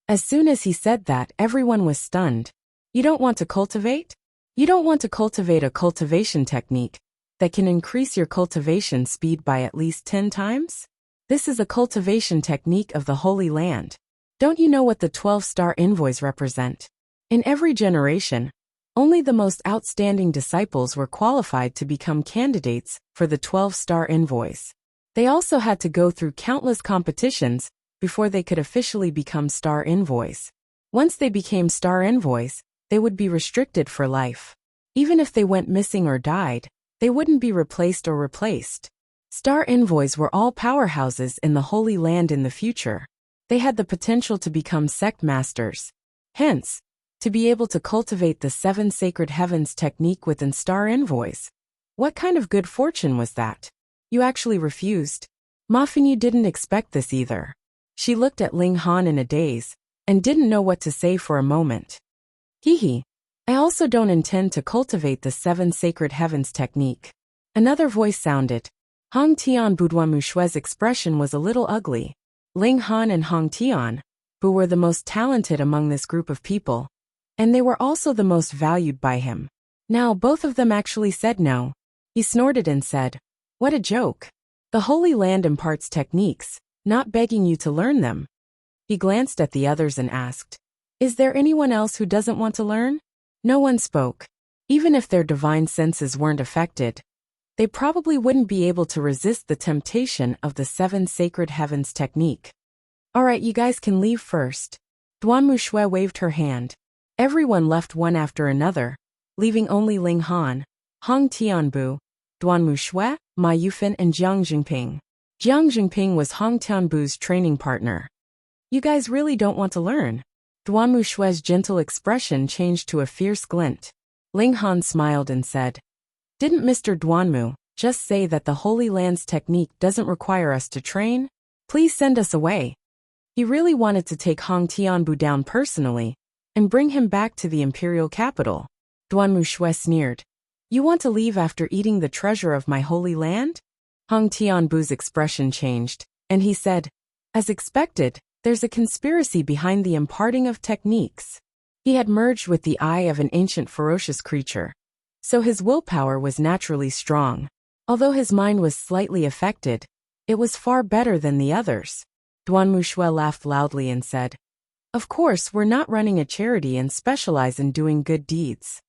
As soon as he said that, everyone was stunned. You don't want to cultivate? You don't want to cultivate a cultivation technique that can increase your cultivation speed by at least 10 times? This is a cultivation technique of the Holy Land. Don't you know what the 12-star envoys represent? In every generation, only the most outstanding disciples were qualified to become candidates for the 12-star envoys. They also had to go through countless competitions before they could officially become star envoys. Once they became star envoys, they would be restricted for life. Even if they went missing or died, they wouldn't be replaced or replaced. Star envoys were all powerhouses in the Holy Land in the future. They had the potential to become sect masters. Hence, to be able to cultivate the 7 sacred heavens technique within star envoys. What kind of good fortune was that? You actually refused. Ma Fengyu didn't expect this either. She looked at Ling Han in a daze, and didn't know what to say for a moment. Hee. I also don't intend to cultivate the 7 sacred heavens technique. Another voice sounded. Hong Tian Duanmu Shui's expression was a little ugly. Ling Han and Hong Tian, who were the most talented among this group of people, and they were also the most valued by him. Now both of them actually said no. He snorted and said, "What a joke. The Holy Land imparts techniques, not begging you to learn them." He glanced at the others and asked, "Is there anyone else who doesn't want to learn?" No one spoke. Even if their divine senses weren't affected, they probably wouldn't be able to resist the temptation of the 7 sacred heavens technique. "Alright, you guys can leave first." Duanmu Shui waved her hand. Everyone left one after another, leaving only Ling Han, Hong Tianbu, Duanmu Shui, Ma Yufan and Jiang Jingping. Jiang Jingping was Hong Tianbu's training partner. "You guys really don't want to learn?" Duanmu Shui's gentle expression changed to a fierce glint. Ling Han smiled and said, "Didn't Mr. Duanmu just say that the Holy Land's technique doesn't require us to train? Please send us away." He really wanted to take Hong Tianbu down personally and bring him back to the imperial capital. Duanmu Shui sneered. "You want to leave after eating the treasure of my Holy Land?" Hong Tianbu's expression changed, and he said, "As expected, there's a conspiracy behind the imparting of techniques." He had merged with the eye of an ancient ferocious creature, so his willpower was naturally strong. Although his mind was slightly affected, it was far better than the others. Duanmu Shui laughed loudly and said, "Of course, we're not running a charity and specialize in doing good deeds."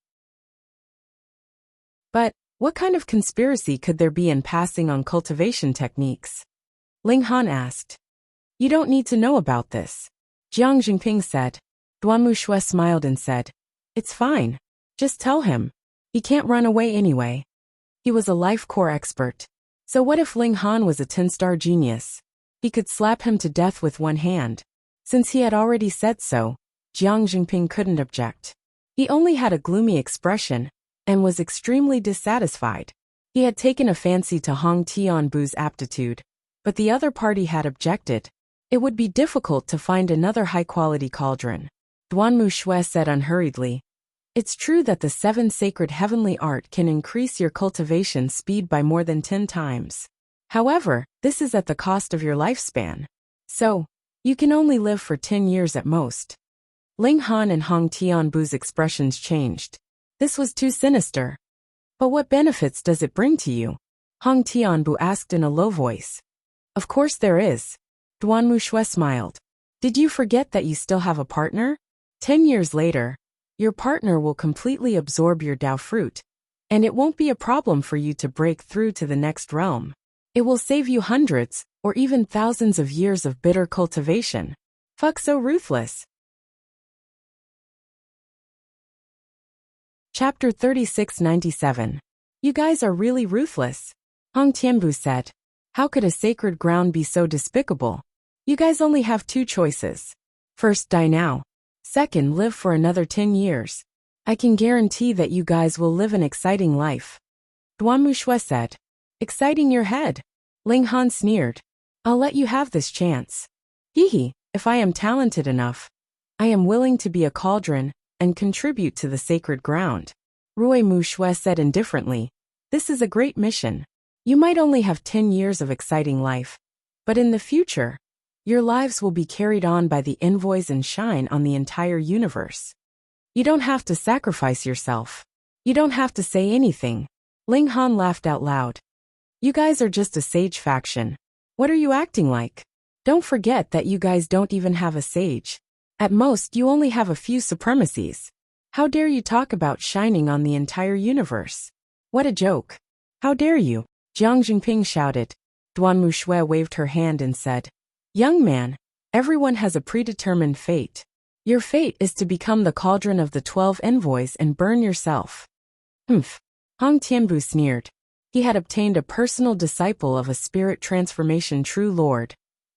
But what kind of conspiracy could there be in passing on cultivation techniques? Ling Han asked. "You don't need to know about this," Jiang Jingping said. Duanmu Shui smiled and said, "It's fine. Just tell him. He can't run away anyway." He was a life core expert. So what if Ling Han was a 10-star genius? He could slap him to death with one hand. Since he had already said so, Jiang Jingping couldn't object. He only had a gloomy expression and was extremely dissatisfied. He had taken a fancy to Hong Tianbu's aptitude, but the other party had objected. It would be difficult to find another high-quality cauldron. Duanmu Shui said unhurriedly, "It's true that the 7 sacred heavenly art can increase your cultivation speed by more than 10 times. However, this is at the cost of your lifespan. So, you can only live for 10 years at most." Ling Han and Hong Tianbu's expressions changed. This was too sinister. "But what benefits does it bring to you?" Hong Tianbu asked in a low voice. "Of course there is." Duanmu Shui smiled. "Did you forget that you still have a partner? 10 years later, your partner will completely absorb your Dao fruit, and it won't be a problem for you to break through to the next realm. It will save you hundreds, or even thousands of years of bitter cultivation. Fuck so ruthless." Chapter 3697. "You guys are really ruthless," Hong Tianbu said. "How could a sacred ground be so despicable? You guys only have 2 choices. First, die now. Second, live for another 10 years. I can guarantee that you guys will live an exciting life." Duanmu Shui said. "Exciting your head." Ling Han sneered. "I'll let you have this chance. Hee, if I am talented enough, I am willing to be a cauldron and contribute to the sacred ground." Ruimu Shui said indifferently, "This is a great mission. You might only have 10 years of exciting life, but in the future, your lives will be carried on by the envoys and shine on the entire universe. You don't have to sacrifice yourself. You don't have to say anything." Ling Han laughed out loud. "You guys are just a sage faction. What are you acting like? Don't forget that you guys don't even have a sage. At most, you only have a few supremacies. How dare you talk about shining on the entire universe? What a joke. How dare you?" Jiang Jingping shouted. Duanmu Shui waved her hand and said, "Young man, everyone has a predetermined fate. Your fate is to become the cauldron of the 12 envoys and burn yourself." Humph. Hong Tianbu sneered. He had obtained a personal disciple of a spirit transformation true lord,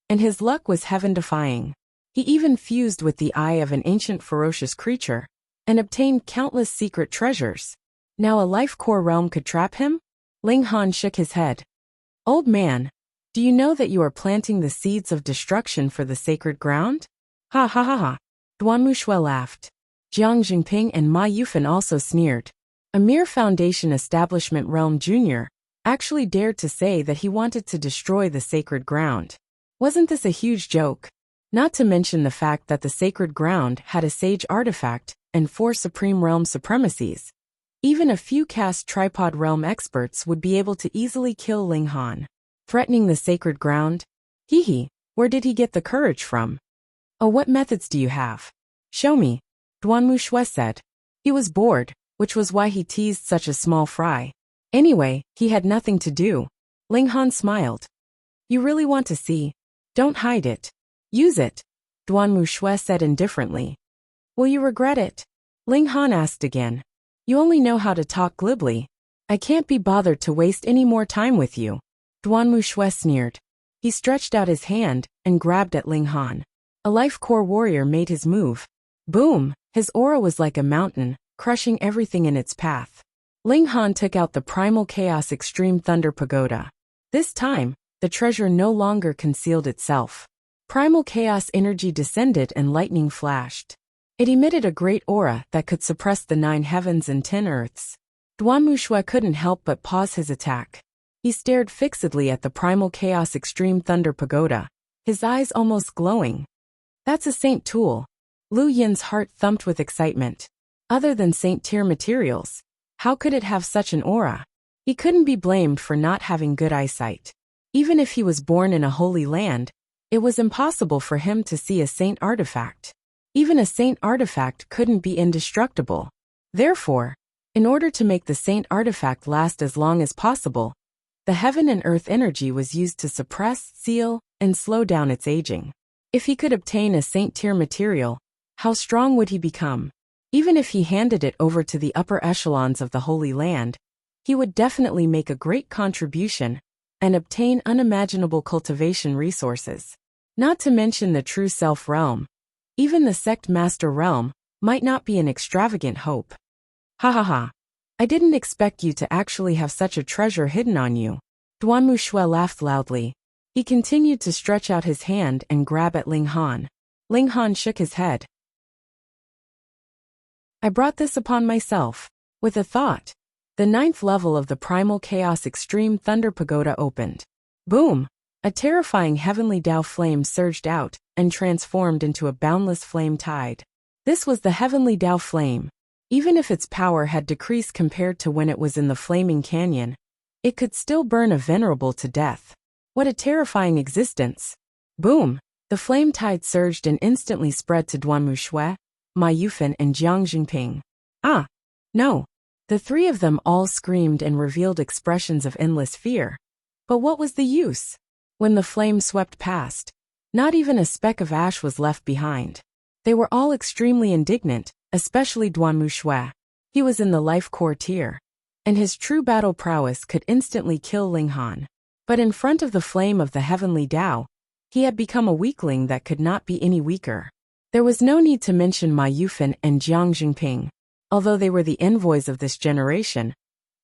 and his luck was heaven-defying. He even fused with the eye of an ancient ferocious creature, and obtained countless secret treasures. Now a life core realm could trap him? Ling Han shook his head. "Old man, do you know that you are planting the seeds of destruction for the sacred ground?" Ha ha ha ha. Duanmu Shui laughed. Jiang Jingping and Ma Yufan also sneered. A mere Foundation Establishment Realm Junior actually dared to say that he wanted to destroy the sacred ground. Wasn't this a huge joke? Not to mention the fact that the sacred ground had a sage artifact and 4 supreme realm supremacies. Even a few cast tripod realm experts would be able to easily kill Ling Han. Threatening the sacred ground? Hee, where did he get the courage from? "Oh, what methods do you have? Show me," Duanmu Shui said. He was bored, which was why he teased such a small fry. Anyway, he had nothing to do. Ling Han smiled. "You really want to see? Don't hide it. Use it," Duanmu Shui said indifferently. "Will you regret it?" Ling Han asked again. "You only know how to talk glibly. I can't be bothered to waste any more time with you." Duanmu Shui sneered. He stretched out his hand and grabbed at Ling Han. A life core warrior made his move. Boom! His aura was like a mountain, crushing everything in its path. Ling Han took out the Primal Chaos Extreme Thunder Pagoda. This time, the treasure no longer concealed itself. Primal Chaos energy descended and lightning flashed. It emitted a great aura that could suppress the 9 heavens and 10 earths. Duanmu Shui couldn't help but pause his attack. He stared fixedly at the Primal Chaos Extreme Thunder Pagoda, his eyes almost glowing. That's a saint tool. Lu Yin's heart thumped with excitement. Other than saint-tier materials, how could it have such an aura? He couldn't be blamed for not having good eyesight. Even if he was born in a holy land, it was impossible for him to see a saint artifact. Even a saint artifact couldn't be indestructible. Therefore, in order to make the saint artifact last as long as possible, the heaven and earth energy was used to suppress, seal, and slow down its aging. If he could obtain a saint-tier material, how strong would he become? Even if he handed it over to the upper echelons of the Holy Land, he would definitely make a great contribution and obtain unimaginable cultivation resources. Not to mention the true self realm. Even the sect master realm might not be an extravagant hope. Ha ha ha. I didn't expect you to actually have such a treasure hidden on you. Duanmu Shui laughed loudly. He continued to stretch out his hand and grab at Ling Han. Ling Han shook his head. "I brought this upon myself." With a thought, the 9th level of the Primal Chaos Extreme Thunder Pagoda opened. Boom! A terrifying heavenly Tao flame surged out and transformed into a boundless flame tide. This was the heavenly Tao flame. Even if its power had decreased compared to when it was in the flaming canyon, it could still burn a venerable to death. What a terrifying existence! Boom! The flame tide surged and instantly spread to Duanmu Shui, Ma Yufan and Jiang Jingping. Ah! No! The 3 of them all screamed and revealed expressions of endless fear. But what was the use? When the flame swept past, not even a speck of ash was left behind. They were all extremely indignant, especially Duanmu Shui. He was in the life core tier, and his true battle prowess could instantly kill Ling Han. But in front of the flame of the heavenly Tao, he had become a weakling that could not be any weaker. There was no need to mention Ma Yufan and Jiang Jingping. Although they were the envoys of this generation,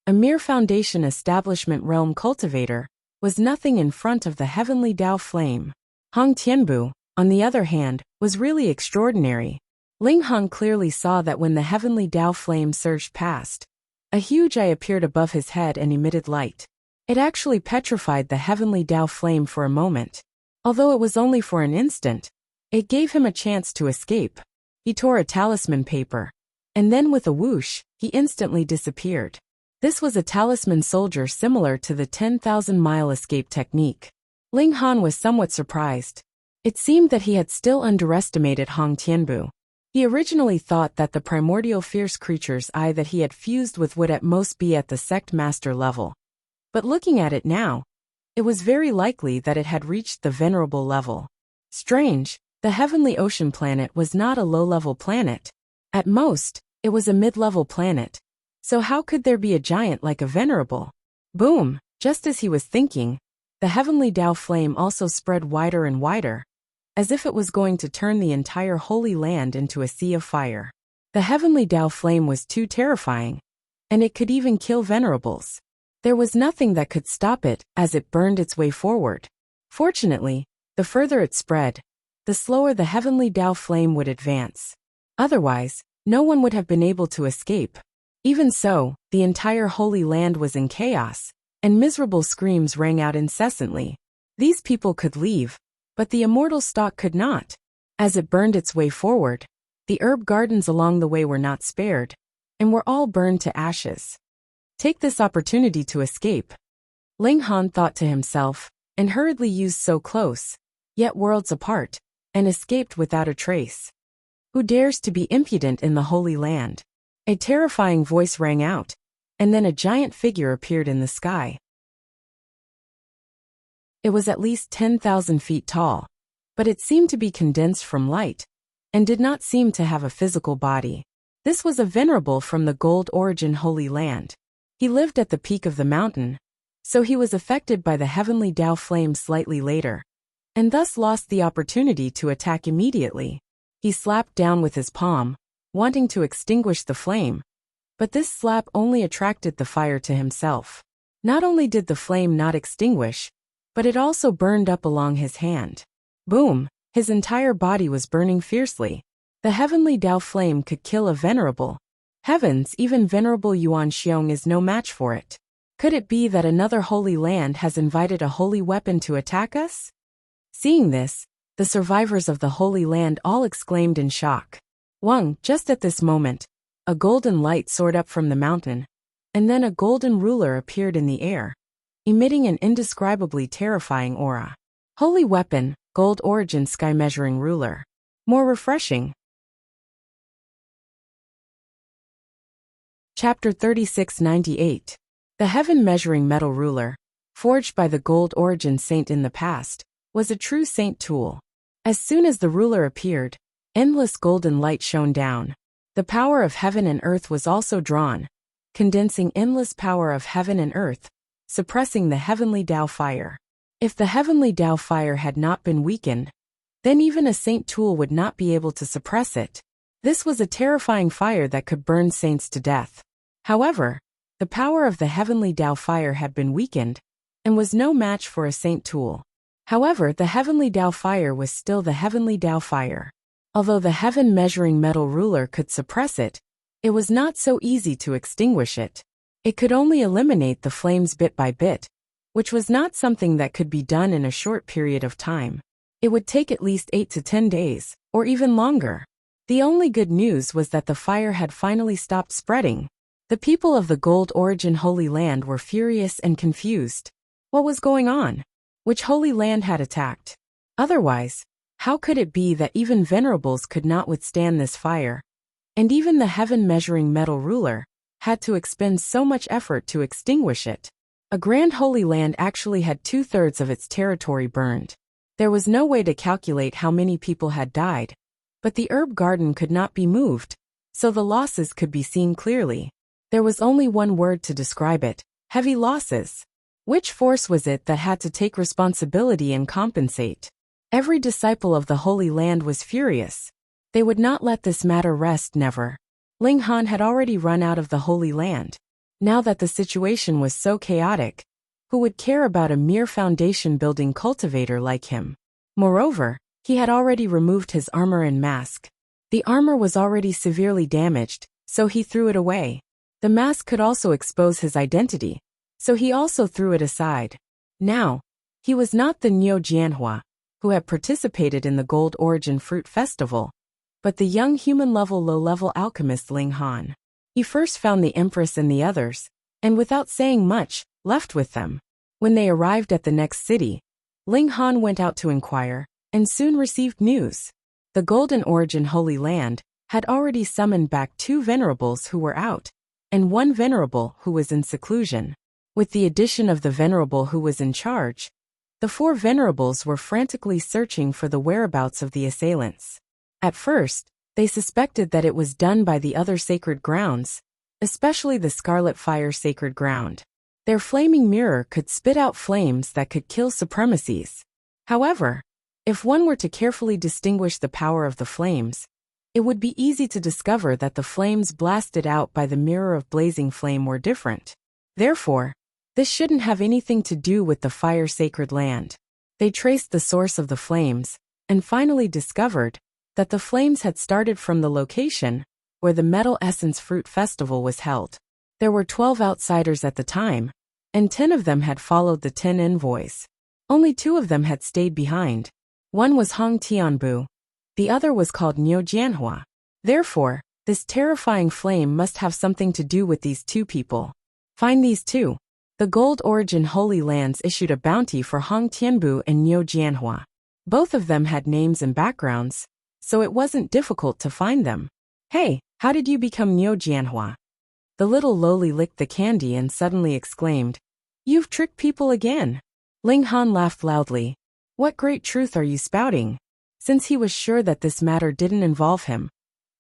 a mere Foundation Establishment Realm cultivator was nothing in front of the heavenly Tao flame. Hong Tianbu, on the other hand, was really extraordinary. Ling Han clearly saw that when the heavenly Tao flame surged past, a huge eye appeared above his head and emitted light. It actually petrified the heavenly Tao flame for a moment. Although it was only for an instant, it gave him a chance to escape. He tore a talisman paper, and then with a whoosh, he instantly disappeared. This was a talisman soldier similar to the 10,000-mile escape technique. Ling Han was somewhat surprised. It seemed that he had still underestimated Hong Tianbu. He originally thought that the primordial fierce creature's eye that he had fused with would at most be at the sect master level. But looking at it now, It was very likely that it had reached the venerable level. Strange, the heavenly ocean planet was not a low-level planet. At most, it was a mid-level planet. So how could there be a giant like a venerable? Boom! Just as he was thinking, the heavenly Tao flame also spread wider and wider, as if it was going to turn the entire Holy Land into a sea of fire. The heavenly Tao flame was too terrifying, and it could even kill venerables. There was nothing that could stop it as it burned its way forward. Fortunately, the further it spread, the slower the heavenly Tao flame would advance. Otherwise, no one would have been able to escape. Even so, the entire Holy Land was in chaos, and miserable screams rang out incessantly. These people could leave, but the immortal stalk could not. As it burned its way forward, the herb gardens along the way were not spared, and were all burned to ashes. Take this opportunity to escape, Ling Han thought to himself, and hurriedly used so close, yet worlds apart, and escaped without a trace. Who dares to be impudent in the Holy Land? A terrifying voice rang out, and then a giant figure appeared in the sky. It was at least 10,000 feet tall, but it seemed to be condensed from light, and did not seem to have a physical body. This was a venerable from the Gold Origin Holy Land. He lived at the peak of the mountain, so he was affected by the heavenly Tao flame slightly later, and thus lost the opportunity to attack immediately. He slapped down with his palm, wanting to extinguish the flame, but this slap only attracted the fire to himself. Not only did the flame not extinguish, but it also burned up along his hand. Boom! His entire body was burning fiercely. The heavenly Tao flame could kill a venerable. Heavens, even venerable Yuan Xiong is no match for it. Could it be that another holy land has invited a holy weapon to attack us? Seeing this, the survivors of the Holy Land all exclaimed in shock. Wang, just at this moment, a golden light soared up from the mountain, and then a golden ruler appeared in the air, emitting an indescribably terrifying aura. Holy weapon, Gold Origin Sky Measuring Ruler. More refreshing. Chapter 3698. The Heaven Measuring Metal Ruler, forged by the Gold Origin Saint in the past, was a true saint tool. As soon as the ruler appeared, endless golden light shone down. The power of heaven and earth was also drawn, condensing endless power of heaven and earth, suppressing the heavenly Tao fire. If the heavenly Tao fire had not been weakened, then even a saint tool would not be able to suppress it. This was a terrifying fire that could burn saints to death. However, the power of the heavenly Tao fire had been weakened, and was no match for a saint tool. However, the heavenly Tao fire was still the heavenly Tao fire. Although the heaven measuring metal ruler could suppress it, it was not so easy to extinguish it. It could only eliminate the flames bit by bit, which was not something that could be done in a short period of time. It would take at least 8 to 10 days, or even longer. The only good news was that the fire had finally stopped spreading. The people of the Gold Origin Holy Land were furious and confused. What was going on? Which Holy Land had attacked? Otherwise, how could it be that even venerables could not withstand this fire? And even the heaven measuring metal ruler had to expend so much effort to extinguish it. A grand Holy Land actually had 2/3 of its territory burned. There was no way to calculate how many people had died, but the herb garden could not be moved, so the losses could be seen clearly. There was only one word to describe it: heavy losses. Which force was it that had to take responsibility and compensate? Every disciple of the Holy Land was furious. They would not let this matter rest, never. Ling Han had already run out of the Holy Land. Now that the situation was so chaotic, who would care about a mere foundation-building cultivator like him? Moreover, he had already removed his armor and mask. The armor was already severely damaged, so he threw it away. The mask could also expose his identity, so he also threw it aside. Now, he was not the Niu Jianhua, who had participated in the Gold Origin Fruit Festival, but the young human-level low-level alchemist Ling Han. He first found the Empress and the others, and without saying much, left with them. When they arrived at the next city, Ling Han went out to inquire, and soon received news. The Golden Origin Holy Land had already summoned back 2 venerables who were out, and 1 venerable who was in seclusion. With the addition of the venerable who was in charge, the four venerables were frantically searching for the whereabouts of the assailants. At first, they suspected that it was done by the other sacred grounds, especially the Scarlet Fire sacred ground. Their flaming mirror could spit out flames that could kill supremacies. However, if one were to carefully distinguish the power of the flames, it would be easy to discover that the flames blasted out by the mirror of blazing flame were different. Therefore, this shouldn't have anything to do with the fire sacred land. They traced the source of the flames, and finally discovered that the flames had started from the location where the Metal Essence Fruit Festival was held. There were 12 outsiders at the time, and 10 of them had followed the 10 envoys. Only 2 of them had stayed behind. One was Hong Tianbu. The other was called Niu Jianhua. Therefore, this terrifying flame must have something to do with these 2 people. Find these 2. The Gold Origin Holy Lands issued a bounty for Hong Tianbu and Niu Jianhua. Both of them had names and backgrounds, so it wasn't difficult to find them. Hey, how did you become Niu Jianhua? The little lowly licked the candy and suddenly exclaimed, "You've tricked people again." Ling Han laughed loudly. What great truth are you spouting? Since he was sure that this matter didn't involve him,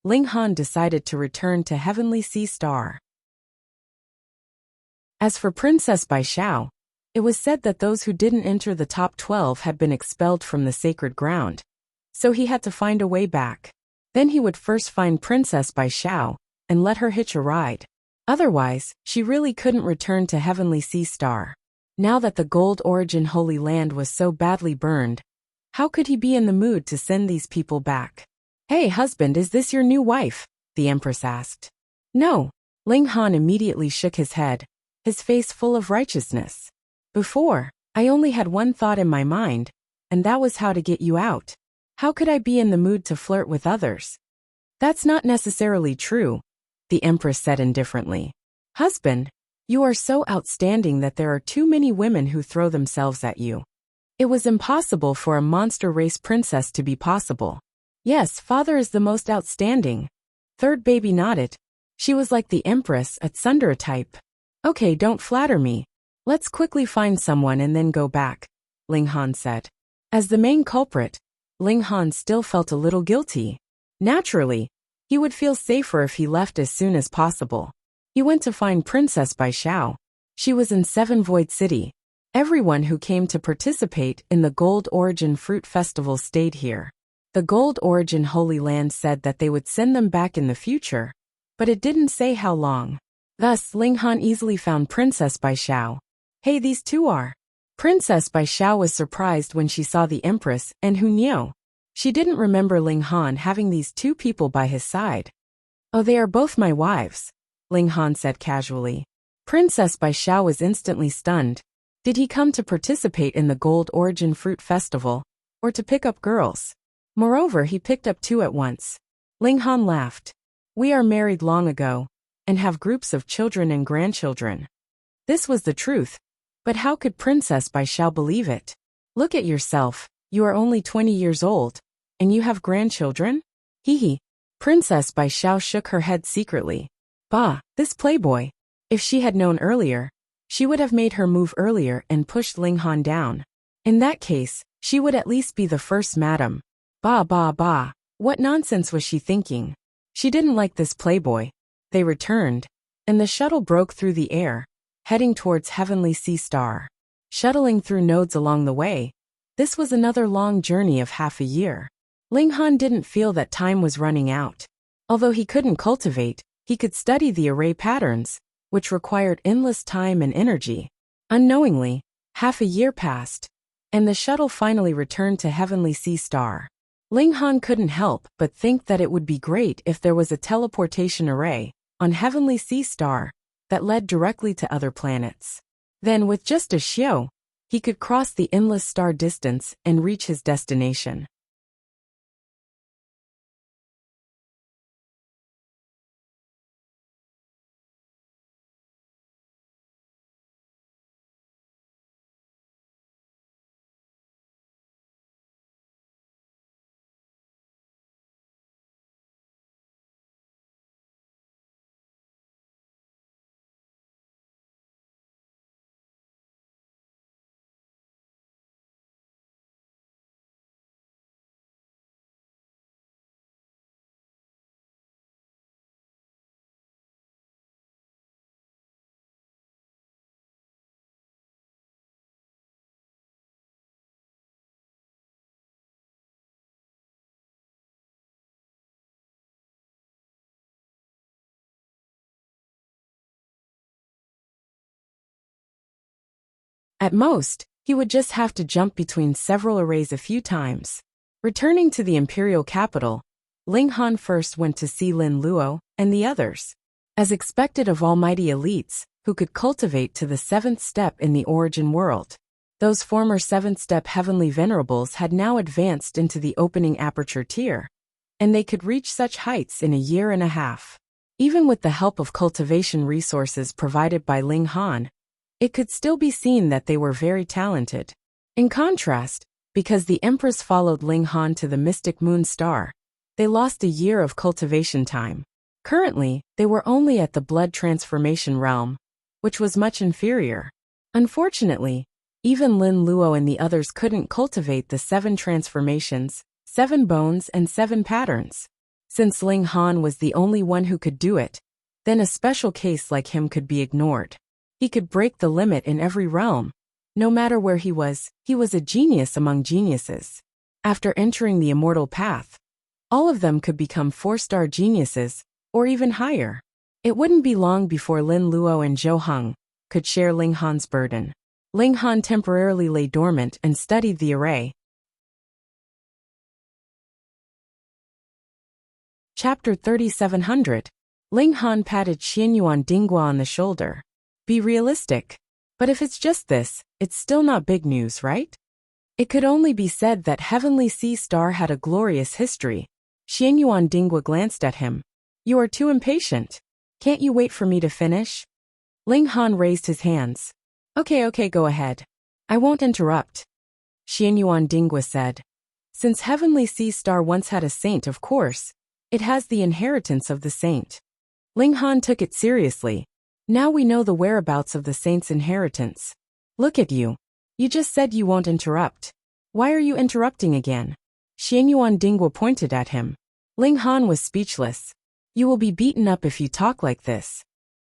Ling Han decided to return to Heavenly Sea Star. As for Princess Bai Xiao, it was said that those who didn't enter the top 12 had been expelled from the sacred ground, so he had to find a way back. Then he would first find Princess Bai Xiao and let her hitch a ride. Otherwise, she really couldn't return to Heavenly Sea Star. Now that the Gold Origin Holy Land was so badly burned, how could he be in the mood to send these people back? Hey husband, is this your new wife? The Empress asked. No. Ling Han immediately shook his head, his face full of righteousness. Before, I only had one thought in my mind, and that was how to get you out. How could I be in the mood to flirt with others? That's not necessarily true, the Empress said indifferently. Husband, you are so outstanding that there are too many women who throw themselves at you. It was impossible for a monster race princess to be possible. Yes, father is the most outstanding. Third baby nodded. She was like the Empress, a Tsundere type. Okay, don't flatter me. Let's quickly find someone and then go back, Ling Han said. As the main culprit, Ling Han still felt a little guilty. Naturally, he would feel safer if he left as soon as possible. He went to find Princess Bai Xiao. She was in Seven Void City. Everyone who came to participate in the Gold Origin Fruit Festival stayed here. The Gold Origin Holy Land said that they would send them back in the future, but it didn't say how long. Thus, Ling Han easily found Princess Bai Xiao. Hey, these 2 are. Princess Bai Xiao was surprised when she saw the Empress and Hu Niu. She didn't remember Ling Han having these 2 people by his side. Oh, they are both my wives, Ling Han said casually. Princess Bai Xiao was instantly stunned. Did he come to participate in the Gold Origin Fruit Festival, or to pick up girls? Moreover, he picked up 2 at once. Ling Han laughed. We are married long ago, and have groups of children and grandchildren. This was the truth, but how could Princess Bai Xiao believe it? Look at yourself, you are only 20 years old, and you have grandchildren? Hee hee. Princess Bai Xiao shook her head secretly. Bah, this playboy. If she had known earlier, she would have made her move earlier and pushed Ling Han down. In that case, she would at least be the first madam. Bah bah bah, what nonsense was she thinking? She didn't like this playboy. They returned, and the shuttle broke through the air, heading towards Heavenly Sea Star. Shuttling through nodes along the way, this was another long journey of half a year. Ling Han didn't feel that time was running out. Although he couldn't cultivate, he could study the array patterns, which required endless time and energy. Unknowingly, half a year passed, and the shuttle finally returned to Heavenly Sea Star. Ling Han couldn't help but think that it would be great if there was a teleportation array on Heavenly Sea Star that led directly to other planets. Then with just a xiu, he could cross the endless star distance and reach his destination. At most, he would just have to jump between several arrays a few times. Returning to the imperial capital, Ling Han first went to see Lin Luo and the others. As expected of almighty elites, who could cultivate to the 7th step in the origin world. Those former 7th step heavenly venerables had now advanced into the opening aperture tier, and they could reach such heights in a year and a half. Even with the help of cultivation resources provided by Ling Han, it could still be seen that they were very talented. In contrast, because the Empress followed Ling Han to the mystic moon star, they lost a year of cultivation time. Currently, they were only at the blood transformation realm, which was much inferior. Unfortunately, even Lin Luo and the others couldn't cultivate the 7 transformations, 7 bones and 7 patterns. Since Ling Han was the only one who could do it, then a special case like him could be ignored. He could break the limit in every realm. No matter where he was a genius among geniuses. After entering the immortal path, all of them could become 4-star geniuses, or even higher. It wouldn't be long before Lin Luo and Zhou Heng could share Ling Han's burden. Ling Han temporarily lay dormant and studied the array. Chapter 3700. Ling Han patted Xianyuan Dinghua on the shoulder. Be realistic. But if it's just this, it's still not big news, right? It could only be said that Heavenly Sea Star had a glorious history. Xianyuan Dinghua glanced at him. You are too impatient. Can't you wait for me to finish? Ling Han raised his hands. Okay, go ahead. I won't interrupt. Xianyuan Dinghua said. Since Heavenly Sea Star once had a saint, of course, it has the inheritance of the saint. Ling Han took it seriously. Now we know the whereabouts of the saint's inheritance. Look at you. You just said you won't interrupt. Why are you interrupting again? Xianyuan Dinghua pointed at him. Ling Han was speechless. You will be beaten up if you talk like this.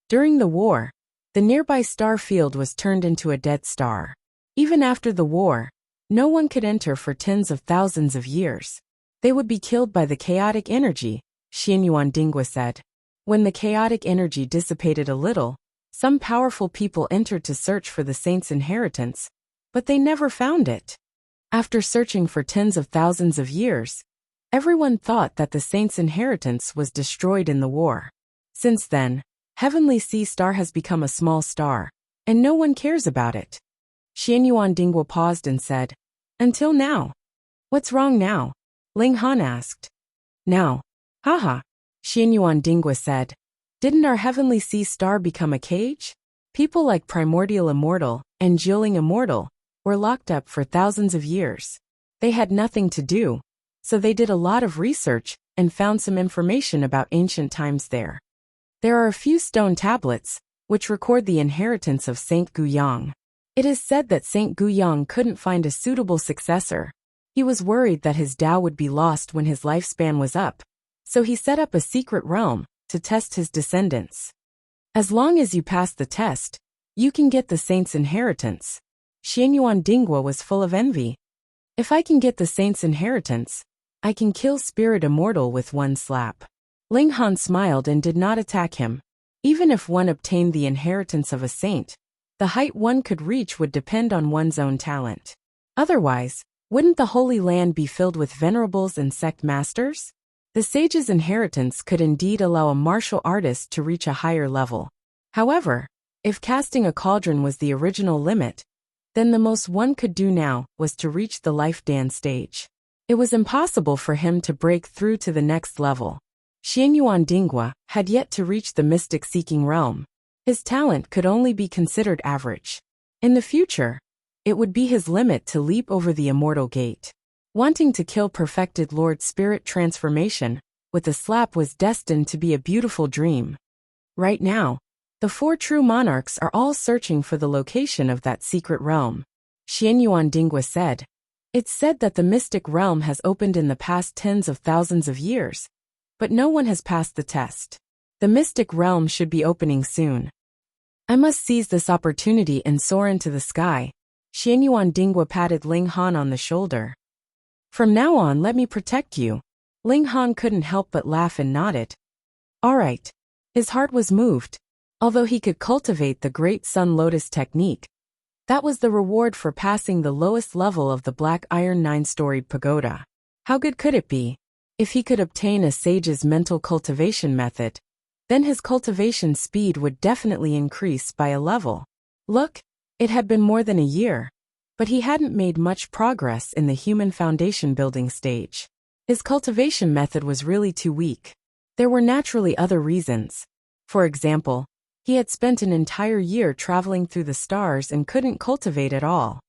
During the war, the nearby star field was turned into a dead star. Even after the war, no one could enter for tens of thousands of years. They would be killed by the chaotic energy, Xianyuan Dinghua said. When the chaotic energy dissipated a little, some powerful people entered to search for the saint's inheritance, but they never found it. After searching for tens of thousands of years, everyone thought that the saint's inheritance was destroyed in the war. Since then, Heavenly Sea Star has become a small star, and no one cares about it. Xianyuan Dinghua paused and said, Until now. What's wrong now? Ling Han asked. Now. Haha. Xianyuan Dinghua said. Didn't our Heavenly Sea Star become a cage? People like Primordial Immortal and Jiuling Immortal were locked up for thousands of years. They had nothing to do, so they did a lot of research and found some information about ancient times there. There are a few stone tablets, which record the inheritance of Saint Guyang. It is said that Saint Guyang couldn't find a suitable successor. He was worried that his Tao would be lost when his lifespan was up, so he set up a secret realm to test his descendants. As long as you pass the test, you can get the saint's inheritance. Xianyuan Dinghua was full of envy. If I can get the saint's inheritance, I can kill Spirit Immortal with one slap. Ling Han smiled and did not attack him. Even if one obtained the inheritance of a saint, the height one could reach would depend on one's own talent. Otherwise, wouldn't the Holy Land be filled with venerables and sect masters? The sage's inheritance could indeed allow a martial artist to reach a higher level. However, if casting a cauldron was the original limit, then the most one could do now was to reach the life dance stage. It was impossible for him to break through to the next level. Xianyuan Dinghua had yet to reach the mystic-seeking realm. His talent could only be considered average. In the future, it would be his limit to leap over the immortal gate. Wanting to kill perfected Lord Spirit transformation with a slap was destined to be a beautiful dream. Right now, the 4 true monarchs are all searching for the location of that secret realm. Xianyuan Dinghua said. It's said that the mystic realm has opened in the past tens of thousands of years, but no one has passed the test. The mystic realm should be opening soon. I must seize this opportunity and soar into the sky. Xianyuan Dinghua patted Ling Han on the shoulder. From now on, let me protect you. Ling Han couldn't help but laugh and nodded. All right. His heart was moved. Although he could cultivate the Great Sun Lotus technique, That was the reward for passing the lowest level of the black iron 9-storied pagoda. How good could it be? If he could obtain a sage's mental cultivation method, then his cultivation speed would definitely increase by a level. Look, it had been more than a year, but he hadn't made much progress in the human foundation building stage. His cultivation method was really too weak. There were naturally other reasons. For example, he had spent an entire year traveling through the stars and couldn't cultivate at all.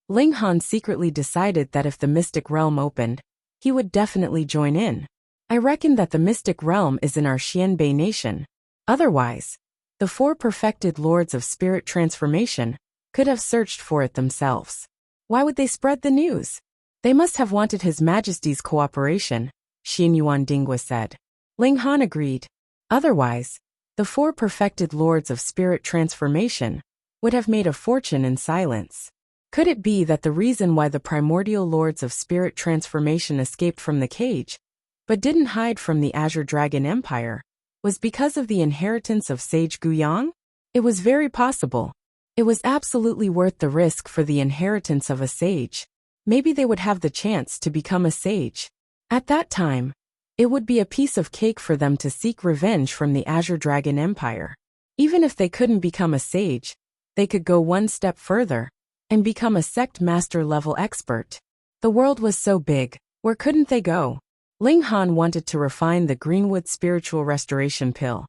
Ling Han secretly decided that if the mystic realm opened, he would definitely join in. I reckon that the mystic realm is in our Xianbei nation. Otherwise, the 4 perfected lords of spirit transformation could have searched for it themselves. Why would they spread the news? They must have wanted His Majesty's cooperation, Xin Yuan Dingwa said. Ling Han agreed. Otherwise, the 4 perfected lords of spirit transformation would have made a fortune in silence. Could it be that the reason why the primordial lords of spirit transformation escaped from the cage, but didn't hide from the Azure Dragon Empire, was because of the inheritance of Sage Guyang? It was very possible. It was absolutely worth the risk for the inheritance of a sage. Maybe they would have the chance to become a sage. At that time, it would be a piece of cake for them to seek revenge from the Azure Dragon Empire. Even if they couldn't become a sage, they could go one step further and become a sect master level expert. The world was so big, where couldn't they go? Ling Han wanted to refine the Greenwood spiritual restoration pill,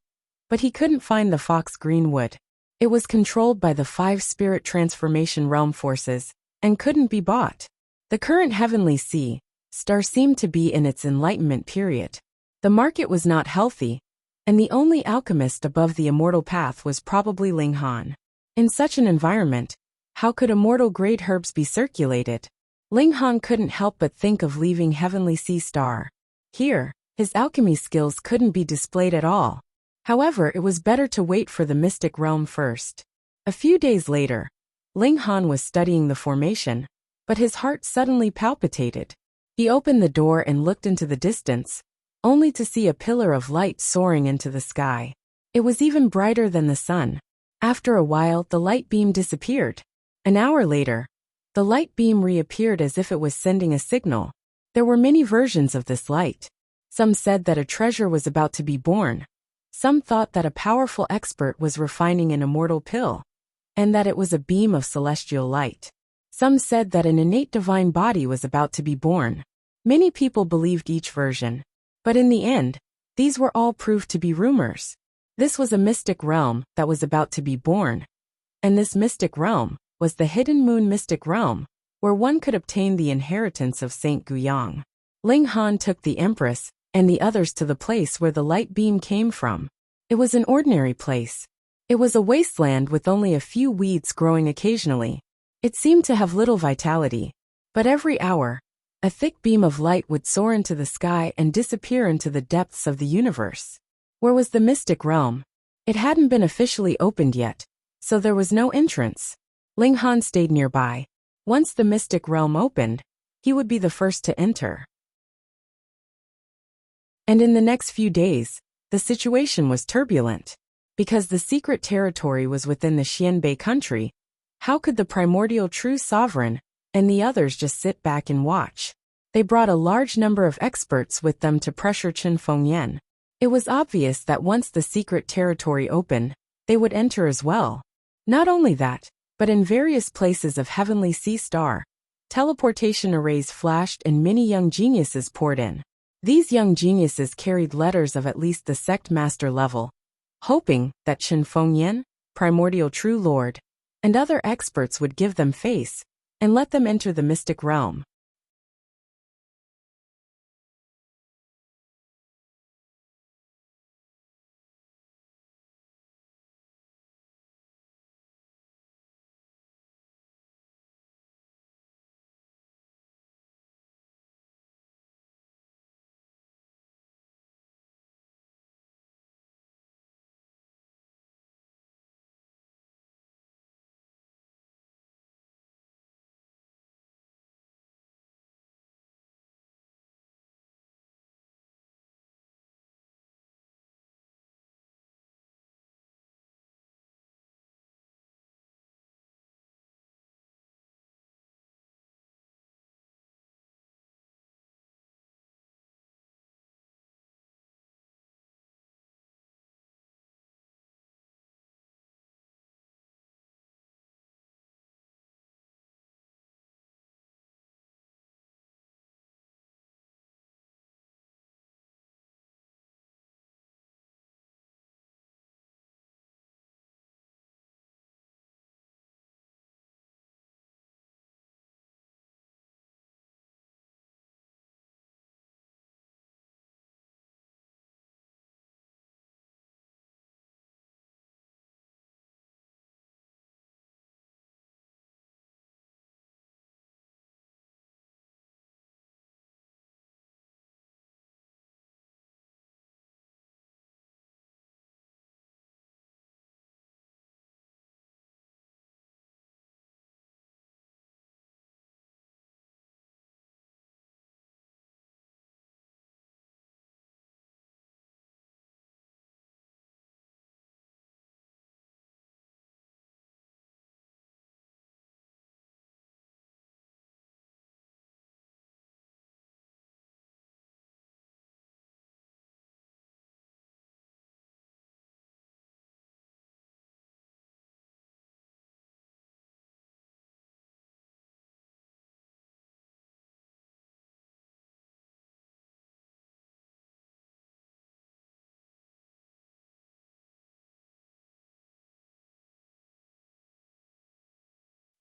but he couldn't find the Fox Greenwood. It was controlled by the 5 spirit transformation realm forces and couldn't be bought. The current heavenly sea star seemed to be in its enlightenment period. The market was not healthy, and the only alchemist above the immortal path was probably Ling Han. In such an environment, how could immortal-grade herbs be circulated? Ling Han couldn't help but think of leaving Heavenly Sea Star. Here, his alchemy skills couldn't be displayed at all. However, it was better to wait for the mystic realm first. A few days later, Ling Han was studying the formation, but his heart suddenly palpitated. He opened the door and looked into the distance, only to see a pillar of light soaring into the sky. It was even brighter than the sun. After a while, the light beam disappeared. An hour later, the light beam reappeared as if it was sending a signal. There were many versions of this light. Some said that a treasure was about to be born. Some thought that a powerful expert was refining an immortal pill, and that it was a beam of celestial light. Some said that an innate divine body was about to be born. Many people believed each version, but in the end, these were all proved to be rumors. This was a mystic realm that was about to be born, and this mystic realm was the Hidden Moon Mystic Realm, where one could obtain the inheritance of Saint Guyang. Ling Han took the Empress and the others to the place where the light beam came from. It was an ordinary place. It was a wasteland with only a few weeds growing occasionally. It seemed to have little vitality, but every hour, a thick beam of light would soar into the sky and disappear into the depths of the universe. Where was the mystic realm? It hadn't been officially opened yet, so there was no entrance. Ling Han stayed nearby. Once the mystic realm opened, he would be the first to enter. And in the next few days, the situation was turbulent. Because the secret territory was within the Xianbei country, how could the primordial true sovereign and the others just sit back and watch? They brought a large number of experts with them to pressure Qin Fengyan. It was obvious that once the secret territory opened, they would enter as well. Not only that, but in various places of Heavenly Sea Star, teleportation arrays flashed and many young geniuses poured in. These young geniuses carried letters of at least the sect master level, hoping that Qin Fengyan, primordial true lord, and other experts would give them face and let them enter the mystic realm.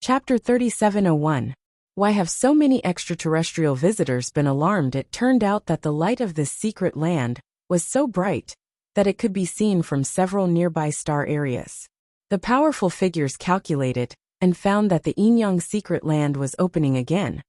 Chapter 3701. Why have so many extraterrestrial visitors been alarmed? It turned out that the light of this secret land was so bright that it could be seen from several nearby star areas. The powerful figures calculated and found that the Inyang secret land was opening again.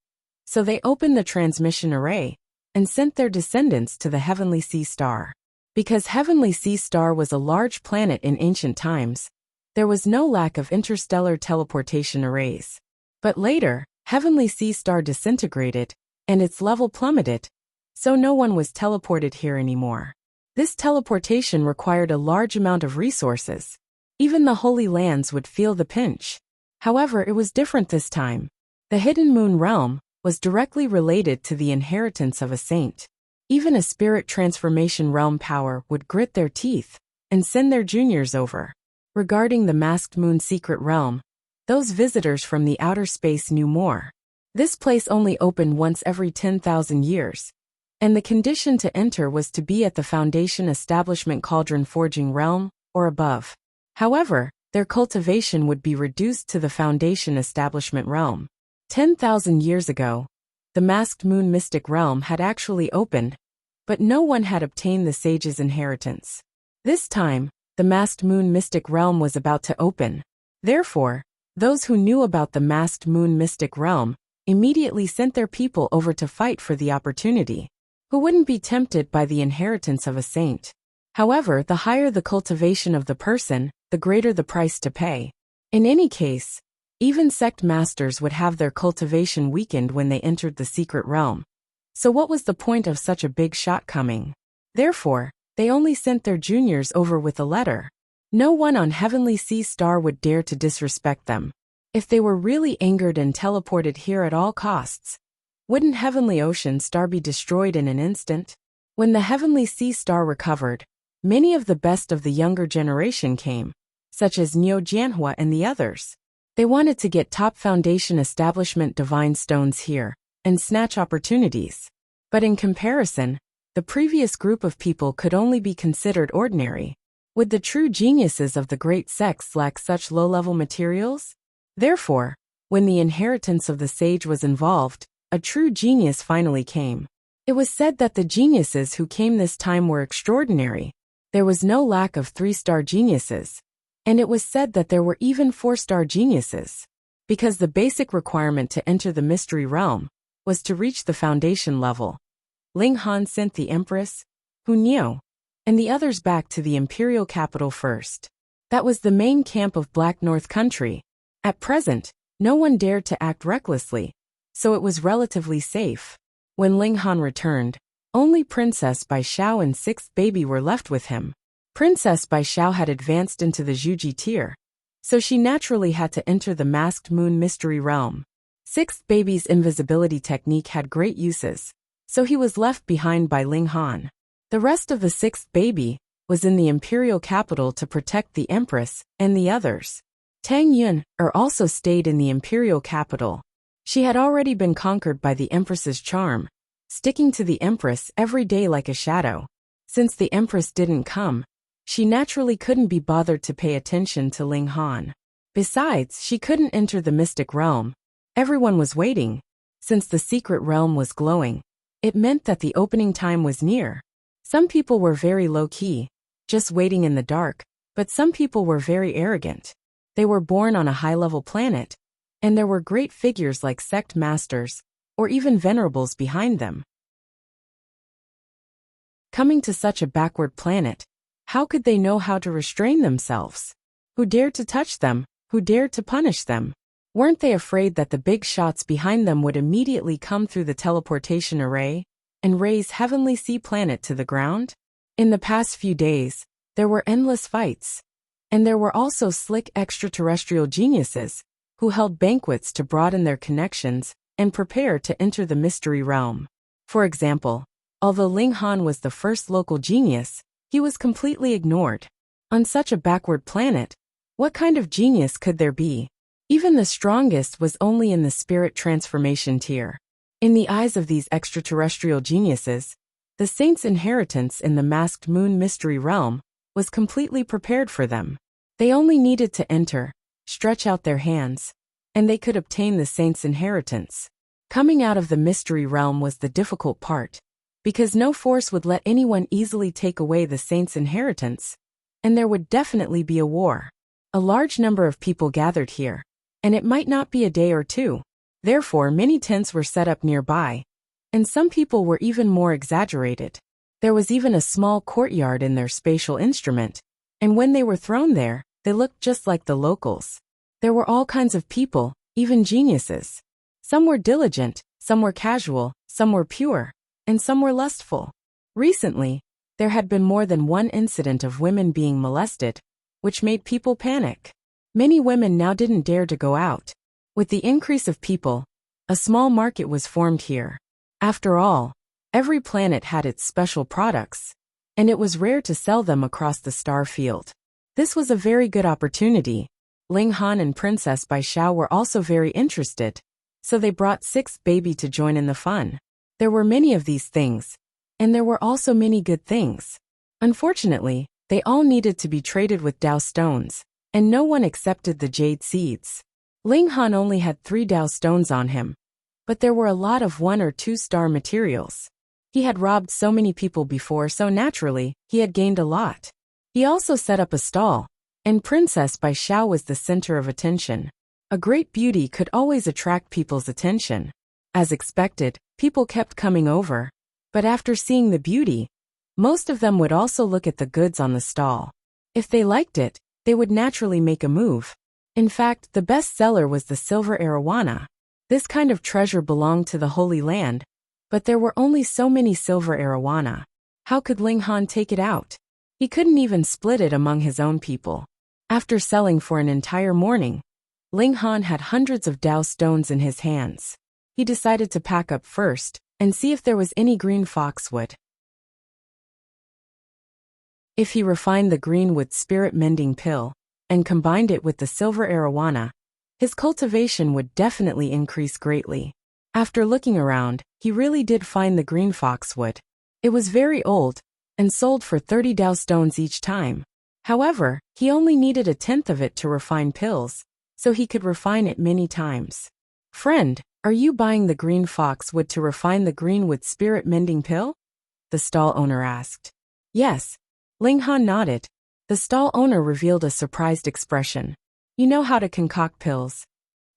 So they opened the transmission array and sent their descendants to the Heavenly Sea Star. Because Heavenly Sea Star was a large planet in ancient times, there was no lack of interstellar teleportation arrays. But later, Heavenly Sea Star disintegrated, and its level plummeted, so no one was teleported here anymore. This teleportation required a large amount of resources. Even the Holy Lands would feel the pinch. However, it was different this time. The Hidden Moon Realm was directly related to the inheritance of a saint. Even a spirit transformation realm power would grit their teeth and send their juniors over. Regarding the Masked Moon secret realm, those visitors from the outer space knew more. This place only opened once every 10,000 years, and the condition to enter was to be at the Foundation Establishment Cauldron Forging Realm, or above. However, their cultivation would be reduced to the Foundation Establishment Realm. 10,000 years ago, the Masked Moon Mystic Realm had actually opened, but no one had obtained the Sage's inheritance. This time, the Masked Moon Mystic Realm was about to open. Therefore, those who knew about the Masked Moon Mystic Realm immediately sent their people over to fight for the opportunity. Who wouldn't be tempted by the inheritance of a saint? However, the higher the cultivation of the person, the greater the price to pay. In any case, even sect masters would have their cultivation weakened when they entered the secret realm. So what was the point of such a big shot coming? Therefore, they only sent their juniors over with a letter. No one on Heavenly Sea Star would dare to disrespect them. If they were really angered and teleported here at all costs, wouldn't Heavenly Ocean Star be destroyed in an instant? When the Heavenly Sea Star recovered, many of the best of the younger generation came, such as Neo Jianhua and the others. They wanted to get top Foundation Establishment divine stones here and snatch opportunities. But in comparison, the previous group of people could only be considered ordinary. Would the true geniuses of the great sects lack such low-level materials? Therefore, when the inheritance of the sage was involved, a true genius finally came. It was said that the geniuses who came this time were extraordinary. There was no lack of 3-star geniuses. And it was said that there were even 4-star geniuses. Because the basic requirement to enter the mystery realm was to reach the foundation level. Ling Han sent the Empress, Hu Niu, and the others back to the imperial capital first. That was the main camp of Black North Country. At present, no one dared to act recklessly, so it was relatively safe. When Ling Han returned, only Princess Bai Xiao and 6th baby were left with him. Princess Bai Xiao had advanced into the Zhuji tier, so she naturally had to enter the Masked Moon Mystery Realm. 6th baby's invisibility technique had great uses, so he was left behind by Ling Han. The rest of the 6th baby was in the imperial capital to protect the Empress and the others. Tang Yun also stayed in the imperial capital. She had already been conquered by the Empress's charm, sticking to the Empress every day like a shadow. Since the Empress didn't come, she naturally couldn't be bothered to pay attention to Ling Han. Besides, she couldn't enter the mystic realm. Everyone was waiting. Since the secret realm was glowing, it meant that the opening time was near. Some people were very low-key, just waiting in the dark, but some people were very arrogant. They were born on a high-level planet, and there were great figures like sect masters, or even venerables behind them. Coming to such a backward planet, how could they know how to restrain themselves? Who dared to touch them? Who dared to punish them? Weren't they afraid that the big shots behind them would immediately come through the teleportation array and raise Heavenly Sea Planet to the ground? In the past few days, there were endless fights. And there were also slick extraterrestrial geniuses who held banquets to broaden their connections and prepare to enter the mystery realm. For example, although Ling Han was the first local genius, he was completely ignored. On such a backward planet, what kind of genius could there be? Even the strongest was only in the spirit transformation tier. In the eyes of these extraterrestrial geniuses, the saint's inheritance in the Masked Moon Mystery Realm was completely prepared for them. They only needed to enter, stretch out their hands, and they could obtain the saint's inheritance. Coming out of the mystery realm was the difficult part, because no force would let anyone easily take away the saint's inheritance, and there would definitely be a war. A large number of people gathered here, and it might not be a day or two. Therefore, many tents were set up nearby, and some people were even more exaggerated. There was even a small courtyard in their spatial instrument, and when they were thrown there, they looked just like the locals. There were all kinds of people, even geniuses. Some were diligent, some were casual, some were pure, and some were lustful. Recently, there had been more than one incident of women being molested, which made people panic. Many women now didn't dare to go out. With the increase of people, a small market was formed here. After all, every planet had its special products, and it was rare to sell them across the star field. This was a very good opportunity. Ling Han and Princess Bai Xiao were also very interested, so they brought 6 baby to join in the fun. There were many of these things, and there were also many good things. Unfortunately, they all needed to be traded with Dao stones, and no one accepted the jade seeds. Ling Han only had 3 Dao stones on him, but there were a lot of 1 or 2 star materials. He had robbed so many people before, so naturally, he had gained a lot. He also set up a stall, and Princess Bai Xiao was the center of attention. A great beauty could always attract people's attention. As expected, people kept coming over, but after seeing the beauty, most of them would also look at the goods on the stall. If they liked it, they would naturally make a move. In fact, the best seller was the silver arowana. This kind of treasure belonged to the Holy Land, but there were only so many silver arowana. How could Ling Han take it out? He couldn't even split it among his own people. After selling for an entire morning, Ling Han had hundreds of Dao stones in his hands. He decided to pack up first and see if there was any green foxwood. If he refined the greenwood spirit mending pill and combined it with the silver arowana, his cultivation would definitely increase greatly. After looking around, he really did find the green foxwood. It was very old and sold for 30 Dao stones each time. However, he only needed 1/10 of it to refine pills, so he could refine it many times. Friend, are you buying the green foxwood to refine the greenwood spirit mending pill? The stall owner asked. Yes. Ling Han nodded. The stall owner revealed a surprised expression. You know how to concoct pills?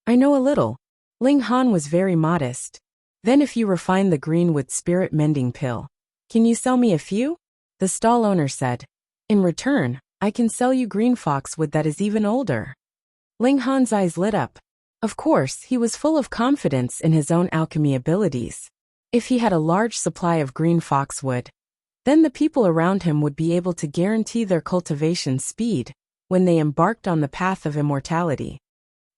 I know a little. Ling Han was very modest. Then if you refine the greenwood spirit mending pill, can you sell me a few? The stall owner said. In return, I can sell you green foxwood that is even older. Ling Han's eyes lit up. Of course, he was full of confidence in his own alchemy abilities. If he had a large supply of green foxwood, then the people around him would be able to guarantee their cultivation speed when they embarked on the path of immortality.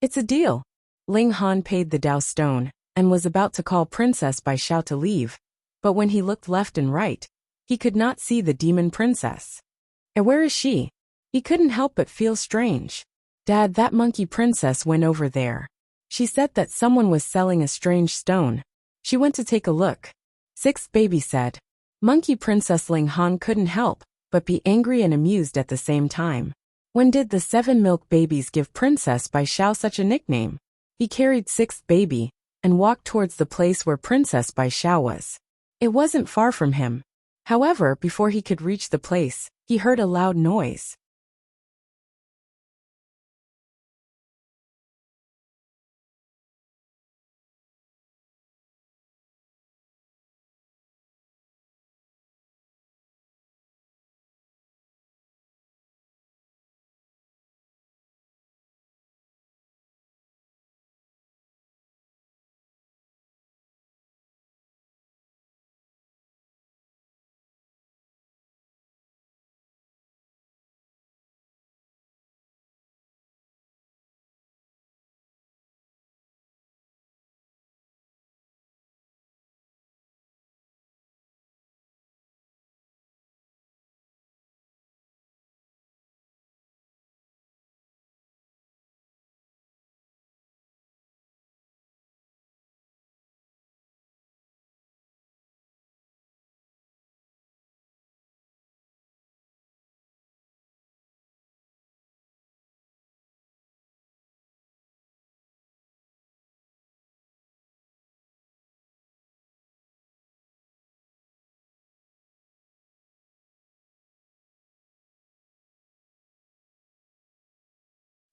It's a deal. Ling Han paid the Dao stone and was about to call Princess Bai Xiao to leave, but when he looked left and right, he could not see the demon princess. And where is she? He couldn't help but feel strange. Dad, that monkey princess went over there. She said that someone was selling a strange stone. She went to take a look. 6th baby said. Monkey Princess Ling Han couldn't help but be angry and amused at the same time. When did the 7 milk babies give Princess Bai Xiao such a nickname? He carried 6th baby and walked towards the place where Princess Bai Xiao was. It wasn't far from him. However, before he could reach the place, he heard a loud noise.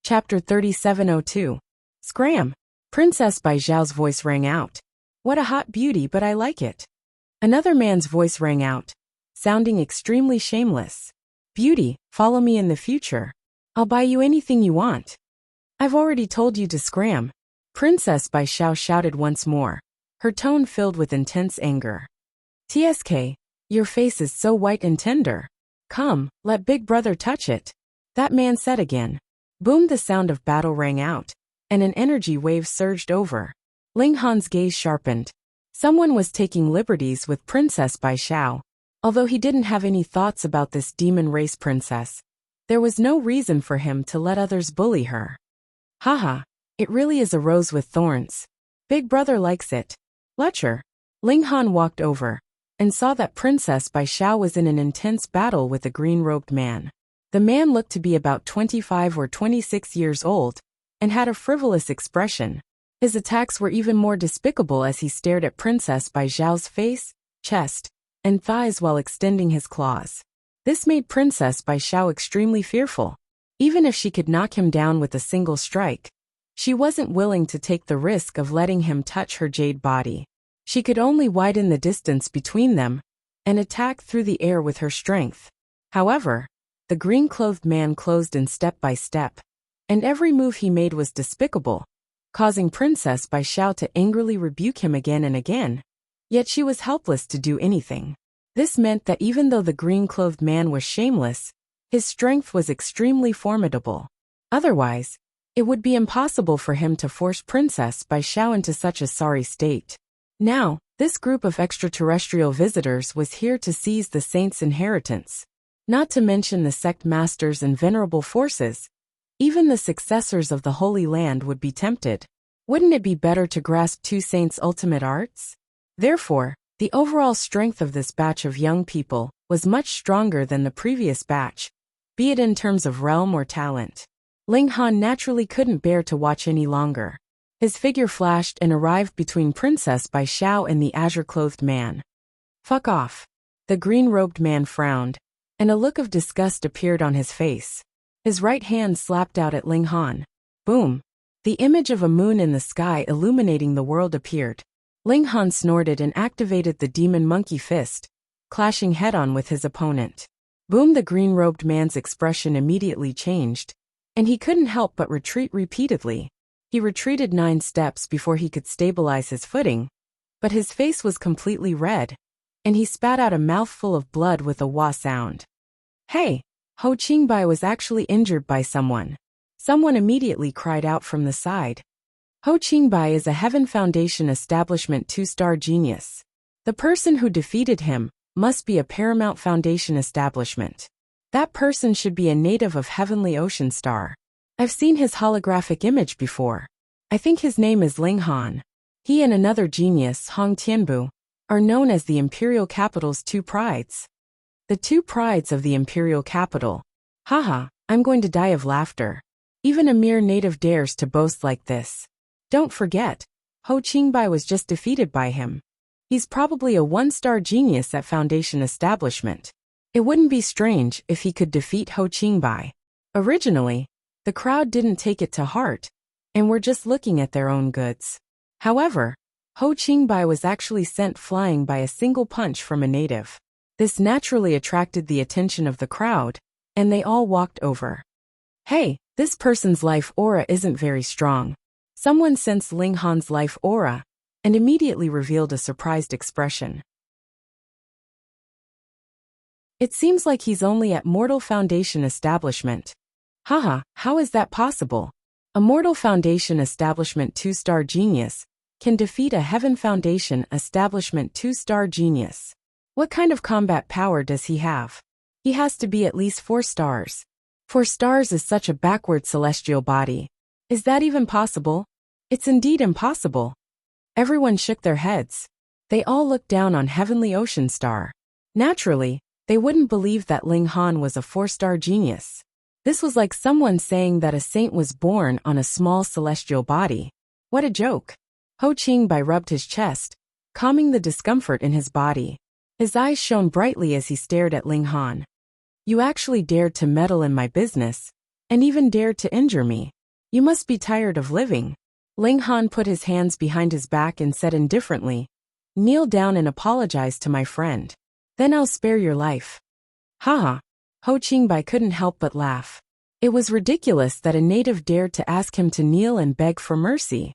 Chapter 3702. Scram! Princess Bai Zhao's voice rang out. What a hot beauty, but I like it. Another man's voice rang out, sounding extremely shameless. Beauty, follow me in the future. I'll buy you anything you want. I've already told you to scram. Princess Bai Zhao shouted once more, her tone filled with intense anger. TSK, your face is so white and tender. Come, let Big Brother touch it. That man said again. Boom! The sound of battle rang out, and an energy wave surged over. Ling Han's gaze sharpened. Someone was taking liberties with Princess Bai Zhao. Although he didn't have any thoughts about this demon race princess, there was no reason for him to let others bully her. Haha, it really is a rose with thorns. Big Brother likes it. Lecher. Ling Han walked over and saw that Princess Bai Zhao was in an intense battle with a green-robed man. The man looked to be about 25 or 26 years old and had a frivolous expression. His attacks were even more despicable as he stared at Princess Bai Zhao's face, chest, and thighs while extending his claws. This made Princess Bai Zhao extremely fearful. Even if she could knock him down with a single strike, she wasn't willing to take the risk of letting him touch her jade body. She could only widen the distance between them and attack through the air with her strength. However, the green-clothed man closed in step by step, and every move he made was despicable, causing Princess Bai Zhao to angrily rebuke him again and again. Yet she was helpless to do anything. This meant that even though the green-clothed man was shameless, his strength was extremely formidable. Otherwise, it would be impossible for him to force Princess Bai Zhao into such a sorry state. Now, this group of extraterrestrial visitors was here to seize the saint's inheritance. Not to mention the sect masters and venerable forces. Even the successors of the Holy Land would be tempted. Wouldn't it be better to grasp two saints' ultimate arts? Therefore, the overall strength of this batch of young people was much stronger than the previous batch, be it in terms of realm or talent. Ling Han naturally couldn't bear to watch any longer. His figure flashed and arrived between Princess Bai Zhao and the azure-clothed man. Fuck off. The green-robed man frowned, and a look of disgust appeared on his face. His right hand slapped out at Ling Han. Boom. The image of a moon in the sky illuminating the world appeared. Ling Han snorted and activated the demon monkey fist, clashing head-on with his opponent. Boom! The green-robed man's expression immediately changed, and he couldn't help but retreat repeatedly. He retreated 9 steps before he could stabilize his footing, but his face was completely red, and he spat out a mouthful of blood with a wah sound. Hey! Ho Qingbai was actually injured by someone. Someone immediately cried out from the side. Ho Qingbai is a Heaven Foundation establishment 2-star genius. The person who defeated him must be a Paramount Foundation establishment. That person should be a native of Heavenly Ocean Star. I've seen his holographic image before. I think his name is Ling Han. He and another genius, Hong Tianbu, are known as the Imperial Capital's 2 prides. The 2 prides of the Imperial Capital. Haha, I'm going to die of laughter. Even a mere native dares to boast like this. Don't forget, Ho Qingbai was just defeated by him. He's probably a 1-star genius at Foundation establishment. It wouldn't be strange if he could defeat Ho Qingbai. Originally, the crowd didn't take it to heart, and were just looking at their own goods. However, Ho Qingbai was actually sent flying by a single punch from a native. This naturally attracted the attention of the crowd, and they all walked over. Hey, this person's life aura isn't very strong. Someone sensed Ling Han's life aura, and immediately revealed a surprised expression. It seems like he's only at Mortal Foundation establishment. Haha, how is that possible? A Mortal Foundation establishment 2-star genius can defeat a Heaven Foundation establishment 2-star genius. What kind of combat power does he have? He has to be at least 4 stars. 4 stars is such a backward celestial body. Is that even possible? It's indeed impossible. Everyone shook their heads. They all looked down on Heavenly Ocean Star. Naturally, they wouldn't believe that Ling Han was a 4-star genius. This was like someone saying that a saint was born on a small celestial body. What a joke. Ho Qingbai rubbed his chest, calming the discomfort in his body. His eyes shone brightly as he stared at Ling Han. You actually dared to meddle in my business, and even dared to injure me. You must be tired of living. Ling Han put his hands behind his back and said indifferently, "Kneel down and apologize to my friend. Then I'll spare your life." Haha. Ho Qingbai couldn't help but laugh. It was ridiculous that a native dared to ask him to kneel and beg for mercy.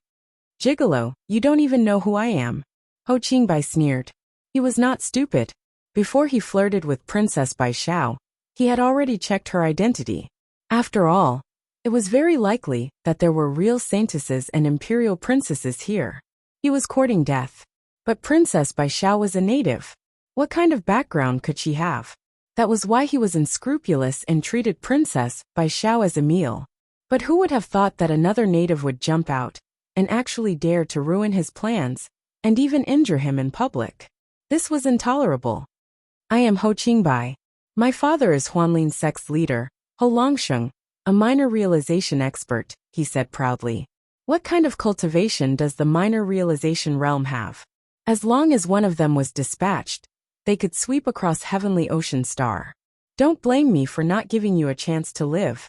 "Gigolo, you don't even know who I am." Ho Qingbai sneered. He was not stupid. Before he flirted with Princess Bai Xiao, he had already checked her identity. After all, it was very likely that there were real saintesses and imperial princesses here. He was courting death. But Princess Bai Xiao was a native. What kind of background could she have? That was why he was unscrupulous and treated Princess Bai Xiao as a meal. But who would have thought that another native would jump out and actually dare to ruin his plans and even injure him in public? This was intolerable. "I am Ho Qingbai. My father is Huanlin sect's leader, Ho Longsheng, a minor realization expert," he said proudly. What kind of cultivation does the minor realization realm have? As long as one of them was dispatched, they could sweep across heavenly ocean star. "Don't blame me for not giving you a chance to live,"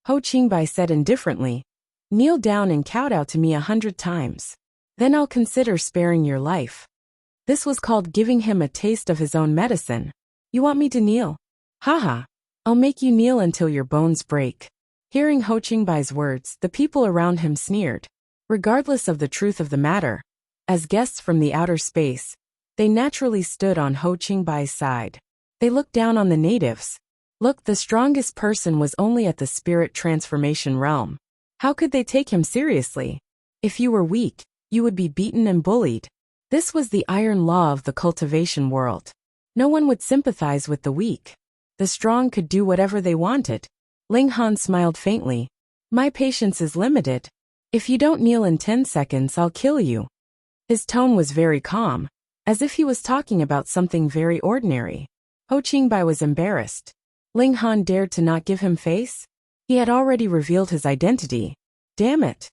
Ho Qingbai said indifferently. "Kneel down and kowtow to me 100 times. Then I'll consider sparing your life." This was called giving him a taste of his own medicine. "You want me to kneel? Haha. I'll make you kneel until your bones break." Hearing Ho Qingbai's words, the people around him sneered. Regardless of the truth of the matter, as guests from the outer space, they naturally stood on Ho Qingbai's side. They looked down on the natives. Look, the strongest person was only at the spirit transformation realm. How could they take him seriously? If you were weak, you would be beaten and bullied. This was the iron law of the cultivation world. No one would sympathize with the weak. The strong could do whatever they wanted. Ling Han smiled faintly. "My patience is limited. If you don't kneel in 10 seconds, I'll kill you." His tone was very calm, as if he was talking about something very ordinary. Ho Qingbai was embarrassed. Ling Han dared to not give him face? He had already revealed his identity. Damn it.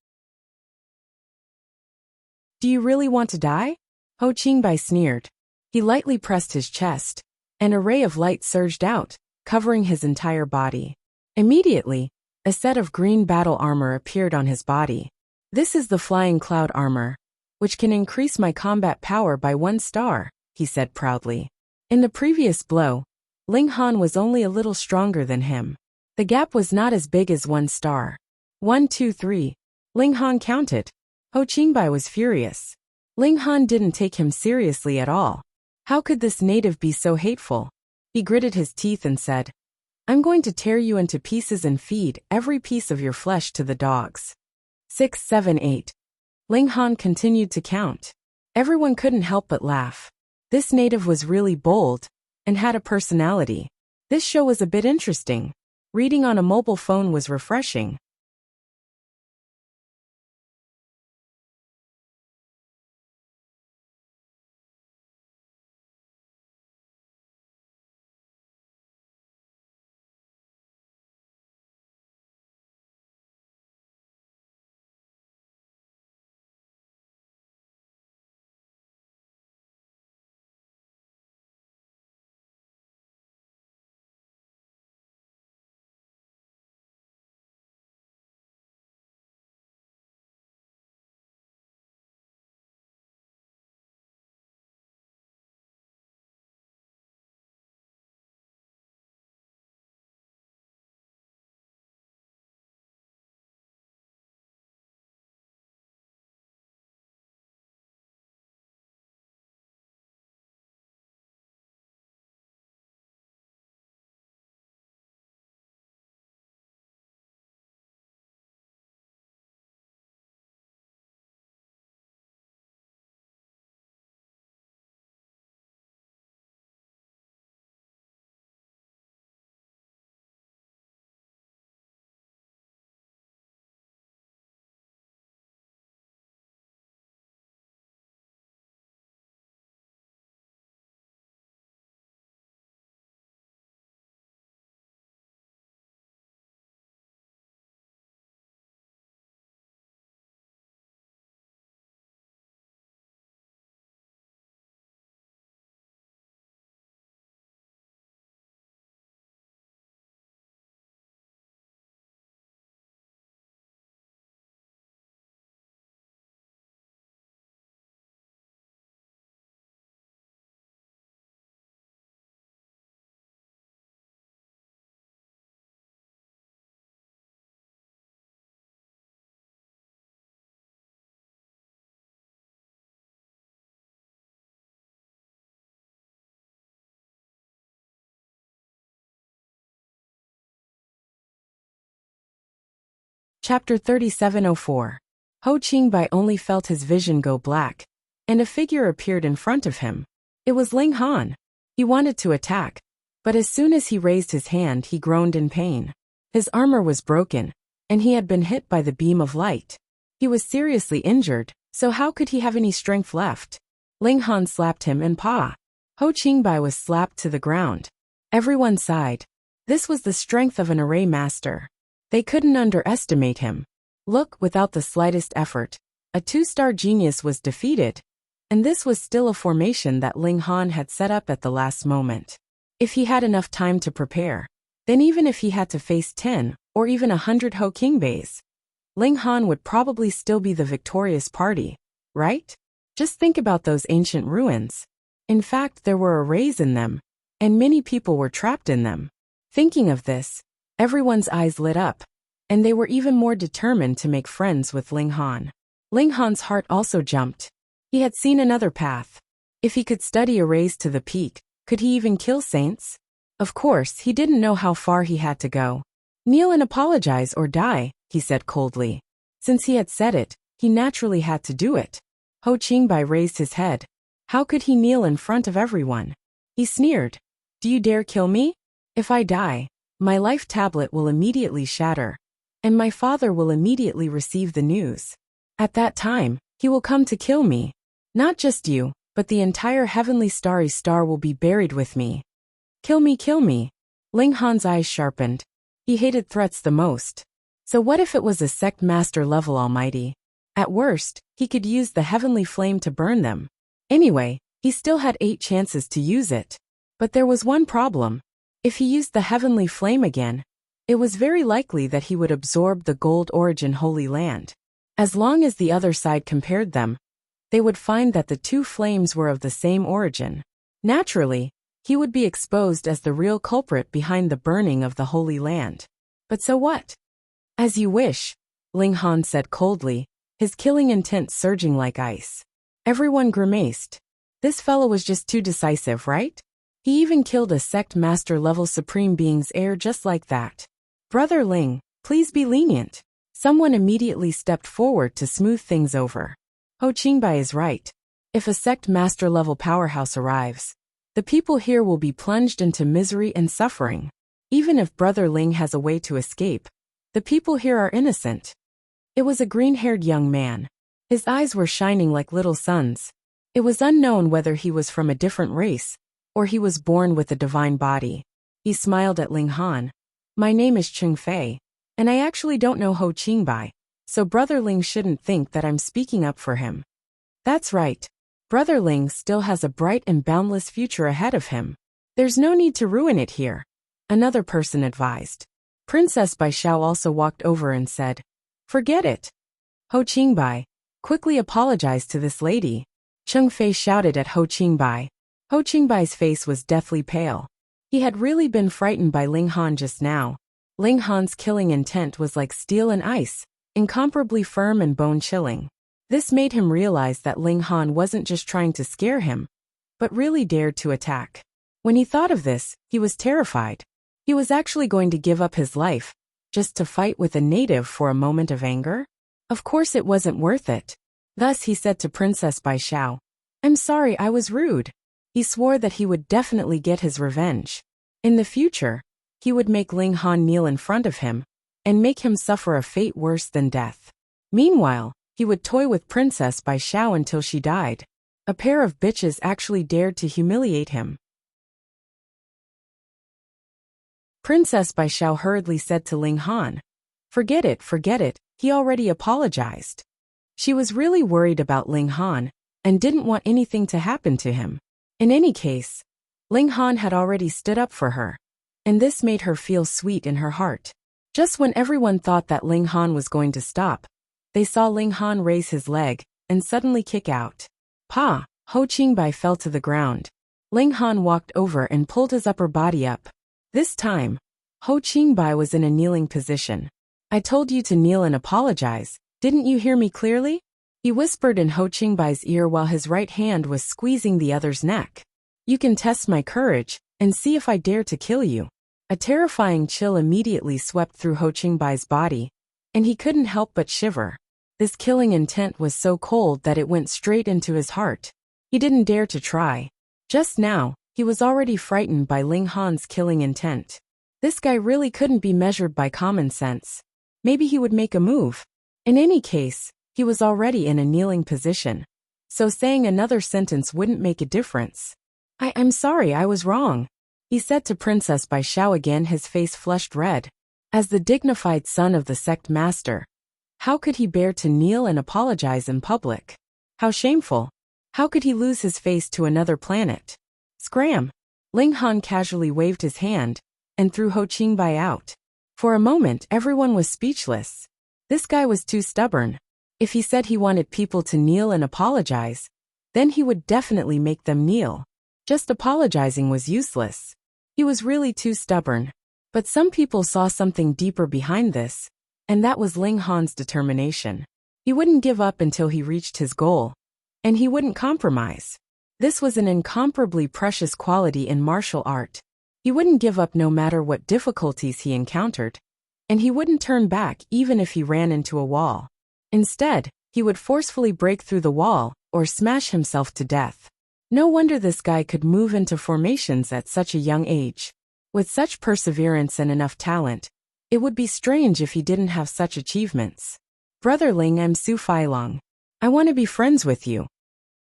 "Do you really want to die?" Ho Qingbai sneered. He lightly pressed his chest. An array of light surged out, covering his entire body. Immediately, a set of green battle armor appeared on his body. "This is the flying cloud armor, which can increase my combat power by 1 star, he said proudly. In the previous blow, Ling Han was only a little stronger than him. The gap was not as big as 1 star. 1, 2, 3. Ling Han counted. Ho Qingbai was furious. Ling Han didn't take him seriously at all. How could this native be so hateful? He gritted his teeth and said, "I'm going to tear you into pieces and feed every piece of your flesh to the dogs." 6, 7, 8. Ling Han continued to count. Everyone couldn't help but laugh. This native was really bold and had a personality. This show was a bit interesting. Reading on a mobile phone was refreshing. Chapter 3704. Ho Qingbai only felt his vision go black, and a figure appeared in front of him. It was Ling Han. He wanted to attack, but as soon as he raised his hand he groaned in pain. His armor was broken, and he had been hit by the beam of light. He was seriously injured, so how could he have any strength left? Ling Han slapped him and paw. Ho Qingbai was slapped to the ground. Everyone sighed. This was the strength of an array master. They couldn't underestimate him. Look, without the slightest effort, a 2-star genius was defeated. And this was still a formation that Ling Han had set up at the last moment. If he had enough time to prepare, then even if he had to face 10 or even 100 Ho Qingbeis, Ling Han would probably still be the victorious party, right? Just think about those ancient ruins. In fact, there were arrays in them, and many people were trapped in them. Thinking of this, everyone's eyes lit up, and they were even more determined to make friends with Ling Han. Ling Han's heart also jumped. He had seen another path. If he could study arrays to the peak, could he even kill saints? Of course, he didn't know how far he had to go. Kneel and apologize or die, he said coldly. Since he had said it, he naturally had to do it. Ho Qingbai raised his head. How could he kneel in front of everyone? He sneered. Do you dare kill me? If I die, my life tablet will immediately shatter, and my father will immediately receive the news. At that time, he will come to kill me. Not just you, but the entire heavenly starry star will be buried with me. Kill me, kill me. Ling Han's eyes sharpened. He hated threats the most. So what if it was a sect master level almighty? At worst, he could use the heavenly flame to burn them. Anyway, he still had 8 chances to use it. But there was one problem. If he used the heavenly flame again, it was very likely that he would absorb the gold origin Holy Land. As long as the other side compared them, they would find that the 2 flames were of the same origin. Naturally, he would be exposed as the real culprit behind the burning of the Holy Land. But so what? As you wish, Ling Han said coldly, his killing intent surging like ice. Everyone grimaced. This fellow was just too decisive, right? He even killed a sect master level supreme being's heir just like that. Brother Ling, please be lenient. Someone immediately stepped forward to smooth things over. Ho Qingbai is right. If a sect master level powerhouse arrives, the people here will be plunged into misery and suffering. Even if Brother Ling has a way to escape, the people here are innocent. It was a green-haired young man. His eyes were shining like little suns. It was unknown whether he was from a different race, or he was born with a divine body. He smiled at Ling Han. My name is Cheng Fei, and I actually don't know Ho Qingbai, so Brother Ling shouldn't think that I'm speaking up for him. That's right. Brother Ling still has a bright and boundless future ahead of him. There's no need to ruin it here, another person advised. Princess Bai Xiao also walked over and said, Forget it. Ho Qingbai, quickly apologize to this lady. Cheng Fei shouted at Ho Qingbai. Ho Qingbai's face was deathly pale. He had really been frightened by Ling Han just now. Ling Han's killing intent was like steel and ice, incomparably firm and bone-chilling. This made him realize that Ling Han wasn't just trying to scare him, but really dared to attack. When he thought of this, he was terrified. He was actually going to give up his life, just to fight with a native for a moment of anger? Of course it wasn't worth it. Thus he said to Princess Bai Xiao, I'm sorry I was rude. He swore that he would definitely get his revenge. In the future, he would make Ling Han kneel in front of him, and make him suffer a fate worse than death. Meanwhile, he would toy with Princess Bai Xiao until she died. A pair of bitches actually dared to humiliate him. Princess Bai Xiao hurriedly said to Ling Han, Forget it, he already apologized. She was really worried about Ling Han, and didn't want anything to happen to him. In any case, Ling Han had already stood up for her, and this made her feel sweet in her heart. Just when everyone thought that Ling Han was going to stop, they saw Ling Han raise his leg, and suddenly kick out. Pa! Ho Qingbai fell to the ground. Ling Han walked over and pulled his upper body up. This time, Ho Qingbai was in a kneeling position. I told you to kneel and apologize, didn't you hear me clearly? He whispered in Ho Qingbai's ear while his right hand was squeezing the other's neck. You can test my courage, and see if I dare to kill you. A terrifying chill immediately swept through Ho Qingbai's body, and he couldn't help but shiver. This killing intent was so cold that it went straight into his heart. He didn't dare to try. Just now, he was already frightened by Ling Han's killing intent. This guy really couldn't be measured by common sense. Maybe he would make a move. In any case, he was already in a kneeling position, so saying another sentence wouldn't make a difference. I'm sorry, I was wrong, he said to Princess Bai Xiao again, his face flushed red. As the dignified son of the sect master, how could he bear to kneel and apologize in public? How shameful. How could he lose his face to another planet? Scram! Ling Han casually waved his hand and threw Ho Qingbai out. For a moment, everyone was speechless. This guy was too stubborn. If he said he wanted people to kneel and apologize, then he would definitely make them kneel. Just apologizing was useless. He was really too stubborn. But some people saw something deeper behind this, and that was Ling Han's determination. He wouldn't give up until he reached his goal, and he wouldn't compromise. This was an incomparably precious quality in martial art. He wouldn't give up no matter what difficulties he encountered, and he wouldn't turn back even if he ran into a wall. Instead, he would forcefully break through the wall or smash himself to death. No wonder this guy could move into formations at such a young age. With such perseverance and enough talent, it would be strange if he didn't have such achievements. Brother Ling, I'm Su Feilong. I want to be friends with you.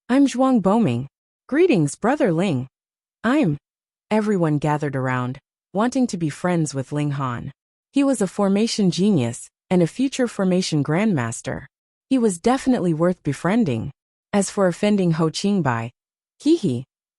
I'm Zhuang Boming. Greetings, Brother Ling. Everyone gathered around, wanting to be friends with Ling Han. He was a formation genius and a future formation grandmaster. He was definitely worth befriending. As for offending Ho Qingbai,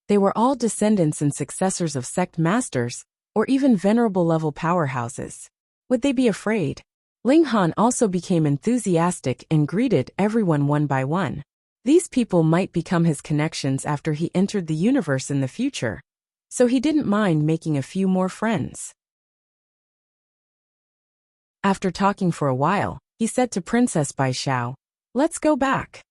they were all descendants and successors of sect masters, or even venerable level powerhouses. Would they be afraid? Ling Han also became enthusiastic and greeted everyone one by one. These people might become his connections after he entered the universe in the future, so he didn't mind making a few more friends. After talking for a while, he said to Princess Bai Xiao, "Let's go back."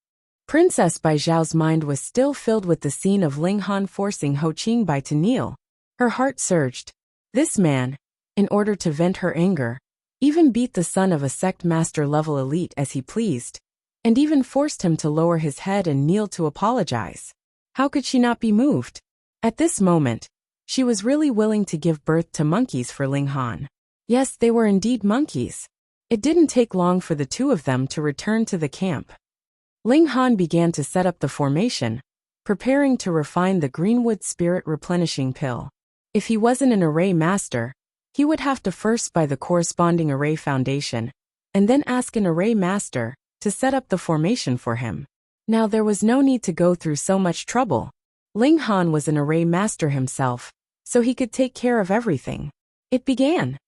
Princess Bai Xiao's mind was still filled with the scene of Ling Han forcing Ho Qingbai to kneel. Her heart surged. This man, in order to vent her anger, even beat the son of a sect master level elite as he pleased, and even forced him to lower his head and kneel to apologize. How could she not be moved? At this moment, she was really willing to give birth to monkeys for Ling Han. Yes, they were indeed monkeys. It didn't take long for the two of them to return to the camp. Ling Han began to set up the formation, preparing to refine the Greenwood Spirit Replenishing Pill. If he wasn't an array master, he would have to first buy the corresponding array foundation, and then ask an array master to set up the formation for him. Now there was no need to go through so much trouble. Ling Han was an array master himself, so he could take care of everything. It began.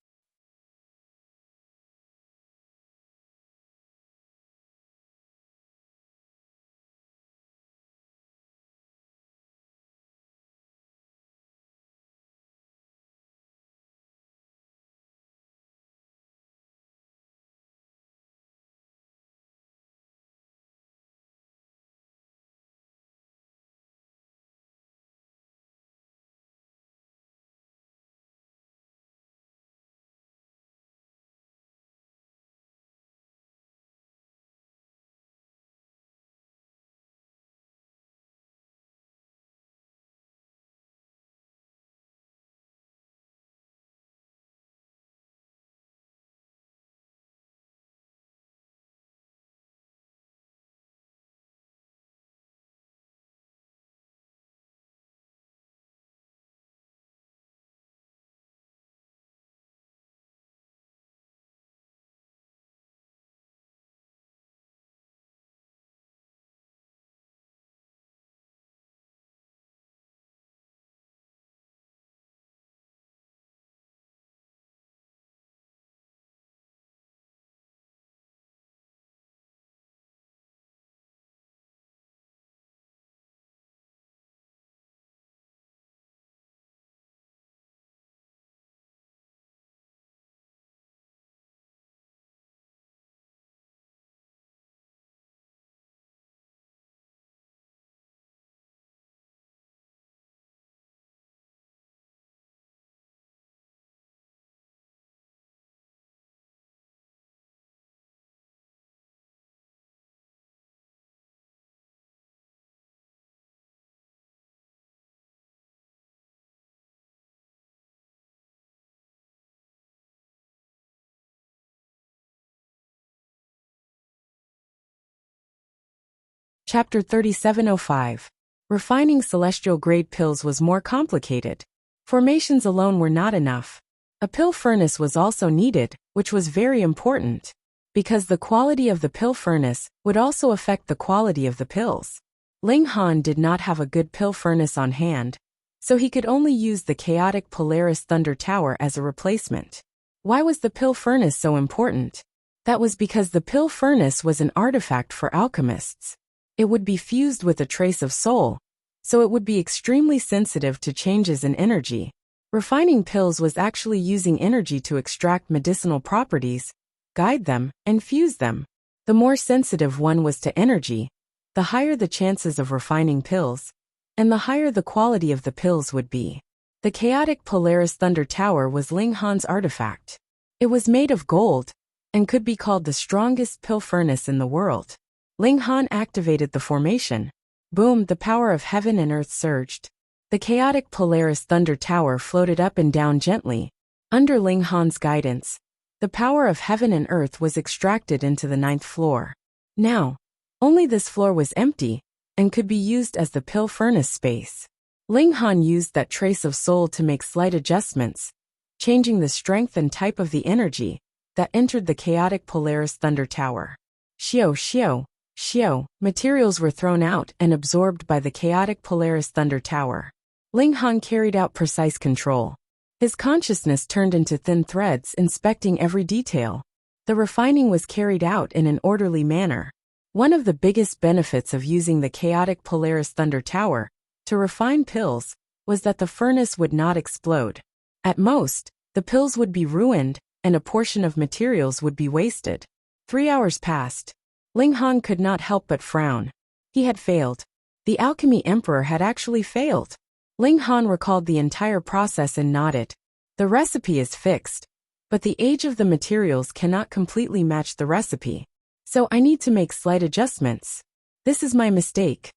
Chapter 3705. Refining celestial-grade pills was more complicated. Formations alone were not enough. A pill furnace was also needed, which was very important, because the quality of the pill furnace would also affect the quality of the pills. Ling Han did not have a good pill furnace on hand, so he could only use the chaotic Polaris Thunder Tower as a replacement. Why was the pill furnace so important? That was because the pill furnace was an artifact for alchemists. It would be fused with a trace of soul, so it would be extremely sensitive to changes in energy. Refining pills was actually using energy to extract medicinal properties, guide them, and fuse them. The more sensitive one was to energy, the higher the chances of refining pills, and the higher the quality of the pills would be. The chaotic Polaris Thunder Tower was Ling Han's artifact. It was made of gold, and could be called the strongest pill furnace in the world. Ling Han activated the formation. Boom, the power of heaven and earth surged. The chaotic Polaris Thunder Tower floated up and down gently. Under Ling Han's guidance, the power of heaven and earth was extracted into the 9th floor. Now, only this floor was empty, and could be used as the pill furnace space. Ling Han used that trace of soul to make slight adjustments, changing the strength and type of the energy that entered the chaotic Polaris Thunder Tower. Xiao, xiao, xiao, materials were thrown out and absorbed by the chaotic Polaris Thunder Tower. Ling Han carried out precise control. His consciousness turned into thin threads, inspecting every detail. The refining was carried out in an orderly manner. One of the biggest benefits of using the chaotic Polaris Thunder Tower to refine pills was that the furnace would not explode. At most, the pills would be ruined, and a portion of materials would be wasted. 3 hours passed. Ling Han could not help but frown. He had failed. The Alchemy Emperor had actually failed. Ling Han recalled the entire process and nodded. The recipe is fixed, but the age of the materials cannot completely match the recipe. So I need to make slight adjustments. This is my mistake.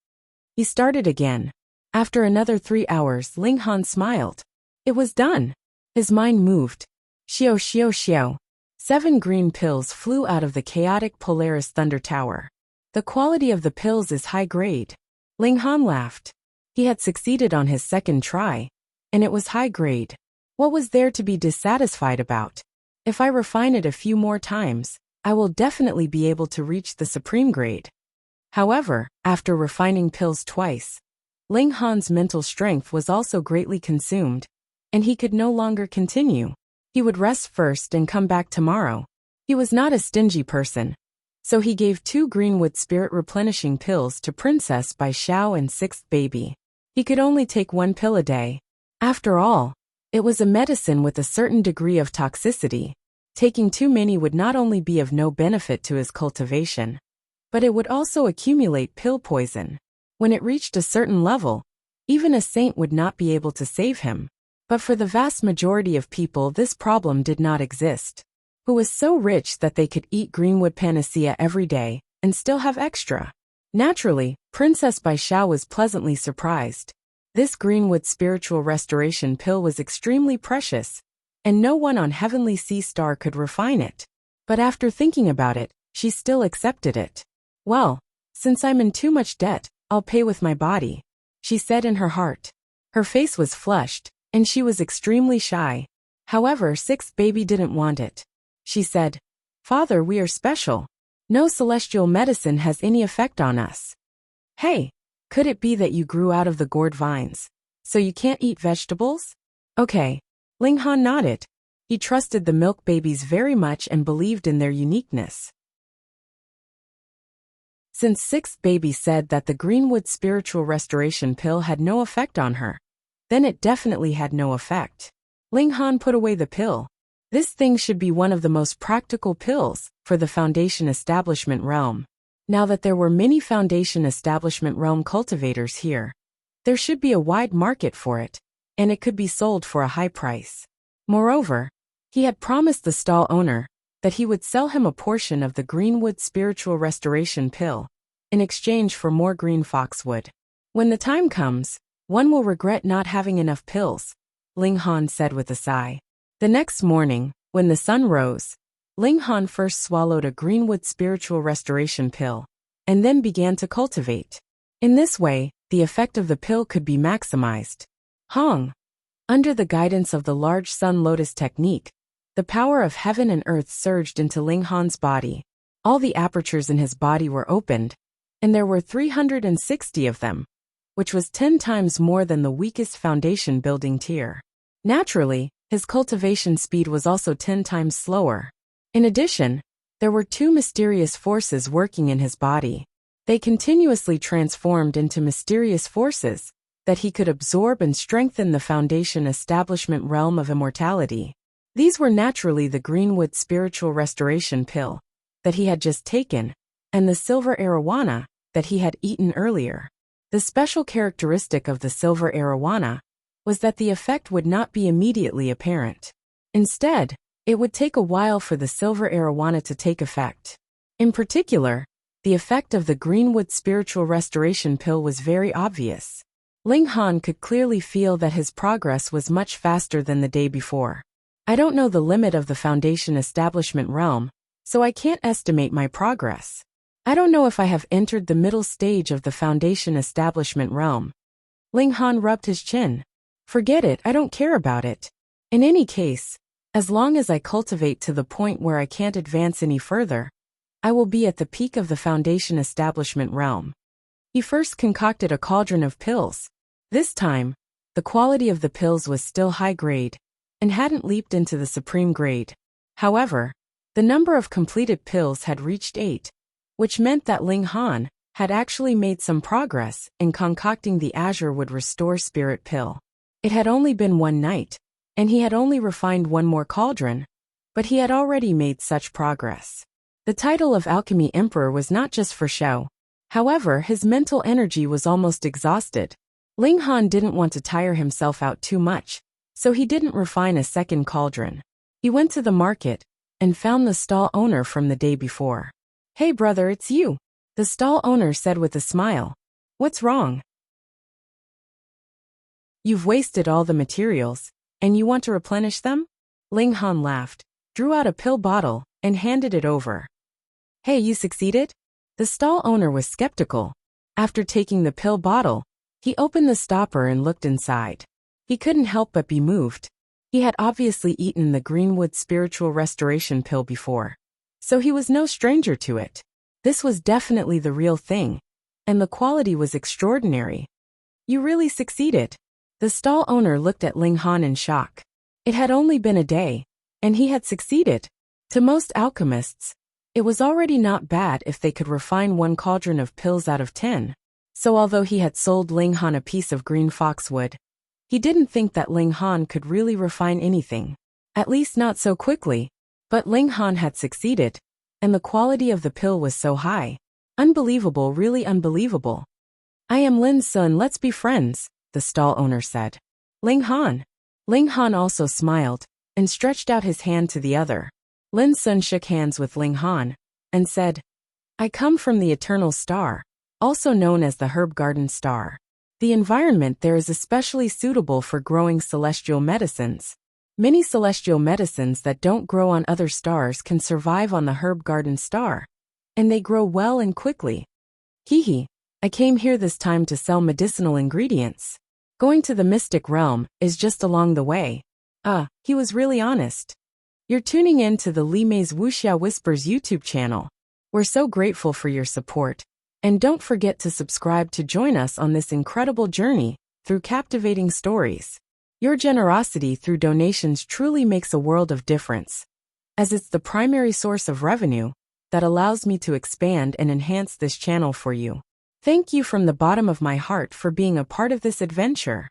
He started again. After another 3 hours, Ling Han smiled. It was done. His mind moved. Xiao, xiao, xiao. 7 green pills flew out of the chaotic Polaris Thunder Tower. The quality of the pills is high grade. Ling Han laughed. He had succeeded on his second try, and it was high grade. What was there to be dissatisfied about? If I refine it a few more times, I will definitely be able to reach the supreme grade. However, after refining pills twice, Ling Han's mental strength was also greatly consumed, and he could no longer continue. He would rest first and come back tomorrow. He was not a stingy person, so he gave 2 greenwood spirit replenishing pills to Princess Bai Xiao and 6th baby. He could only take 1 pill a day. After all, it was a medicine with a certain degree of toxicity. Taking too many would not only be of no benefit to his cultivation, but it would also accumulate pill poison. When it reached a certain level, even a saint would not be able to save him. But for the vast majority of people, this problem did not exist. Who was so rich that they could eat greenwood panacea every day and still have extra? Naturally, Princess Bai Xiao was pleasantly surprised. This greenwood spiritual restoration pill was extremely precious, and no one on Heavenly Sea Star could refine it. But after thinking about it, she still accepted it. Well, since I'm in too much debt, I'll pay with my body, she said in her heart. Her face was flushed, and she was extremely shy. However, 6th baby didn't want it. She said, "Father, we are special. No celestial medicine has any effect on us." Hey, could it be that you grew out of the gourd vines, so you can't eat vegetables? Okay. Ling Han nodded. He trusted the milk babies very much and believed in their uniqueness. Since 6th baby said that the greenwood spiritual restoration pill had no effect on her, then it definitely had no effect. Ling Han put away the pill. This thing should be one of the most practical pills for the Foundation Establishment realm. Now that there were many Foundation Establishment realm cultivators here, there should be a wide market for it, and it could be sold for a high price. Moreover, he had promised the stall owner that he would sell him a portion of the greenwood spiritual restoration pill in exchange for more green foxwood. When the time comes, one will regret not having enough pills, Ling Han said with a sigh. The next morning, when the sun rose, Ling Han first swallowed a greenwood spiritual restoration pill, and then began to cultivate. In this way, the effect of the pill could be maximized. Hong. Under the guidance of the large sun lotus technique, the power of heaven and earth surged into Ling Han's body. All the apertures in his body were opened, and there were 360 of them, which was 10 times more than the weakest foundation building tier. Naturally, his cultivation speed was also 10 times slower. In addition, there were two mysterious forces working in his body. They continuously transformed into mysterious forces that he could absorb and strengthen the foundation establishment realm of immortality. These were naturally the Greenwood spiritual restoration pill that he had just taken, and the silver arowana that he had eaten earlier. The special characteristic of the silver arowana was that the effect would not be immediately apparent. Instead, it would take a while for the silver arowana to take effect. In particular, the effect of the Greenwood spiritual restoration pill was very obvious. Ling Han could clearly feel that his progress was much faster than the day before. I don't know the limit of the foundation establishment realm, so I can't estimate my progress. I don't know if I have entered the middle stage of the foundation establishment realm. Ling Han rubbed his chin. Forget it, I don't care about it. In any case, as long as I cultivate to the point where I can't advance any further, I will be at the peak of the foundation establishment realm. He first concocted a cauldron of pills. This time, the quality of the pills was still high grade, and hadn't leaped into the supreme grade. However, the number of completed pills had reached 8, which meant that Ling Han had actually made some progress in concocting the Azure Would Restore Spirit pill. It had only been one night, and he had only refined one more cauldron, but he had already made such progress. The title of Alchemy Emperor was not just for show. However, his mental energy was almost exhausted. Ling Han didn't want to tire himself out too much, so he didn't refine a second cauldron. He went to the market and found the stall owner from the day before. "Hey brother, it's you," the stall owner said with a smile. "What's wrong? You've wasted all the materials, and you want to replenish them?" Ling Han laughed, drew out a pill bottle, and handed it over. "Hey, you succeeded?" The stall owner was skeptical. After taking the pill bottle, he opened the stopper and looked inside. He couldn't help but be moved. He had obviously eaten the Greenwood spiritual restoration pill before, so he was no stranger to it. This was definitely the real thing, and the quality was extraordinary. "You really succeeded." The stall owner looked at Ling Han in shock. It had only been a day, and he had succeeded. To most alchemists, it was already not bad if they could refine one cauldron of pills out of 10. So although he had sold Ling Han a piece of green foxwood, he didn't think that Ling Han could really refine anything. At least not so quickly. But Ling Han had succeeded, and the quality of the pill was so high. Unbelievable, really unbelievable. "I am Lin Sun, let's be friends," the stall owner said. Ling Han. Ling Han also smiled, and stretched out his hand to the other. Lin Sun shook hands with Ling Han, and said, "I come from the Eternal Star, also known as the Herb Garden Star. The environment there is especially suitable for growing celestial medicines. Many celestial medicines that don't grow on other stars can survive on the Herb Garden Star, and they grow well and quickly. Hee. I came here this time to sell medicinal ingredients. Going to the mystic realm is just along the way." He was really honest. You're tuning in to the Li Mei's Wuxia Whispers YouTube channel. We're so grateful for your support. And don't forget to subscribe to join us on this incredible journey through captivating stories. Your generosity through donations truly makes a world of difference, as it's the primary source of revenue that allows me to expand and enhance this channel for you. Thank you from the bottom of my heart for being a part of this adventure.